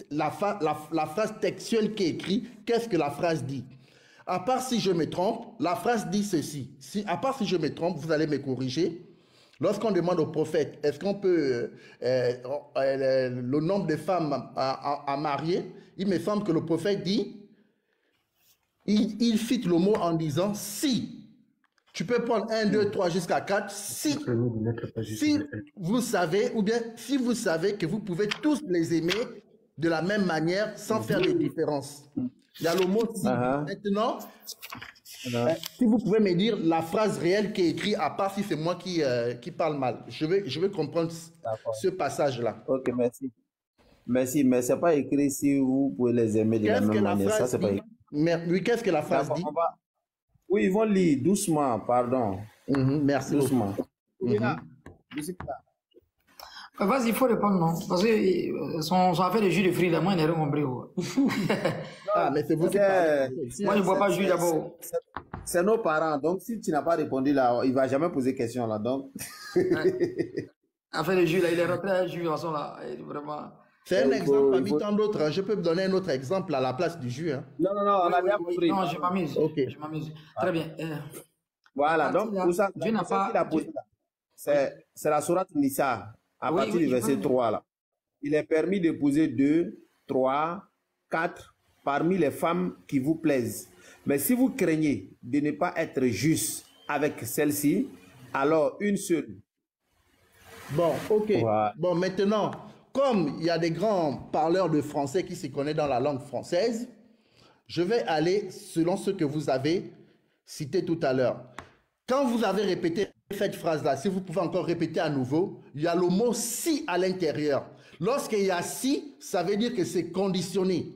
La phrase textuelle qui est écrite, qu'est-ce que la phrase dit? À part si je me trompe, la phrase dit ceci. À part si je me trompe, vous allez me corriger. Lorsqu'on demande au prophète, est-ce qu'on peut le nombre de femmes à marier, il me semble que le prophète dit, il cite le mot en disant si. Tu peux prendre 1, 2, 3 jusqu'à 4 si vous savez, ou bien si vous savez que vous pouvez tous les aimer de la même manière sans faire de différence. Il y a le mot si. Maintenant, si vous pouvez me dire la phrase réelle qui est écrite, à part si c'est moi qui parle mal. Je veux comprendre ce passage-là. Ok, merci. Merci, mais ce n'est pas écrit si vous pouvez les aimer de la même manière. Ça, c'est pas écrit. Oui, qu'est-ce que la phrase dit? Oui, ils vont lire doucement, pardon. Merci doucement. Vas-y, il faut répondre, non? Parce que son affaire de jus de fruits, là, moi, je n'ai rien compris. Mais c'est vous qui parlez. Moi, je ne bois pas de jus d'abord. C'est nos parents, donc si tu n'as pas répondu là, il ne va jamais poser question là, donc. Affaire de jus, là, il est rentré à jus, de toute façon, là, vraiment... C'est un exemple parmi tant d'autres. Je peux me donner un autre exemple à la place du jus. Non, on a bien compris. Non, je m'amuse. Okay. Je m'amuse. Très bien. Voilà, donc, pour ça, Dieu n'a pas... C'est la sourate Nisa, à partir du verset 3, là. Il est permis d'épouser 2, 3, 4 parmi les femmes qui vous plaisent. Mais si vous craignez de ne pas être juste avec celle-ci, alors une seule. Bon, ok. Voilà. Bon, maintenant... Comme il y a des grands parleurs de français qui s'y connaissent dans la langue française, je vais aller selon ce que vous avez cité tout à l'heure. Quand vous avez répété cette phrase-là, si vous pouvez encore répéter à nouveau, il y a le mot « si » à l'intérieur. Lorsqu'il y a si, ça veut dire que c'est conditionné.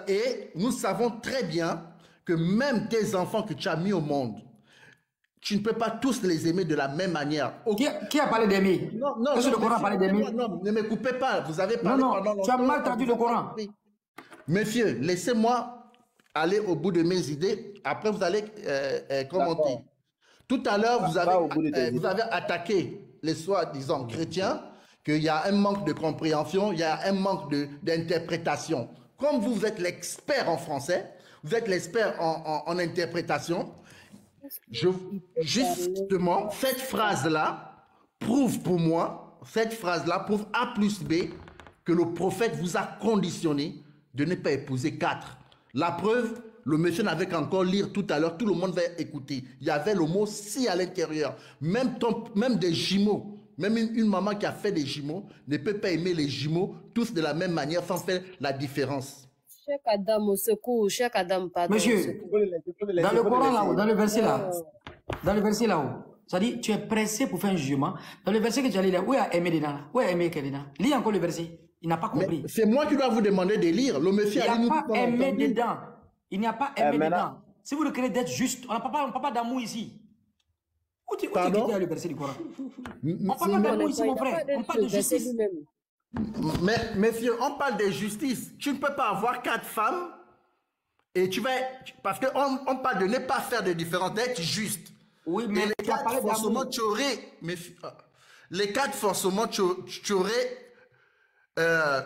Et nous savons très bien que même tes enfants que tu as mis au monde, tu ne peux pas tous les aimer de la même manière. Qui a parlé d'aimer? Non, Est-ce que le Coran a parlé d'aimer? Non, ne me coupez pas. Vous avez parlé pendant longtemps. Tu as mal traduit le Coran. Monsieur, laissez-moi aller au bout de mes idées. Après, vous allez commenter. Tout à l'heure, vous avez attaqué les soi-disant chrétiens, qu'il y a un manque de compréhension, il y a un manque d'interprétation. Comme vous êtes l'expert en français, vous êtes l'expert en interprétation, justement, cette phrase-là prouve pour moi, cette phrase-là prouve A plus B que le prophète vous a conditionné de ne pas épouser 4. La preuve, le monsieur n'avait qu'encore lire tout à l'heure, tout le monde va écouter. Il y avait le mot si à l'intérieur. Même des jumeaux, même une maman qui a fait des jumeaux ne peut pas aimer les jumeaux tous de la même manière sans faire la différence. Cheikh Adam au secours, Cheikh Adam, pardon. Monsieur, dans le Coran là-haut, dans le verset là-haut, ça dit tu es pressé pour faire un jugement. Dans le verset que tu as lu là, où est aimé dedans? Où est aimé dedans? Lis encore le verset. Il n'a pas compris. C'est moi qui dois vous demander de lire. Le monsieur il n'y a pas aimé dedans. Il n'y a pas aimé dedans. Si vous le créez d'être juste, on ne parle pas d'amour ici. Où tu as le verset du Coran? On ne parle pas d'amour ici, mon frère. On parle de justice. Mais, messieurs, on parle de justice. Tu ne peux pas avoir 4 femmes et tu vas... Parce qu'on parle de ne pas faire de différence, d'être juste. Oui, mais les 4, forcément, tu aurais... Les 4, forcément, tu aurais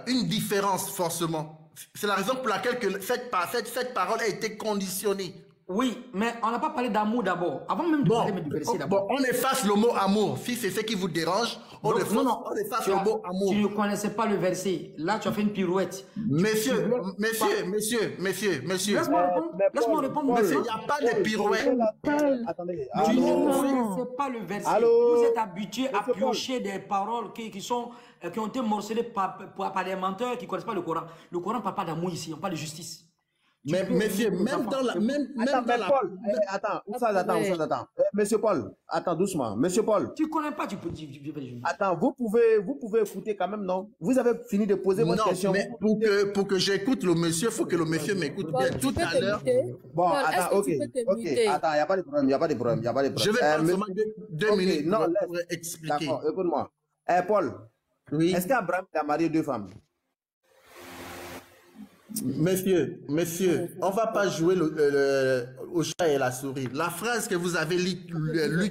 une différence, forcément. C'est la raison pour laquelle que cette parole a été conditionnée. Oui, mais on n'a pas parlé d'amour d'abord. Avant même de parler du verset d'abord. On efface le mot amour. Si c'est ce qui vous dérange, on efface le mot amour. Tu ne connaissais pas le verset. Là, tu as fait une pirouette. Monsieur. Laisse-moi répondre. Monsieur, il n'y a pas de pirouette. Attendez. Tu ne connaissez pas le verset. Vous êtes habitué à piocher des paroles qui ont été morcelées par des menteurs qui ne connaissent pas le Coran. Le Coran ne parle pas d'amour ici, on parle de justice. Mais monsieur, même dans la... Paul, attends. Monsieur Paul, attends doucement. Monsieur Paul. Tu ne connais pas, tu peux... Attends, vous pouvez écouter quand même, non? Vous avez fini de poser votre question. Mais pour que j'écoute le monsieur, il faut que le monsieur m'écoute bien. Tout à l'heure... Bon, attends, ok. Attends, il n'y a pas de problème, Je vais prendre seulement 2 minutes pour expliquer. D'accord, écoute-moi. Paul, oui. Est-ce qu'Abraham a marié 2 femmes? Monsieur, on ne va pas jouer au chat et la souris. La phrase que vous avez lue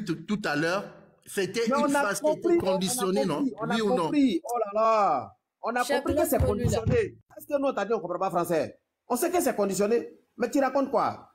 tout à l'heure, c'était une phrase qui était conditionnée, non? Oui ou non? Oh là là! On a compris que c'est conditionné. Est-ce que nous, on t'a dit qu'on ne comprend pas français? On sait que c'est conditionné, mais tu racontes quoi?